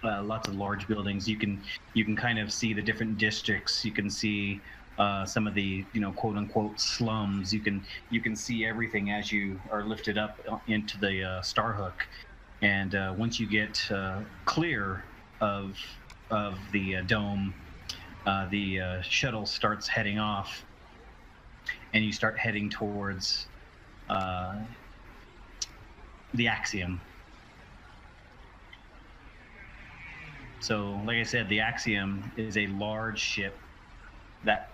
Lots of large buildings. You can kind of see the different districts. You can see some of the quote unquote slums. You can see everything as you are lifted up into the star hook, and once you get clear of the dome, the shuttle starts heading off, and you start heading towards the Axiom. So, like I said, the Axiom is a large ship that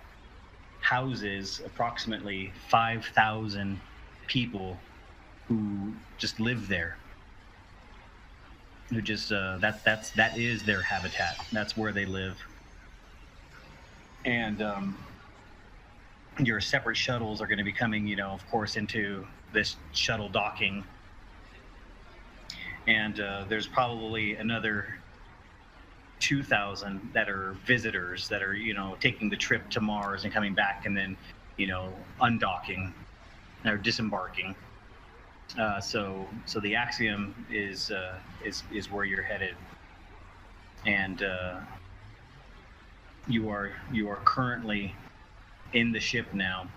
houses approximately 5,000 people who just live there. Who just that is their habitat. That's where they live. And your separate shuttles are going to be coming, of course, into this shuttle docking. And there's probably another 2,000 that are visitors that are taking the trip to Mars and coming back, and then undocking or disembarking. So the Axiom is where you're headed, and you are currently in the ship now,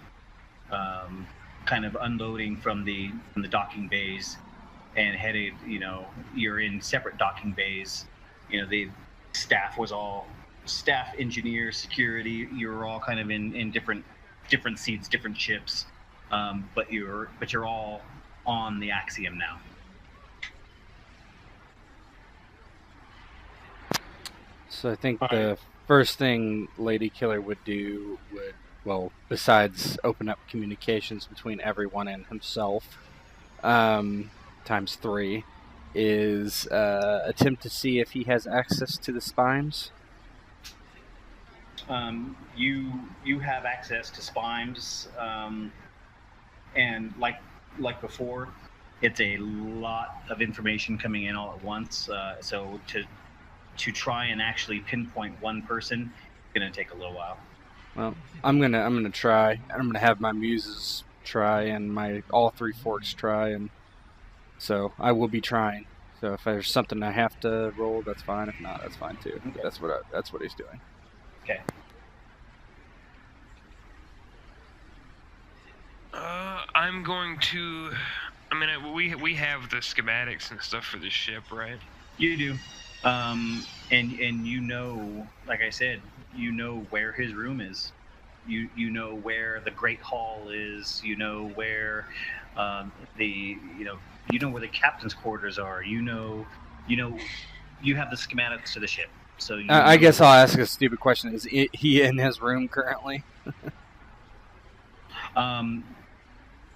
kind of unloading from the docking bays and headed. You're in separate docking bays. The staff, engineers, security. You're all kind of in different seats, different ships, but you're all on the Axiom now.
So I think the first thing Ladykiller would do would besides open up communications between everyone and himself, times 3, is attempt to see if he has access to the spimes.
You have access to spimes, and like before, it's a lot of information coming in all at once. So to try and actually pinpoint one person, it's gonna take a little while.
Well, I'm gonna try. I'm gonna have my muses try and my all 3 forks try, and so I will be trying. So if there's something I have to roll, that's fine. If not, that's fine too.
Okay.
That's what he's doing.
Okay.
I'm going to. I mean, we have the schematics and stuff for the ship, right?
You do, and you know, like I said, you know where his room is. You know where the Great Hall is. You know where you know where the captain's quarters are. You have the schematics to the ship. So
I guess I'll ask a stupid question: is he in his room currently?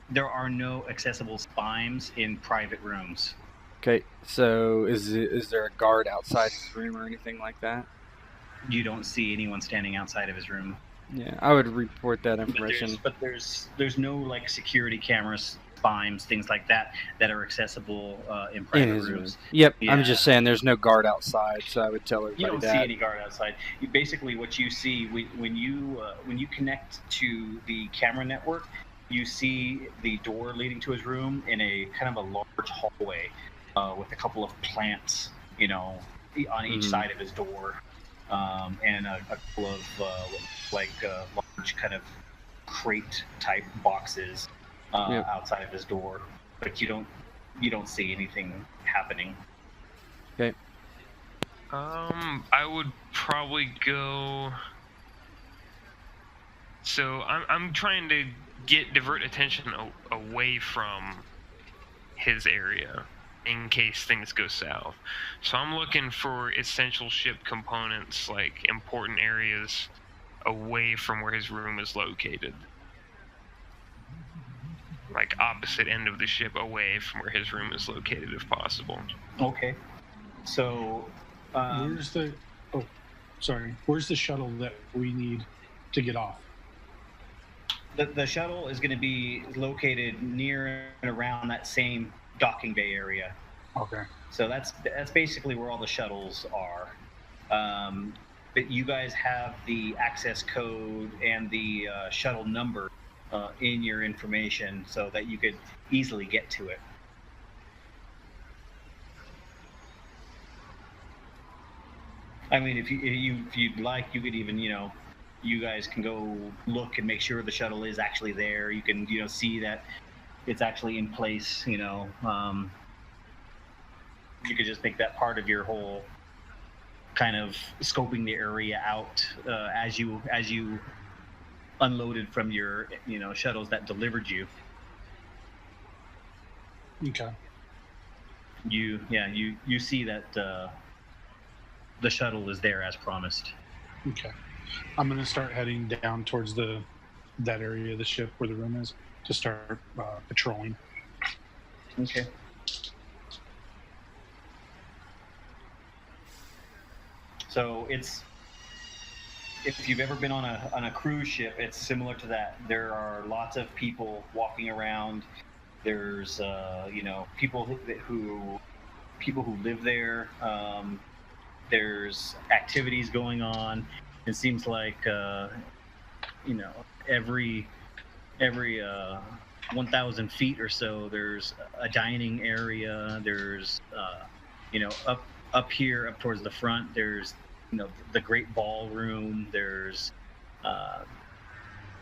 There are no accessible spimes in private rooms.
Okay, so is there a guard outside his room or anything like that?
You don't see anyone standing outside of his room.
Yeah, I would report that information.
But there's no like security cameras, spimes, things like that are accessible in private rooms.
Room. Yep,
Yeah.
I'm just saying there's no guard outside, so I would tell everybody
You don't
that.
see any guard outside. Basically, what you see when you connect to the camera network, you see the door leading to his room in a kind of a large hallway with a couple of plants, on each side of his door, and a couple of large kind of crate type boxes outside of his door. But you don't see anything happening.
Okay.
I would probably go. So I'm trying to divert attention away from his area in case things go south. So I'm looking for essential ship components, like important areas away from where his room is located. Like opposite end of the ship, away from where his room is located if possible.
Okay. So
where's the shuttle that we need to get off?
The shuttle is going to be located near and around that same docking bay area.
Okay.
So that's basically where all the shuttles are. But you guys have the access code and the shuttle number in your information so that you could easily get to it. I mean, if you'd like, you could even, you guys can go look and make sure the shuttle is actually there. You can, see that it's actually in place. You could just make that part of your whole kind of scoping the area out as you unloaded from your, shuttles that delivered you.
Okay.
You see that the shuttle is there as promised.
Okay. I'm going to start heading down towards that area of the ship where the room is to start patrolling.
Okay. So if you've ever been on a cruise ship, it's similar to that. There are lots of people walking around. There's people who live there. There's activities going on. It seems like every 1,000 feet or so, there's a dining area. There's up here, up towards the front, there's the great ballroom. There's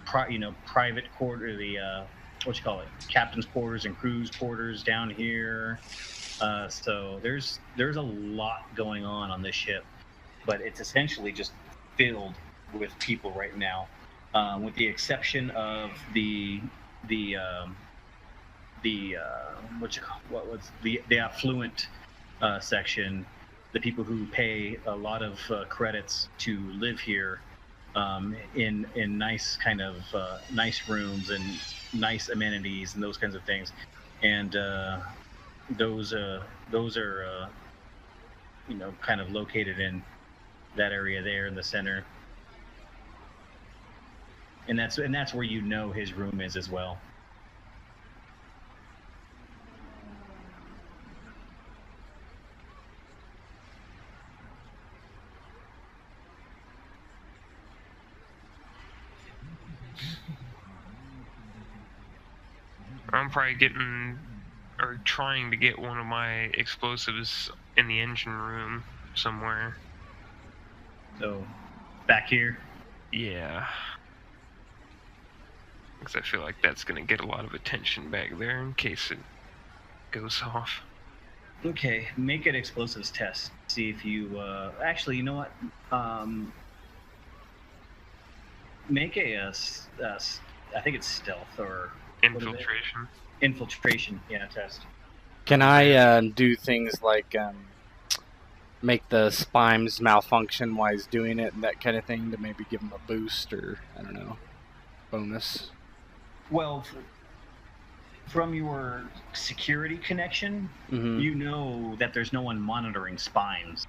private quarter, the captain's quarters and crew's quarters down here. So there's a lot going on this ship, but it's essentially just filled with people right now, with the exception of the affluent section, the people who pay a lot of credits to live here. in nice kind of nice rooms and nice amenities and those kinds of things, and those are kind of located in that area there in the center, and that's where his room is as well.
I'm probably getting or trying to get one of my explosives in the engine room somewhere.
So, back here?
Yeah. Because I feel like that's going to get a lot of attention back there in case it goes off.
Okay, make an explosives test. See if you... actually, you know what? Make I think it's stealth or...
Infiltration.
Infiltration, test.
Can I do things like make the spimes malfunction while he's doing it and that kind of thing to maybe give him a boost or, I don't know, bonus?
Well, from your security connection, you know that there's no one monitoring spimes.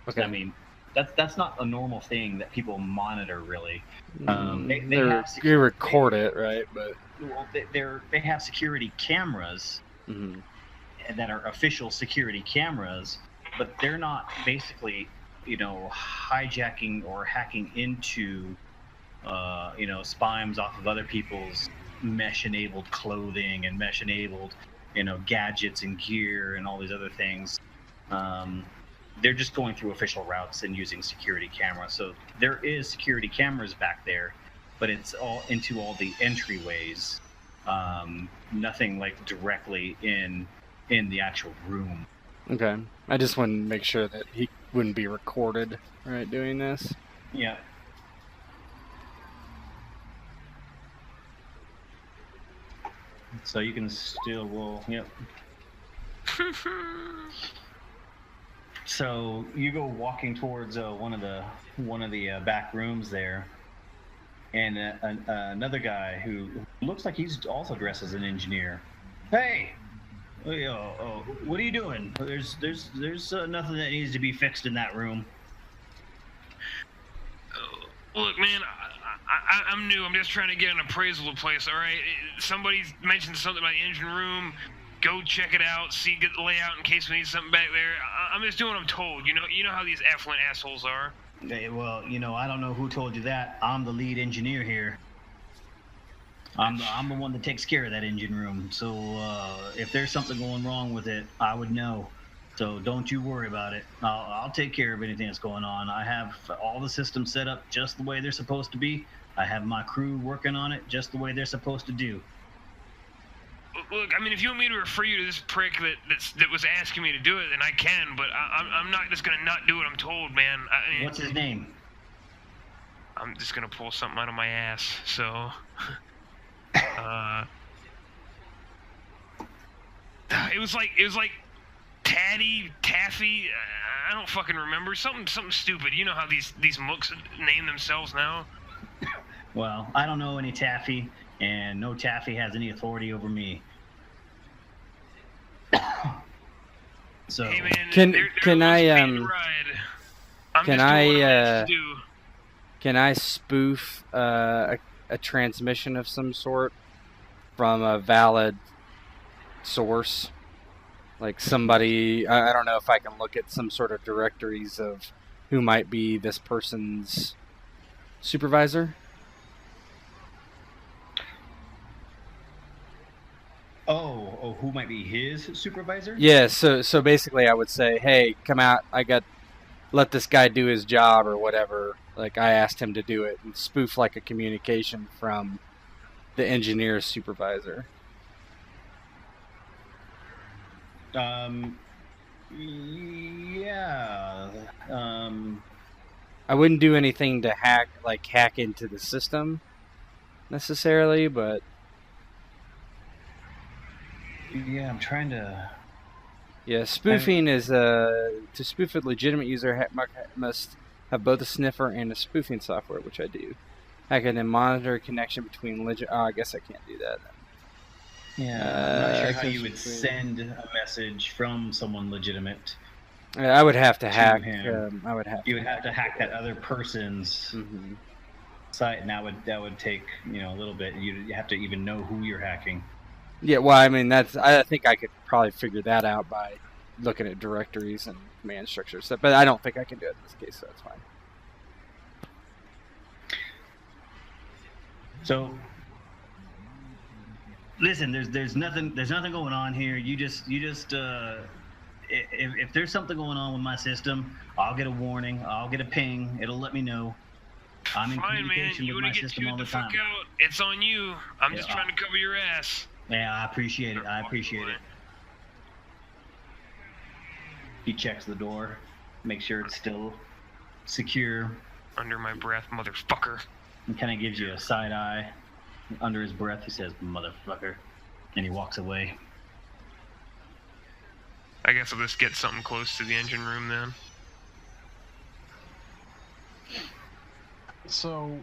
Okay.
I mean, that's not a normal thing that people monitor, really.
They record it, right? But
they have security cameras that are official security cameras, but they're not basically, hijacking or hacking into, spimes off of other people's mesh-enabled clothing and mesh-enabled, gadgets and gear and all these other things. They're just going through official routes and using security cameras. So there is security cameras back there, but it's all into all the entryways. Nothing like directly in the actual room.
Okay. I just want to make sure that he wouldn't be recorded, right, doing this.
Yeah. So you can still roll. Yep. So you go walking towards one of the back rooms there, and another guy who looks like he's also dressed as an engineer. Hey, what are you doing? There's nothing that needs to be fixed in that room.
Look, man, I'm new. I'm just trying to get an appraisal of the place. All right, somebody's mentioned something about the engine room. Go check it out, get the layout in case we need something back there. I'm just doing what I'm told. You know how these affluent assholes are.
Well, I don't know who told you that. I'm the lead engineer here. I'm the one that takes care of that engine room. So if there's something going wrong with it, I would know. So don't you worry about it. I'll take care of anything that's going on. I have all the systems set up just the way they're supposed to be. I have my crew working on it just the way they're supposed to do.
Look, I mean, if you want me to refer you to this prick that was asking me to do it, then I can, but I'm not just going to not do what I'm told, man.
What's his name?
I'm just going to pull something out of my ass, so... It was like Taffy, I don't fucking remember. Something stupid. You know how these mooks name themselves now?
Well, I don't know any Taffy, and no Taffy has any authority over me. So
hey man,
can I spoof a transmission of some sort from a valid source? Like somebody, I don't know if I can look at some sort of directories of who might be this person's supervisor.
Oh, who might be his supervisor?
Yeah, so basically I would say, hey, come out, let this guy do his job or whatever. Like I asked him to do it, and spoof like a communication from the engineer's supervisor.
Yeah.
I wouldn't do anything to hack into the system necessarily, but
yeah, I'm trying to.
Yeah, spoofing is to spoof a legitimate user must have both a sniffer and a spoofing software, which I do. I can then monitor a connection between legit. Oh, I guess I can't do that then.
Yeah, I'm not sure how you would
between-
send a message from someone legitimate.
I would have to hack.
him.
I would have.
You would have to hack that other person's
Mm-hmm.
site, and that would take a little bit. You have to even know who you're hacking.
Yeah, well, I mean, I think I could probably figure that out by looking at directories and command structure stuff, but I don't think I can do it in this case, so that's fine.
So, listen, there's nothing going on here. You just if there's something going on with my system, I'll get a warning. I'll get a ping. It'll let me know. I'm in
Fine, man.
communication
You
with my
want to get
system all
you
the
the
time.
fuck out? It's on you. I'm just
Yeah.
trying to cover your ass.
Yeah, I appreciate it. I appreciate it. He checks the door, makes sure it's still secure,
Under my breath, motherfucker.
and kind of gives you a side eye. Under his breath, he says, "Motherfucker," and he walks away.
I guess I'll just get something close to the engine room then.
So,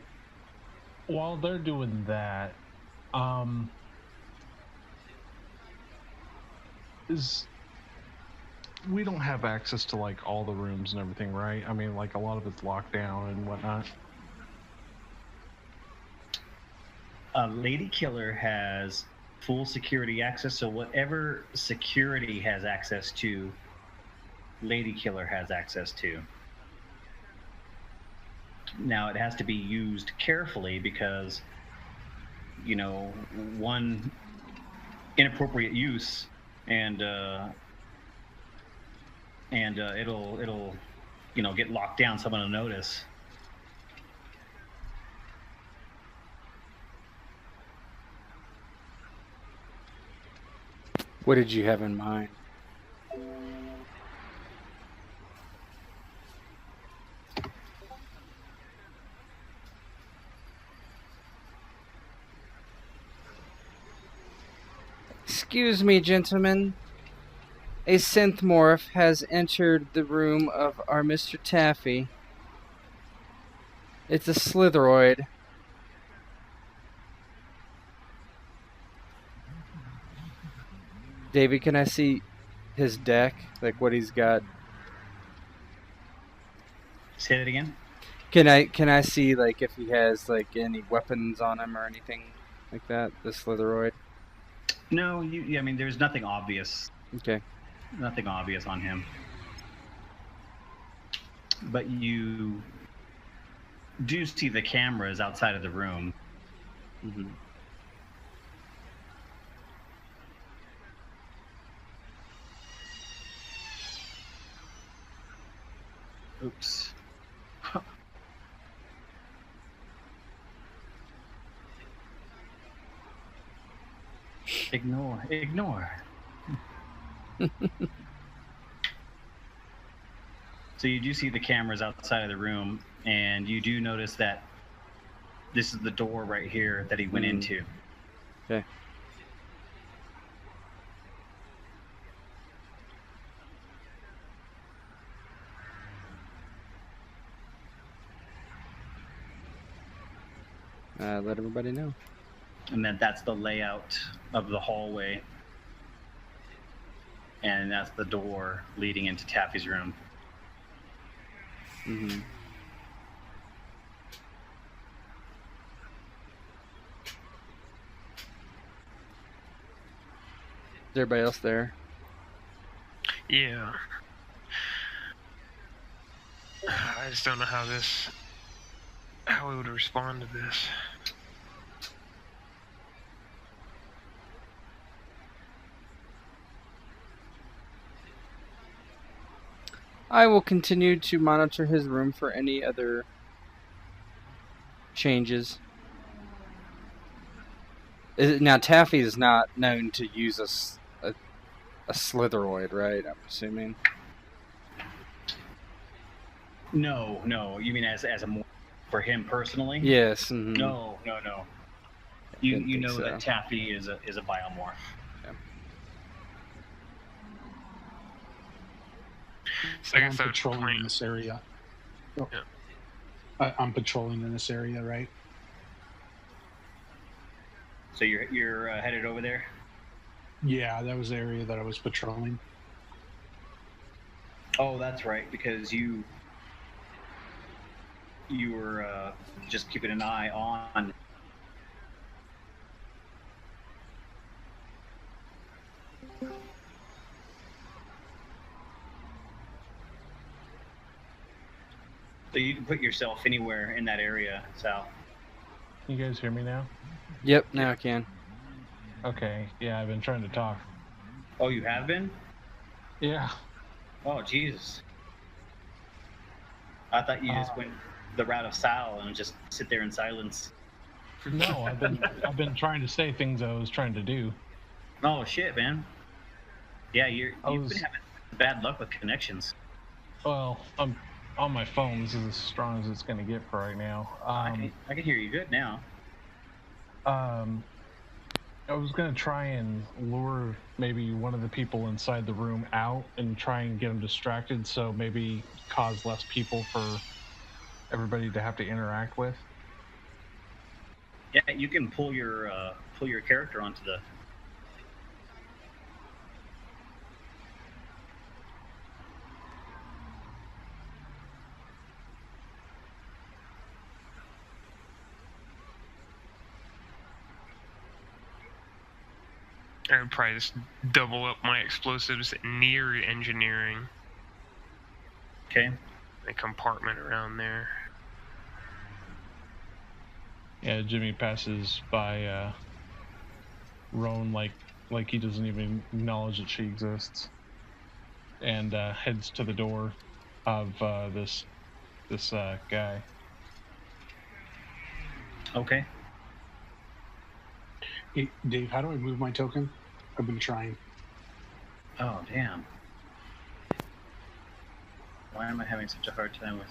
while they're doing that, we don't have access to like all the rooms and everything, right? I mean, like a lot of it's locked down and whatnot.
Ladykiller has full security access, so whatever security has access to, Ladykiller has access to. Now it has to be used carefully because, one inappropriate use and it'll get locked down. Someone will notice.
What did you have in mind? Excuse me, gentlemen. A synthmorph has entered the room of our Mr. Taffy. It's a Slitheroid. David, can I see his deck? Like what he's got?
Say that again.
Can I see like if he has like any weapons on him or anything like that? The Slitheroid.
No, I mean, there's nothing obvious.
Okay.
Nothing obvious on him. But you do see the cameras outside of the room.
Mm-hmm.
Oops. Ignore. So you do see the cameras outside of the room, and you do notice that this is the door right here that he went into.
Okay. Let everybody know.
And then that's the layout of the hallway. And that's the door leading into Taffy's room.
Mm-hmm. Is everybody else there?
Yeah. I just don't know how we would respond to this.
I will continue to monitor his room for any other changes. Now, Taffy is not known to use a Slitheroid, right? I'm assuming.
No. You mean as a more for him personally?
Yes. Mm-hmm.
No.
Didn't
You
think
know
so.
that Taffy is a biomorph.
So I guess
I'm
I would
patrolling
point.
in this area.
Yeah.
I'm patrolling in this area, right?
So you're headed over there.
Yeah, that was the area that I was patrolling.
Oh, that's right, because you were just keeping an eye on. So you can put yourself anywhere in that area, Sal.
Can you guys hear me now?
Yep, now I can.
Okay. Yeah, I've been trying to talk.
Oh, you have been?
Yeah.
Oh, Jesus. I thought you just went the route of Sal and just sit there in silence.
No, I've been trying to say things I was trying to do.
Oh shit, man. Yeah, you've been having bad luck with connections.
Well, I'm on my phone. This is as strong as it's going to get for right now.
I can hear you good now.
I was going to try and lure maybe one of the people inside the room out and try and get them distracted, so maybe cause less people for everybody to have to interact with.
Yeah, you can pull your character onto the.
I would probably just double up my explosives near engineering.
Okay.
A compartment around there.
Yeah, Jimmy passes by Roan like he doesn't even acknowledge that she exists, and heads to the door of this guy.
Okay.
Hey, Dave, how do I move my token? I've been trying.
Oh, damn. Why am I having such a hard time with...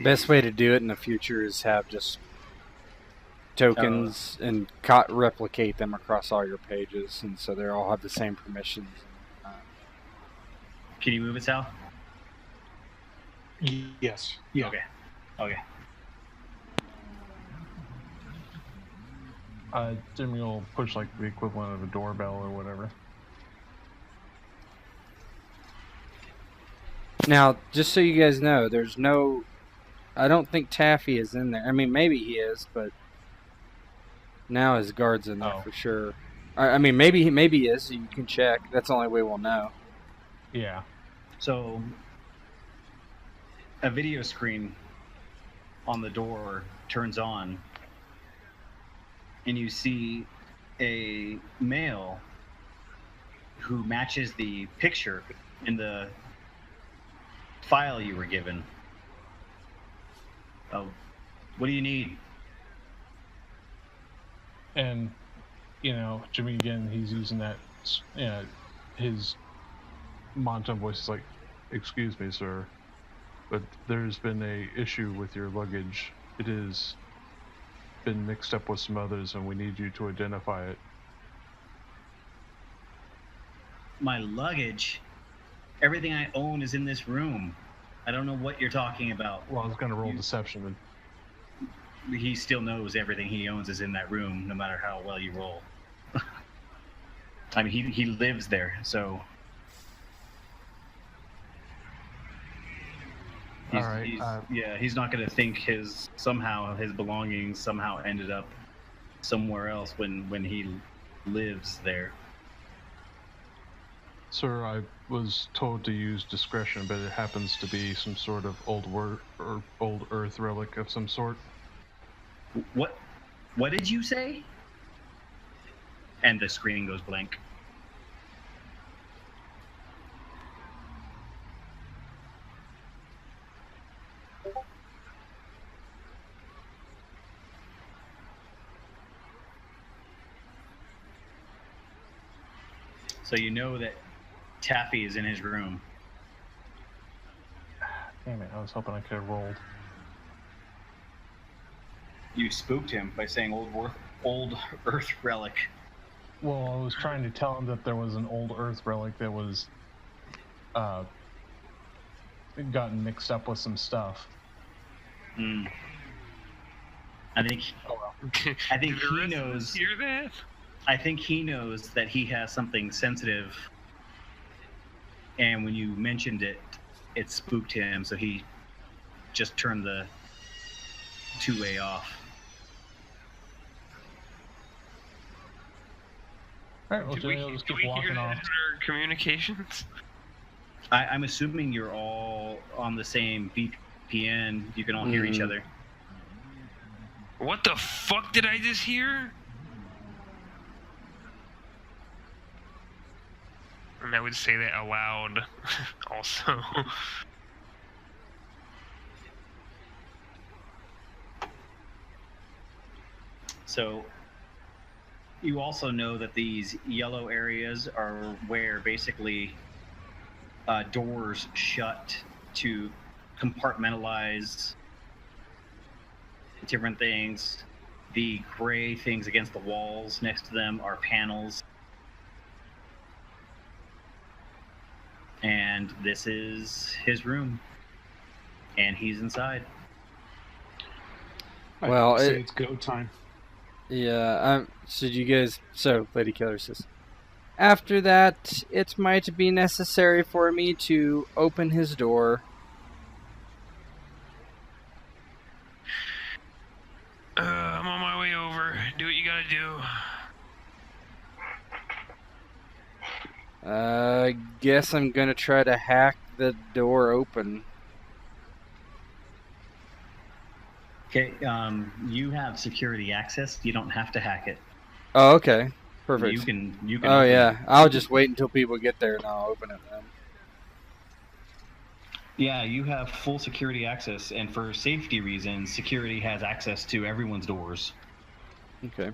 Best way to do it in the future is have just tokens and replicate them across all your pages, and so they all have the same permissions.
Can you move it, Sal?
Yes. Yeah.
Okay.
Jimmy will push like the equivalent of a doorbell or whatever.
Now, just so you guys know, there's no... I don't think Taffy is in there. I mean, maybe he is, but now his guard's in there for sure. I mean, maybe he is. You can check. That's the only way we'll know.
Yeah.
So, a video screen on the door turns on, and you see a male who matches the picture in the file you were given. Oh, what do you need?
And, Jimmy, again, he's using that, his monotone voice is like, "Excuse me, sir, but there's been a issue with your luggage. It has been mixed up with some others, and we need you to identify it."
My luggage? Everything I own is in this room. I don't know what you're talking about.
Well, I was going to roll deception.
He still knows everything he owns is in that room, no matter how well you roll. I mean, he lives there, so... He's not going to think his belongings somehow ended up somewhere else when he lives there.
Sir, I was told to use discretion, but it happens to be some sort of old Earth relic of some sort.
What did you say? And the screen goes blank. So you know that Taffy is in his room.
Damn it, I was hoping I could have rolled.
You spooked him by saying old Earth relic.
Well, I was trying to tell him that there was an old Earth relic that was
gotten mixed up with some stuff.
Mm. I think
Did the
he
rest of us
knows.
hear that?
I think he knows that he has something sensitive, and when you mentioned it, it spooked him, so he just turned the two-way off.
All right, well,
Did we,
Jimmy, I'll just
did
keep
we hear
walking
that
off.
in our communications?
I'm assuming you're all on the same VPN. You can all hear each other.
What the fuck did I just hear? And I would say that aloud also.
So you also know that these yellow areas are where basically doors shut to compartmentalize different things. The gray things against the walls next to them are panels. And this is his room. And he's inside.
Well,
I'd say it's go time.
Yeah, so you guys... So, Ladykiller says, after that, it might be necessary for me to open his door.
I'm on my way over. Do what you gotta do.
Guess I'm gonna try to hack the door open.
Okay, you have security access. You don't have to hack it.
Oh, okay. Perfect.
You can
Oh,
open
yeah.
it.
I'll just wait until people get there and I'll open it then.
Yeah, you have full security access, and for safety reasons, security has access to everyone's doors.
Okay.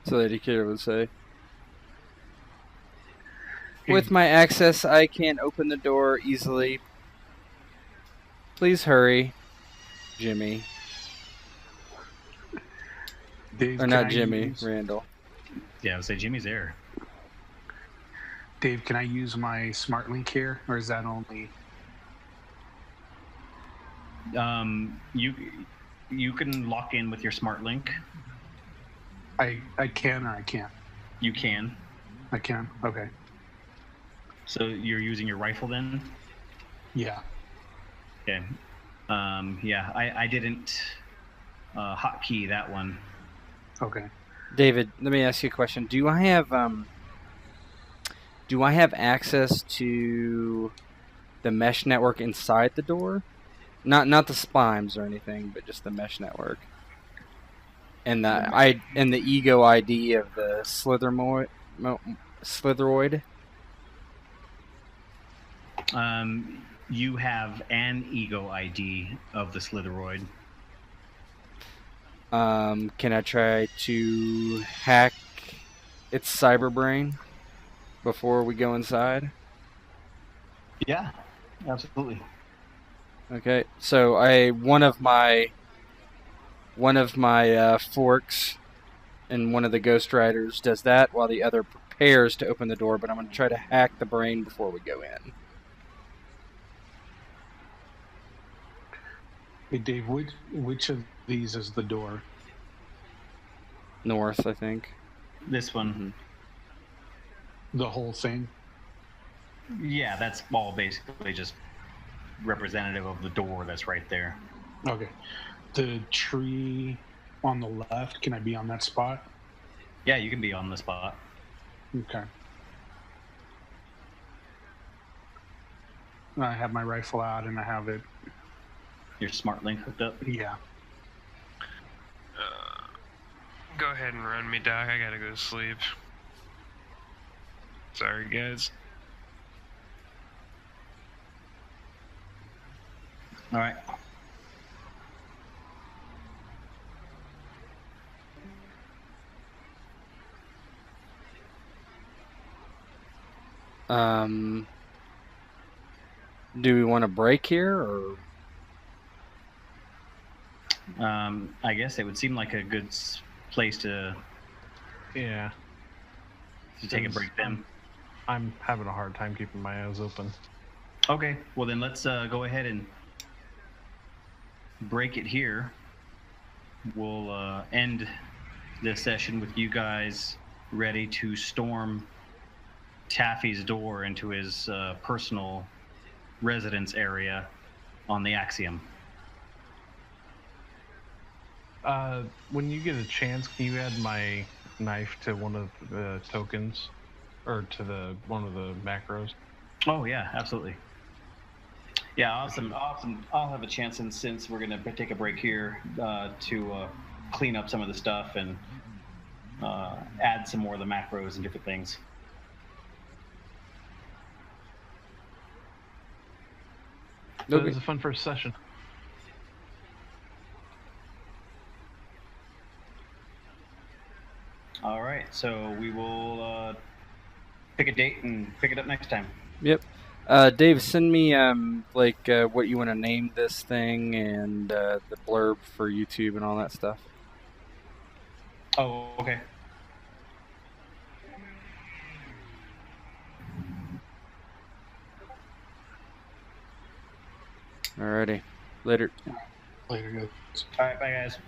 So Ladykiller would say, with my access, I can open the door easily. Please hurry, Jimmy.
Dave,
Or
can
not
I
Jimmy,
use-
Randall.
Yeah, I would say Jimmy's there.
Dave, can I use my smart link here, or is that only?
You can lock in with your smart link.
I can or I can't.
You can.
I can. Okay.
So you're using your rifle then?
Yeah.
Okay. Yeah, I didn't hotkey that one.
Okay.
David, let me ask you a question. Do I have access to the mesh network inside the door? Not the splimes or anything, but just the mesh network. And the ego ID of the Slitheroid.
You have an ego ID of the Slitheroid.
Can I try to hack its cyber brain before we go inside?
Yeah, absolutely.
Okay, so one of my forks and one of the Ghost Riders does that while the other prepares to open the door, but I'm going to try to hack the brain before we go in.
Hey, Dave, which of these is the door?
North, I think.
This one.
The whole thing?
Yeah, that's all basically just representative of the door that's right there.
Okay. The tree on the left, can I be on that spot?
Yeah, you can be on the spot.
Okay. I have my rifle out and I have it.
Your smart link hooked up.
Yeah.
Go ahead and run me, Doc. I gotta go to sleep. Sorry, guys.
All right.
Do we want to break here, or?
I guess it would seem like a good place to
Yeah.
take a break then.
I'm having a hard time keeping my eyes open.
Okay, well then let's go ahead and break it here. We'll end this session with you guys ready to storm Taffy's door into his personal residence area on the Axiom.
When you get a chance, can you add my knife to one of the tokens, or to one of the macros?
Oh yeah, absolutely. Yeah, awesome. I'll have a chance, and since we're gonna take a break here to clean up some of the stuff and add some more of the macros and different things.
It was a fun first session.
All right, so we will pick a date and pick it up next time.
Yep. Dave, send me what you want to name this thing and the blurb for YouTube and all that stuff.
Oh, okay.
Alrighty. Later.
Later, guys.
All right, bye guys.